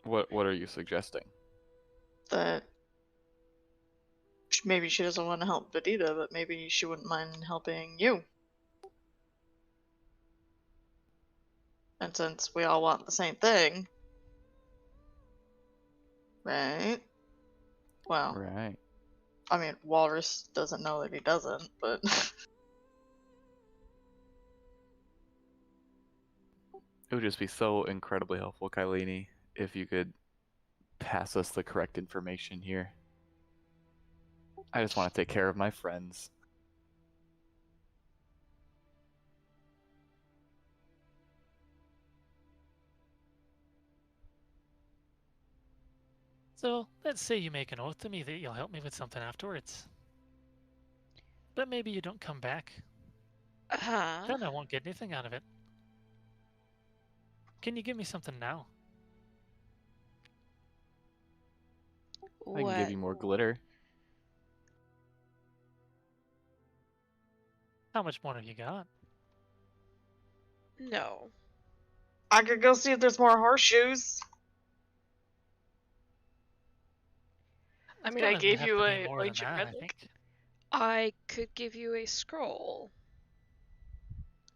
What are you suggesting?
That maybe she doesn't want to help Vedita, but maybe she wouldn't mind helping you. And since we all want the same thing, right? Well,
Right.
I mean, Walrus doesn't know that he doesn't, but
It would just be so incredibly helpful, Kylene, if you could pass us the correct information here. I just want to take care of my friends.
So let's say you make an oath to me that you'll help me with something afterwards. But maybe you don't come back.
Uh-huh.
Then I won't get anything out of it. Can you give me something now?
I can give you more glitter.
How much more have you got?
No.
I could go see if there's more horseshoes.
I
It's
mean, I
gonna
gave
have
you
to be
a
more than
ancient
that, I
relic.
think.
I could give you a scroll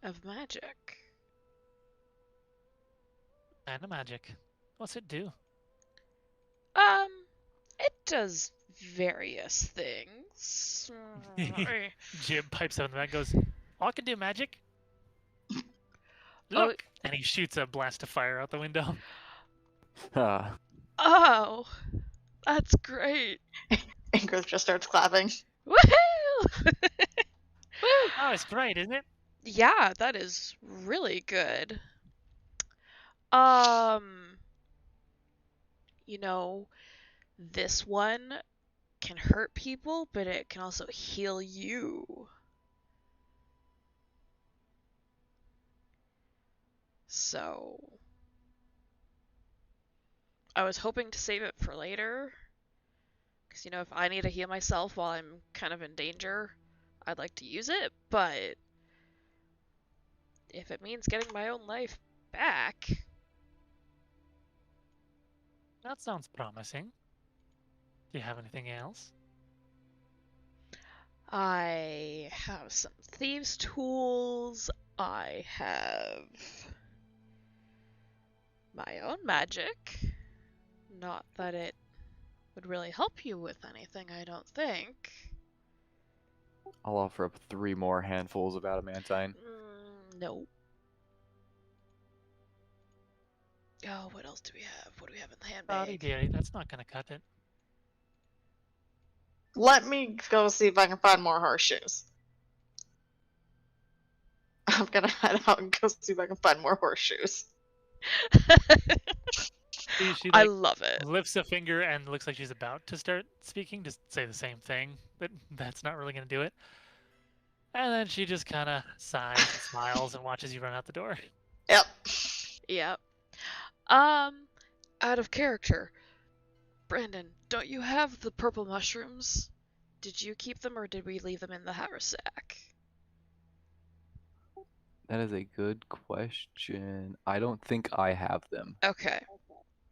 of magic.
And a magic. What's it do?
It does various things.
Jib pipes out in the back and goes, oh, I can do magic.
Oh.
Look! And he shoots a blast of fire out the window.
Ah,
Oh, that's great.
Ingrid just starts clapping.
Woohoo!
Oh, it's great, isn't it?
Yeah, that is really good. You know, this one can hurt people, but it can also heal you. So, I was hoping to save it for later. Because, you know, if I need to heal myself while I'm kind of in danger, I'd like to use it, but if it means getting my own life back.
That sounds promising. Do you have anything else?
I have some thieves' tools. I have my own magic. Not that it would really help you with anything, I don't think.
I'll offer up 3 more handfuls of adamantine.
No. Oh, what else do we have? What do we have in the
Body
handbag?
dearie, that's not gonna cut it.
Let me go see if I can find more horseshoes. I'm gonna head out and go see if I can find more horseshoes.
She
I
like
love it.
lifts a finger and looks like she's about to start speaking, just say the same thing, but that's not really gonna do it. And then she just kind of sighs and smiles and watches you run out the door.
Yep.
Yep. Out of character. Brandon, don't you have the purple mushrooms? Did you keep them or did we leave them in the haversack?
That is a good question. I don't think I have them.
Okay.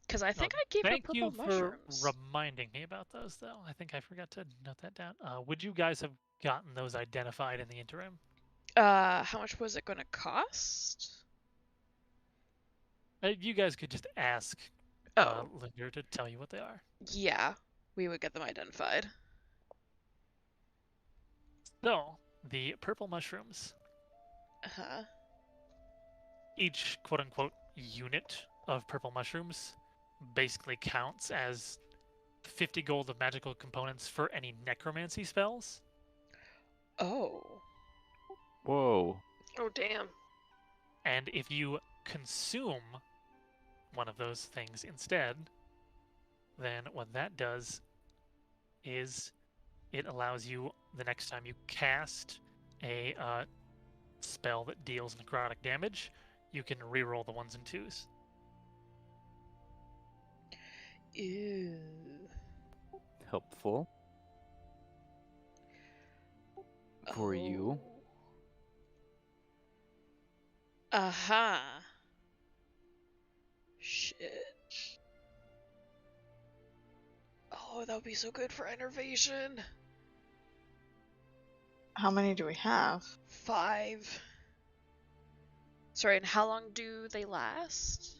Because I think I gave her
Thank
purple
you for
mushrooms.
reminding me about those, though. I think I forgot to note that down. Would you guys have gotten those identified in the interim?
How much was it gonna cost?
You guys could just ask
Oh,
Linder to tell you what they are.
yeah. We would get them identified.
So, the purple mushrooms,
Uh-huh.
each quote-unquote unit of purple mushrooms basically counts as 50 gold of magical components for any necromancy spells.
Oh.
Whoa.
Oh, damn.
And if you consume one of those things instead, then what that does is it allows you, the next time you cast a spell that deals necrotic damage, you can reroll the 1s and 2s.
Ew.
Helpful. For you.
Uh-huh. Shit. Oh, that would be so good for enervation.
How many do we have?
5. Sorry, and how long do they last?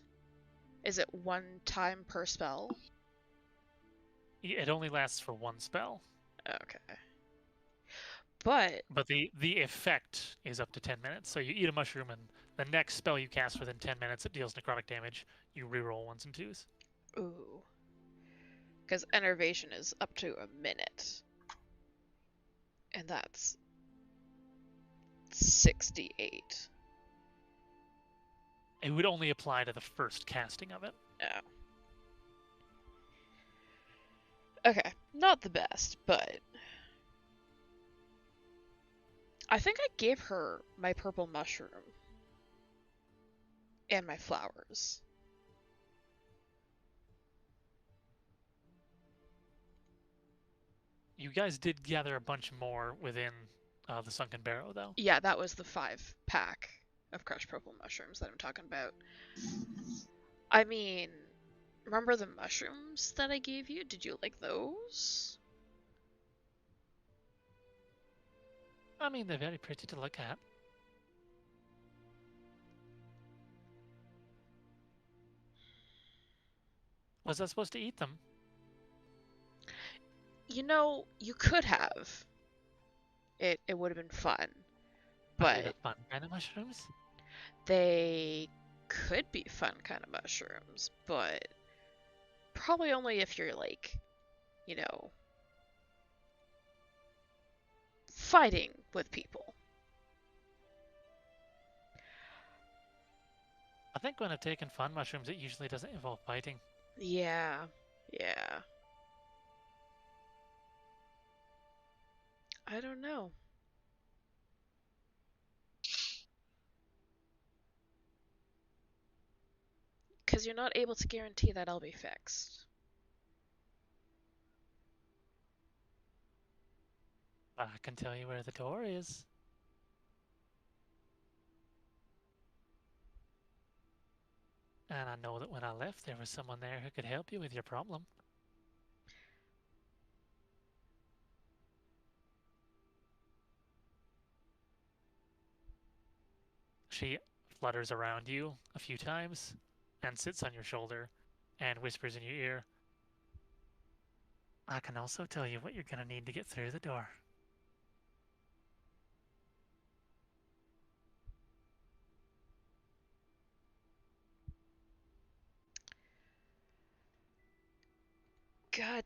Is it 1 time per spell?
It only lasts for 1 spell,
Okay. But,
but the effect is up to 10 minutes. So you eat a mushroom, and the next spell you cast within 10 minutes that deals necrotic damage, you reroll 1s and 2s.
ooh. Because enervation is up to a minute. And that's 68.
It would only apply to the first casting of it.
Oh. Okay, not the best, but I think I gave her my purple mushroom and my flowers.
You guys did gather a bunch more within the Sunken Barrow, though.
Yeah, that was the 5-pack of crushed purple mushrooms that I'm talking about. I mean, remember the mushrooms that I gave you? Did you like those?
I mean, they're very pretty to look at. Was I supposed to eat them?
You know, you could have. It would have been fun.
Are they the
But
fun kind of mushrooms?
they could be fun kind of mushrooms, but probably only if you're like, you know, fighting with people.
I think when I've taken fun mushrooms, it usually doesn't involve fighting.
Yeah, yeah. I don't know. Because you're not able to guarantee that I'll be fixed.
I can tell you where the door is. And I know that when I left, there was someone there who could help you with your problem. She flutters around you a few times and sits on your shoulder and whispers in your ear, I can also tell you what you're going to need to get through the door.
God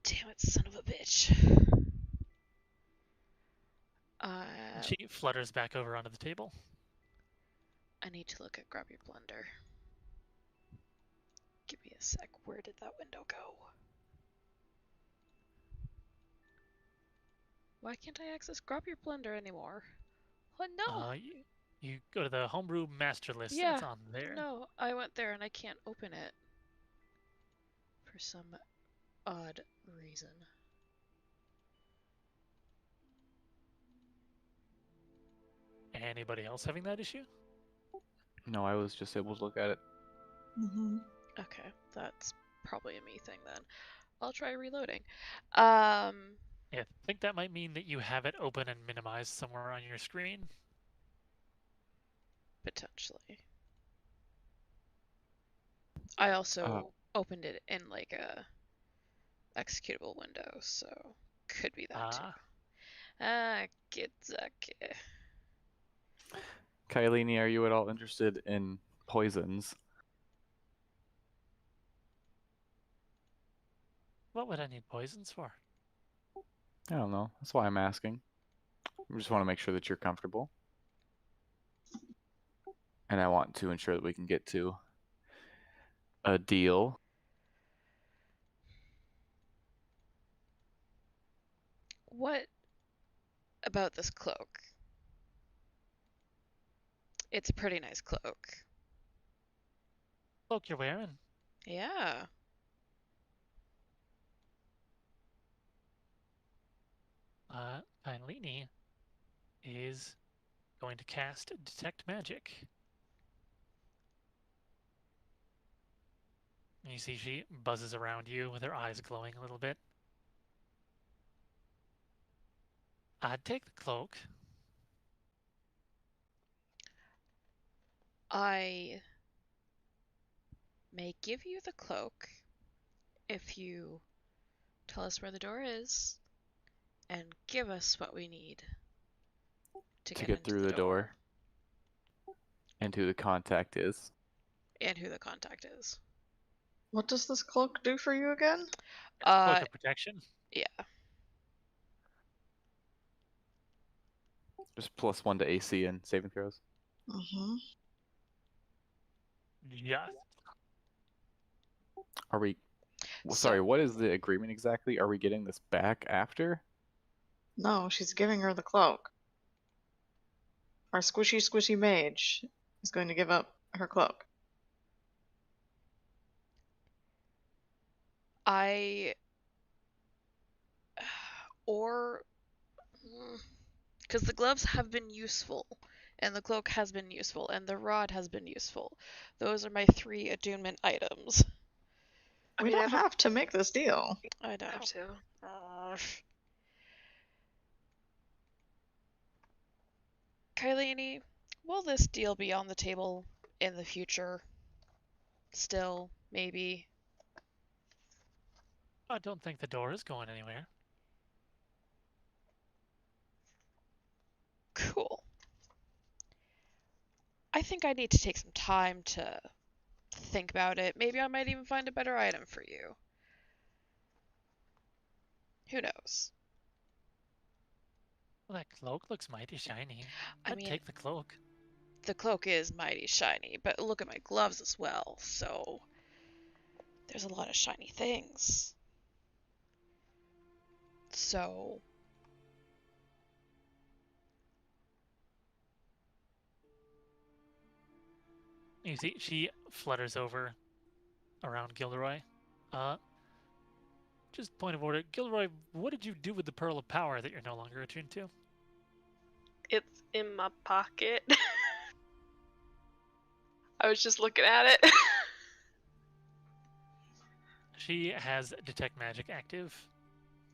damn it, son of a bitch.
She flutters back over onto the table.
I need to look at Grab Your Blender. Give me a sec. Where did that window go? Why can't I access Grab Your Blender anymore? What? No!
You go to the homebrew master list.
Yeah,
It's on there.
No, I went there and I can't open it. For some odd reason.
Anybody else having that issue?
No, I was just able to look at it.
Mm-hmm.
Okay, that's probably a me thing then. I'll try reloading.
Yeah, I think that might mean that you have it open and minimized somewhere on your screen.
Potentially. I also opened it in like a executable window, so could be that too. Kidzake.
Kylene, are you at all interested in poisons?
What would I need poisons for?
I don't know. That's why I'm asking. I just want to make sure that you're comfortable. And I want to ensure that we can get to a deal.
What about this cloak? It's a pretty nice cloak.
Cloak you're wearing.
Yeah.
Kylene is going to cast Detect Magic. And you see she buzzes around you with her eyes glowing a little bit. I'd take the cloak.
I may give you the cloak if you tell us where the door is and give us what we need to
get through the door. And who the contact is.
And who the contact is.
What does this cloak do for you again?
It's cloak of protection.
Yeah.
Just +1 to AC and saving throws.
Mm-hmm.
Yeah.
Are we Well, sorry,
So-
what is the agreement exactly? Are we getting this back after?
No, she's giving her the cloak. Our squishy mage is going to give up her cloak.
Or because the gloves have been useful, and the cloak has been useful, and the rod has been useful. Those are my 3 attunement items.
I
We
mean, I
don't have to make this deal.
I know.
have to.
Kylene, will this deal be on the table in the future? Still, maybe.
I don't think the door is going anywhere.
Cool. I think I need to take some time to think about it. Maybe I might even find a better item for you. Who knows?
Well, that cloak looks mighty shiny.
I
I'd
mean,
take the cloak.
the cloak is mighty shiny, but look at my gloves as well, so there's a lot of shiny things. So
You see, she flutters over around Gilderoy. Just point of order. Gilderoy, what did you do with the Pearl of Power that you're no longer attuned to?
It's in my pocket. I was just looking at it.
She has Detect Magic active,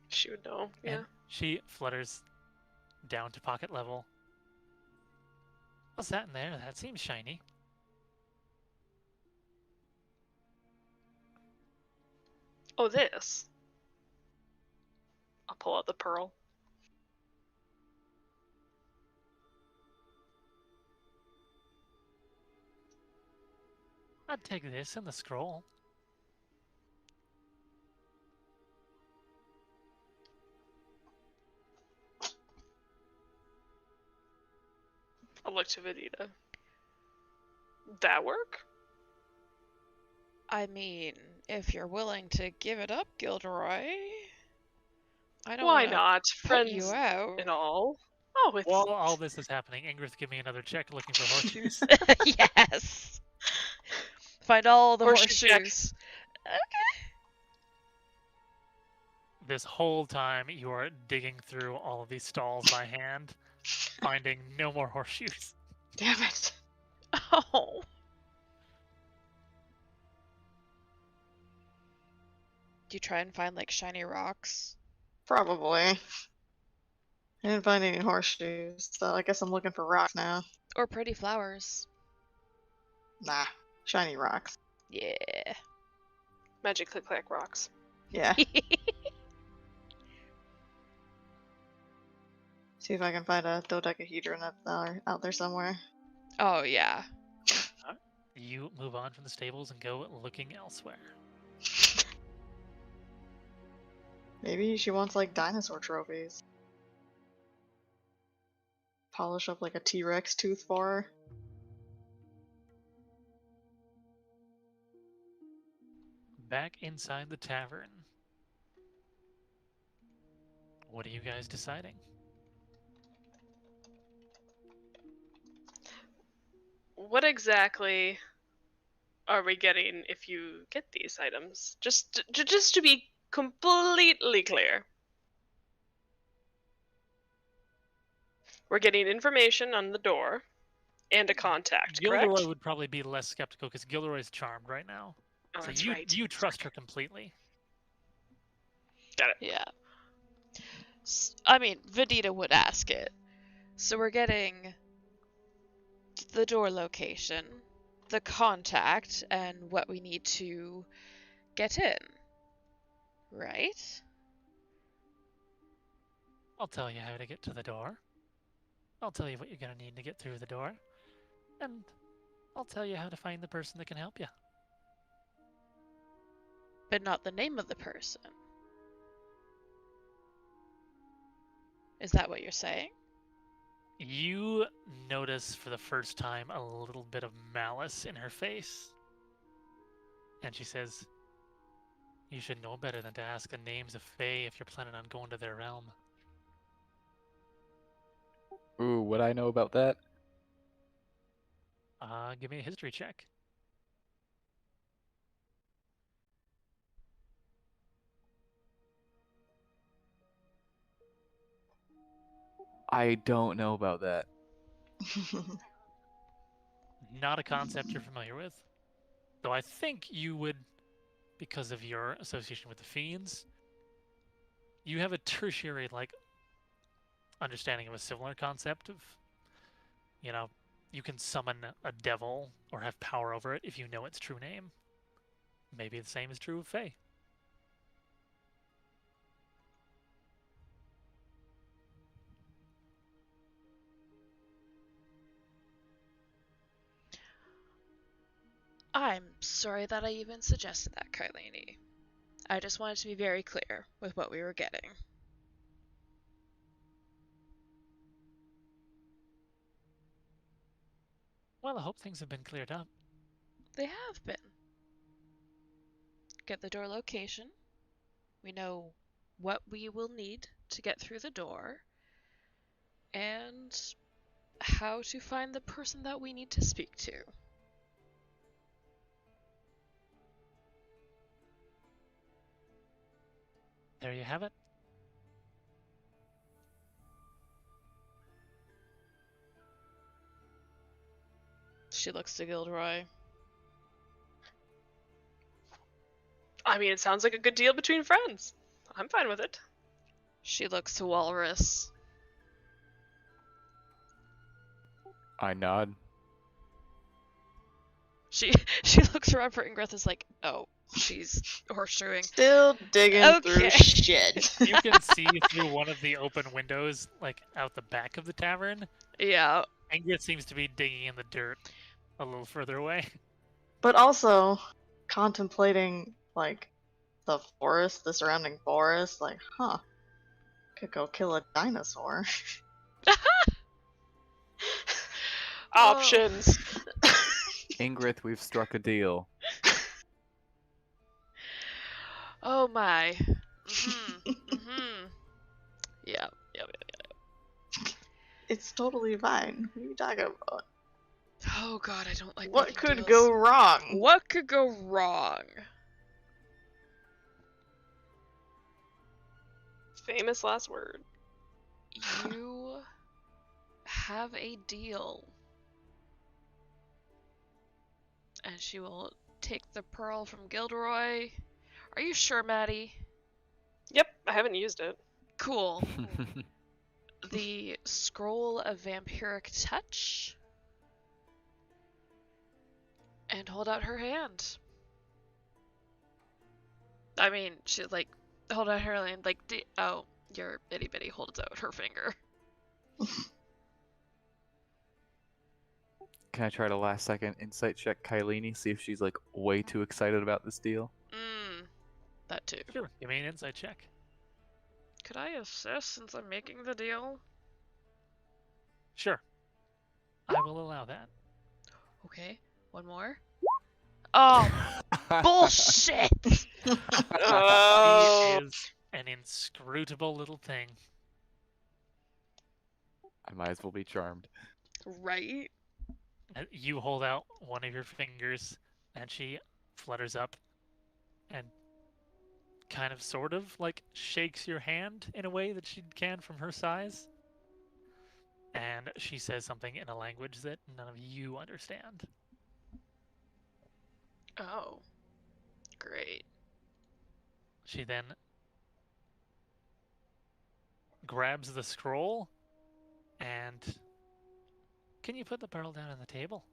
She would know. Yeah.
and she flutters down to pocket level. What's that in there? That seems shiny.
Oh, this. I'll pull out the pearl.
I'd take this and the scroll.
I'll look to Vedita. That work?
I mean, if you're willing to give it up, Gilderoy, I don't
Why
wanna
not?
put
Friends
you out.
and all. Oh, it's
While all this is happening, Ingrid, give me another check looking for horseshoes.
Yes. Find all the
Horseshoe check.
horseshoes.
This whole time, you are digging through all of these stalls by hand, finding no more horseshoes.
Damn it.
Oh. Do you try and find like shiny rocks?
Probably. I didn't find any horseshoes, so I guess I'm looking for rocks now.
Or pretty flowers?
Nah, shiny rocks.
Yeah.
Magic click clack rocks.
Yeah. See if I can find a dodecahedron out there somewhere.
Oh, yeah.
You move on from the stables and go looking elsewhere.
Maybe she wants like dinosaur trophies. Polish up like a T-Rex tooth for her.
Back inside the tavern. What are you guys deciding?
What exactly are we getting if you get these items? Just to be completely clear. We're getting information on the door and a contact,
Gilderoy
correct?
would probably be less skeptical because Gilderoy's charmed right now.
Oh,
So
that's
you
right.
you trust her completely.
Got it.
Yeah. I mean, Vedita would ask it. So we're getting the door location, the contact, and what we need to get in. Right?
I'll tell you how to get to the door. I'll tell you what you're gonna need to get through the door. And I'll tell you how to find the person that can help you.
But not the name of the person. Is that what you're saying?
You notice for the first time a little bit of malice in her face. And she says, You should know better than to ask the names of Fae if you're planning on going to their realm.
Ooh, what I know about that?
Give me a history check.
I don't know about that.
Not a concept you're familiar with. Though I think you would, because of your association with the Fiends, you have a tertiary, like, understanding of a similar concept of, you know, you can summon a devil or have power over it if you know its true name. Maybe the same is true of Fae.
I'm sorry that I even suggested that, Kylene. I just wanted to be very clear with what we were getting.
Well, I hope things have been cleared up.
They have been. Get the door location. We know what we will need to get through the door. And how to find the person that we need to speak to.
There you have it.
She looks to Gilderoy.
I mean, it sounds like a good deal between friends. I'm fine with it.
She looks to Walrus.
I nod.
She looks around for Ingrith is like, oh, she's horseshoeing.
Still digging through
Okay.
shit.
You can see through one of the open windows, like out the back of the tavern.
Yeah.
Ingrid seems to be digging in the dirt a little further away.
But also contemplating like the forest, the surrounding forest, like, could go kill a dinosaur.
Options.
Ingrith, we've struck a deal.
Oh my. Yeah.
It's totally fine. What are you talking about?
Oh god, I don't like
What
making
could
deals.
go wrong?
What could go wrong?
Famous last word.
You have a deal. And she will take the pearl from Gilderoy. Are you sure, Maddie?
Yep, I haven't used it.
Cool. The scroll of vampiric touch. And hold out her hand. I mean, she like hold out her hand like oh, your itty bitty holds out her finger.
Can I try to last second insight check Kylene, see if she's like way too excited about this deal?
That too.
Sure, give me an insight check.
Could I assist since I'm making the deal?
Sure. I will allow that.
Okay, one more. Oh, bullshit!
Oh.
He is an inscrutable little thing.
I might as well be charmed.
Right?
You hold out one of your fingers, and she flutters up and kind of sort of like shakes your hand in a way that she can from her size. And she says something in a language that none of you understand.
Oh, great.
She then grabs the scroll and... Can you put the pearl down on the table?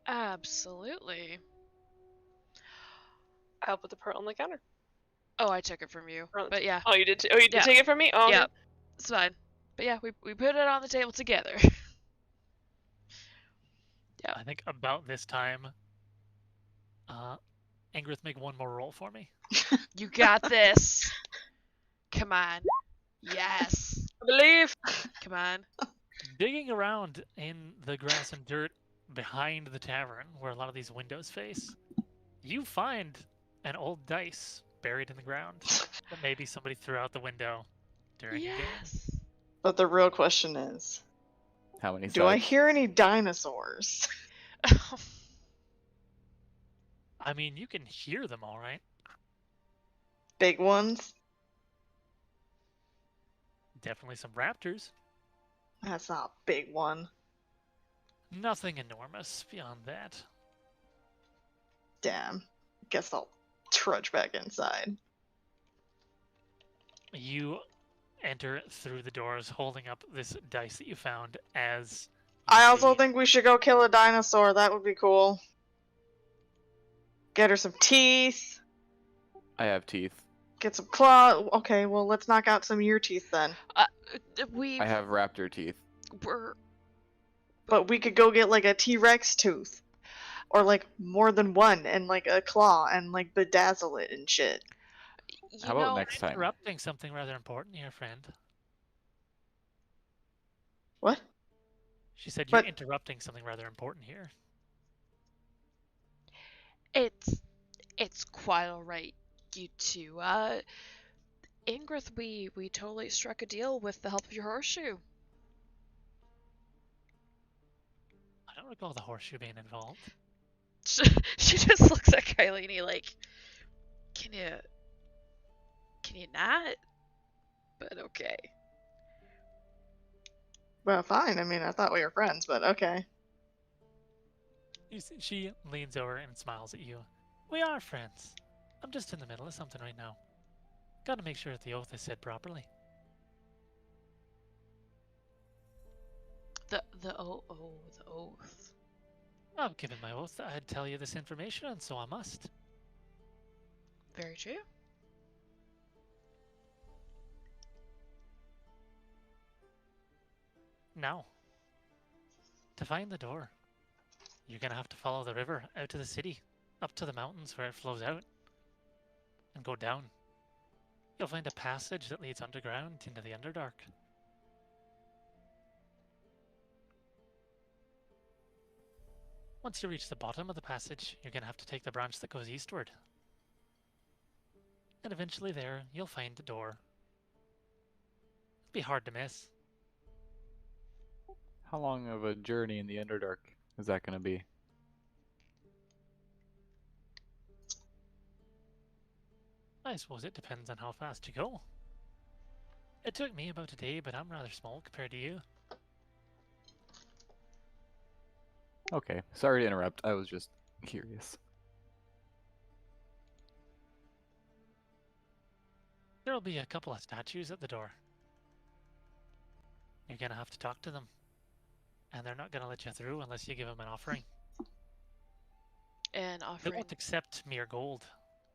Absolutely.
I'll put the pearl on the counter.
Oh, I took it from you.
Pearl-
But yeah,
Oh, you did. Oh, you did
Yeah.
take it from me. Oh,
yeah, it's fine. But yeah, we put it on the table together. Yeah.
I think about this time, Ingrith, make one more roll for me.
You got this. Come on. Yes.
I believe.
Come on.
Digging around in the grass and dirt behind the tavern, where a lot of these windows face, you find an old dice buried in the ground that maybe somebody threw out the window during a game.
Yes.
But the real question is,
How many
do I
sides?
hear any dinosaurs?
I mean, you can hear them all right.
Big ones?
Definitely some raptors.
That's not a big one.
Nothing enormous beyond that.
Damn. Guess I'll trudge back inside.
You enter through the doors holding up this dice that you found as
I also
see-
think we should go kill a dinosaur. That would be cool. Get her some teeth.
I have teeth.
Get some claw. Okay, well, let's knock out some of your teeth then.
We
I have raptor teeth.
were.
But we could go get like a T-Rex tooth. Or like more than one and like a claw and like bedazzle it and shit.
You
How about
know,
next time?
interrupting something rather important here, friend.
What?
She said you're
But-
interrupting something rather important here.
It's quite alright, you two. Ingrith, we totally struck a deal with the help of your horseshoe.
I don't recall the horseshoe being involved.
She just looks at Kylene like, can you not? But okay.
Well, fine. I mean, I thought we were friends, but okay.
She leans over and smiles at you. We are friends. I'm just in the middle of something right now. Gotta make sure that the oath is said properly.
The oath.
I've given my oath that I'd tell you this information, and so I must.
Very true.
Now, to find the door, you're gonna have to follow the river out to the city, up to the mountains where it flows out, and go down. You'll find a passage that leads underground into the Underdark. Once you reach the bottom of the passage, you're gonna have to take the branch that goes eastward. And eventually there, you'll find a door. It'll be hard to miss.
How long of a journey in the Underdark is that going to be?
I suppose it depends on how fast you go. It took me about a day, but I'm rather small compared to you.
Okay, sorry to interrupt. I was just curious.
There'll be a couple of statues at the door. You're gonna have to talk to them. And they're not gonna let you through unless you give them an offering.
And
They
offering.
won't accept mere gold.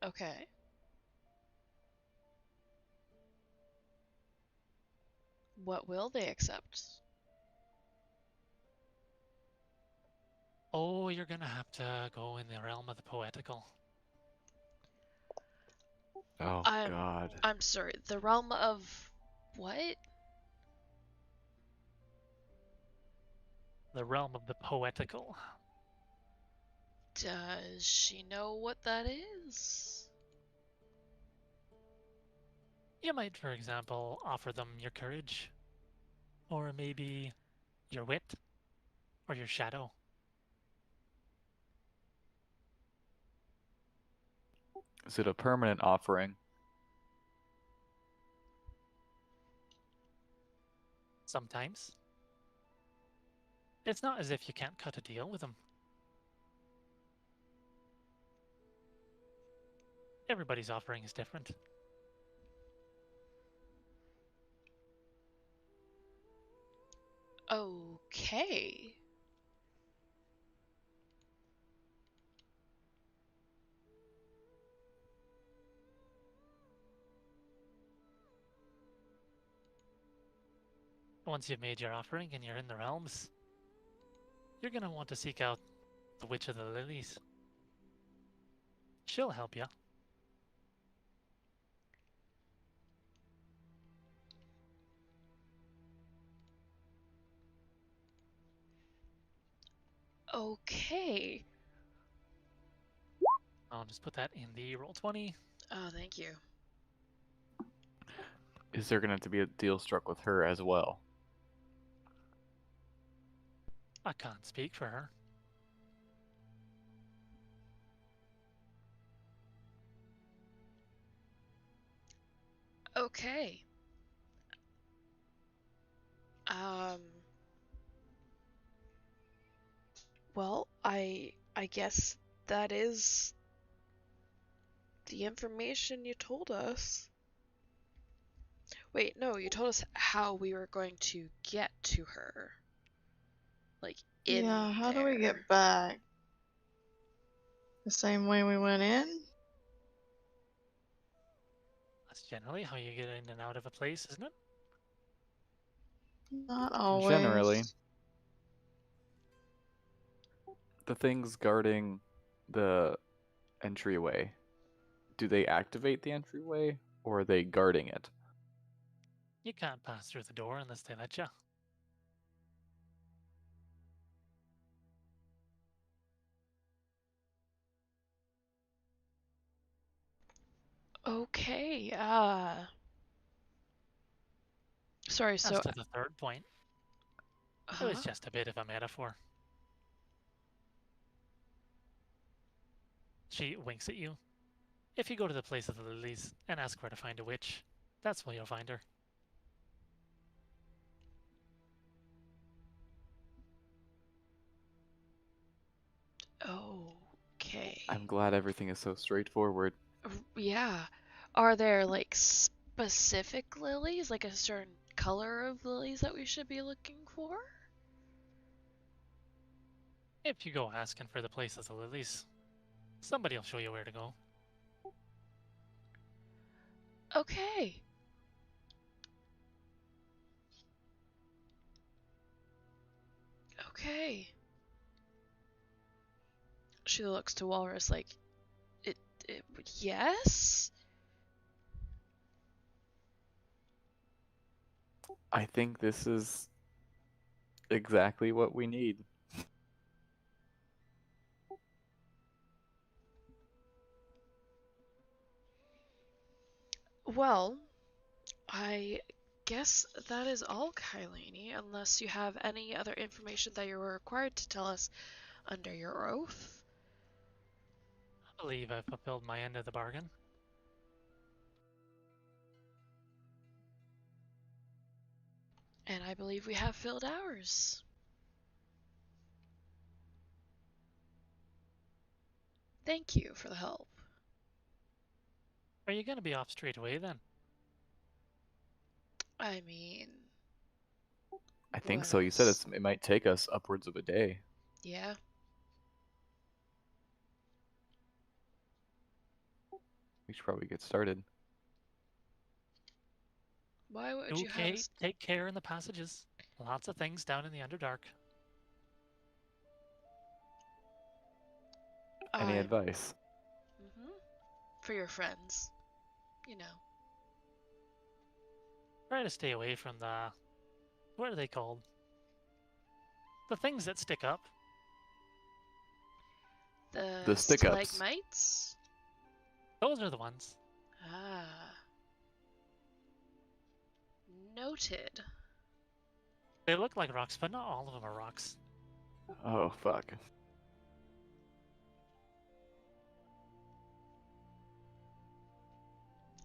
Okay. What will they accept?
Oh, you're gonna have to go in the realm of the poetical.
Oh,
I'm-
God.
I'm sorry, the realm of what?
The realm of the poetical.
Does she know what that is?
You might, for example, offer them your courage. Or maybe your wit. Or your shadow.
Is it a permanent offering?
Sometimes. It's not as if you can't cut a deal with them. Everybody's offering is different.
Okay.
Once you've made your offering and you're in the realms, you're gonna want to seek out the Witch of the Lilies. She'll help you.
Okay.
I'll just put that in the roll 20.
Oh, thank you.
Is there going to have to be a deal struck with her as well?
I can't speak for her.
Okay. Well, I guess that is the information you told us. Wait, no, you told us how we were going to get to her. Like, in
Yeah, how do we
there.
get back? The same way we went in?
That's generally how you get in and out of a place, isn't it?
Not always.
Generally. The things guarding the entryway, do they activate the entryway or are they guarding it?
You can't pass through the door unless they let you.
Okay, sorry,
As
so,
to the third point, it was just a bit of a metaphor. She winks at you. If you go to the place of the lilies and ask where to find a witch, that's where you'll find her.
Okay.
I'm glad everything is so straightforward.
Yeah. Are there, like, specific lilies? Like a certain color of lilies that we should be looking for?
If you go asking for the place of the lilies, somebody will show you where to go.
Okay. Okay. She looks to Walrus like, it yes?
I think this is exactly what we need.
Well, I guess that is all, Kylene, unless you have any other information that you're required to tell us under your oath.
I believe I've fulfilled my end of the bargain.
And I believe we have filled ours. Thank you for the help.
Are you going to be off straight away then?
I mean,
I think
what
so. You said
else?
it might take us upwards of a day.
Yeah.
We should probably get started.
Why would you have
Okay,
us?
take care in the passages. Lots of things down in the Underdark.
Any advice?
For your friends, you know.
Try to stay away from the... what are they called? The things that stick up.
The
stick-ups.
stalagmites?
Those are the ones.
Ah. Noted.
They look like rocks, but not all of them are rocks.
Oh, fuck.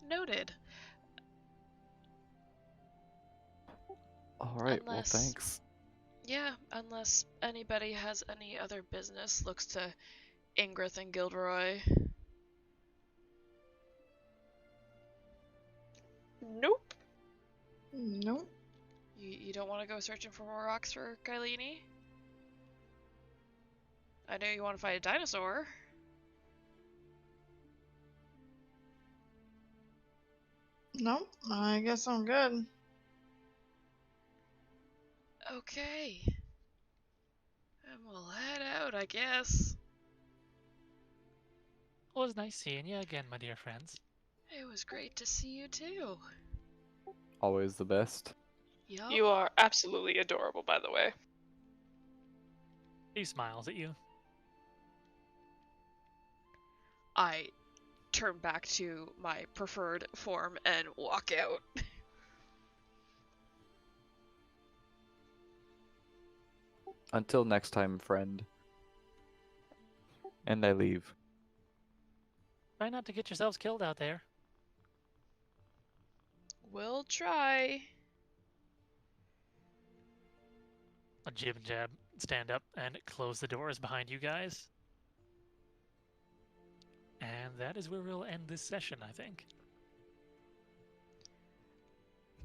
Noted.
Alright, well,
Unless-
thanks.
Yeah, unless anybody has any other business, looks to Ingrith and Gilderoy.
Nope.
Nope.
You don't want to go searching for more rocks for Kylene? I know you want to fight a dinosaur.
Nope. I guess I'm good.
Okay. And we'll head out, I guess.
It was nice seeing you again, my dear friends.
It was great to see you too.
Always the best.
Yup.
You are absolutely adorable, by the way.
He smiles at you.
I turn back to my preferred form and walk out.
Until next time, friend. And I leave.
Try not to get yourselves killed out there.
We'll try.
A Jib and Jab stand up and close the doors behind you guys. And that is where we'll end this session, I think.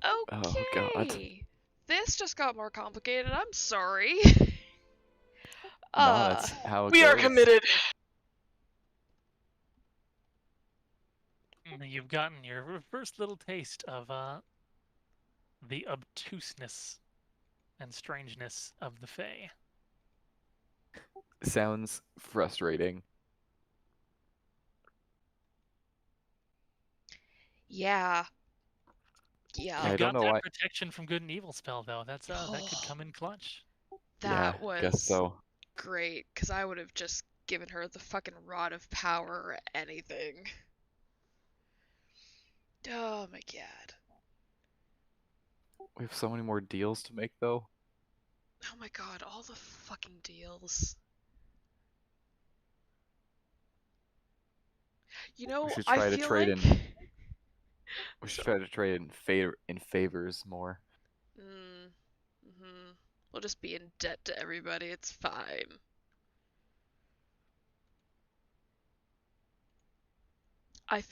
Okay.
Oh, God.
This just got more complicated. I'm sorry.
No, that's how it
We are
goes.
committed.
You've gotten your first little taste of the obtuseness and strangeness of the Fae.
Sounds frustrating.
Yeah.
Yeah,
You've
I
got
don't know
that
why.
protection from good and evil spell though. That's that could come in clutch.
That
Yeah, guess so.
great, because I would have just given her the fucking Rod of Power or anything. Oh my god.
We have so many more deals to make, though.
Oh my god, all the fucking deals. You know,
should
I
try to
feel
trade
like...
in- We should try to trade in favors more.
We'll just be in debt to everybody, it's fine. I feel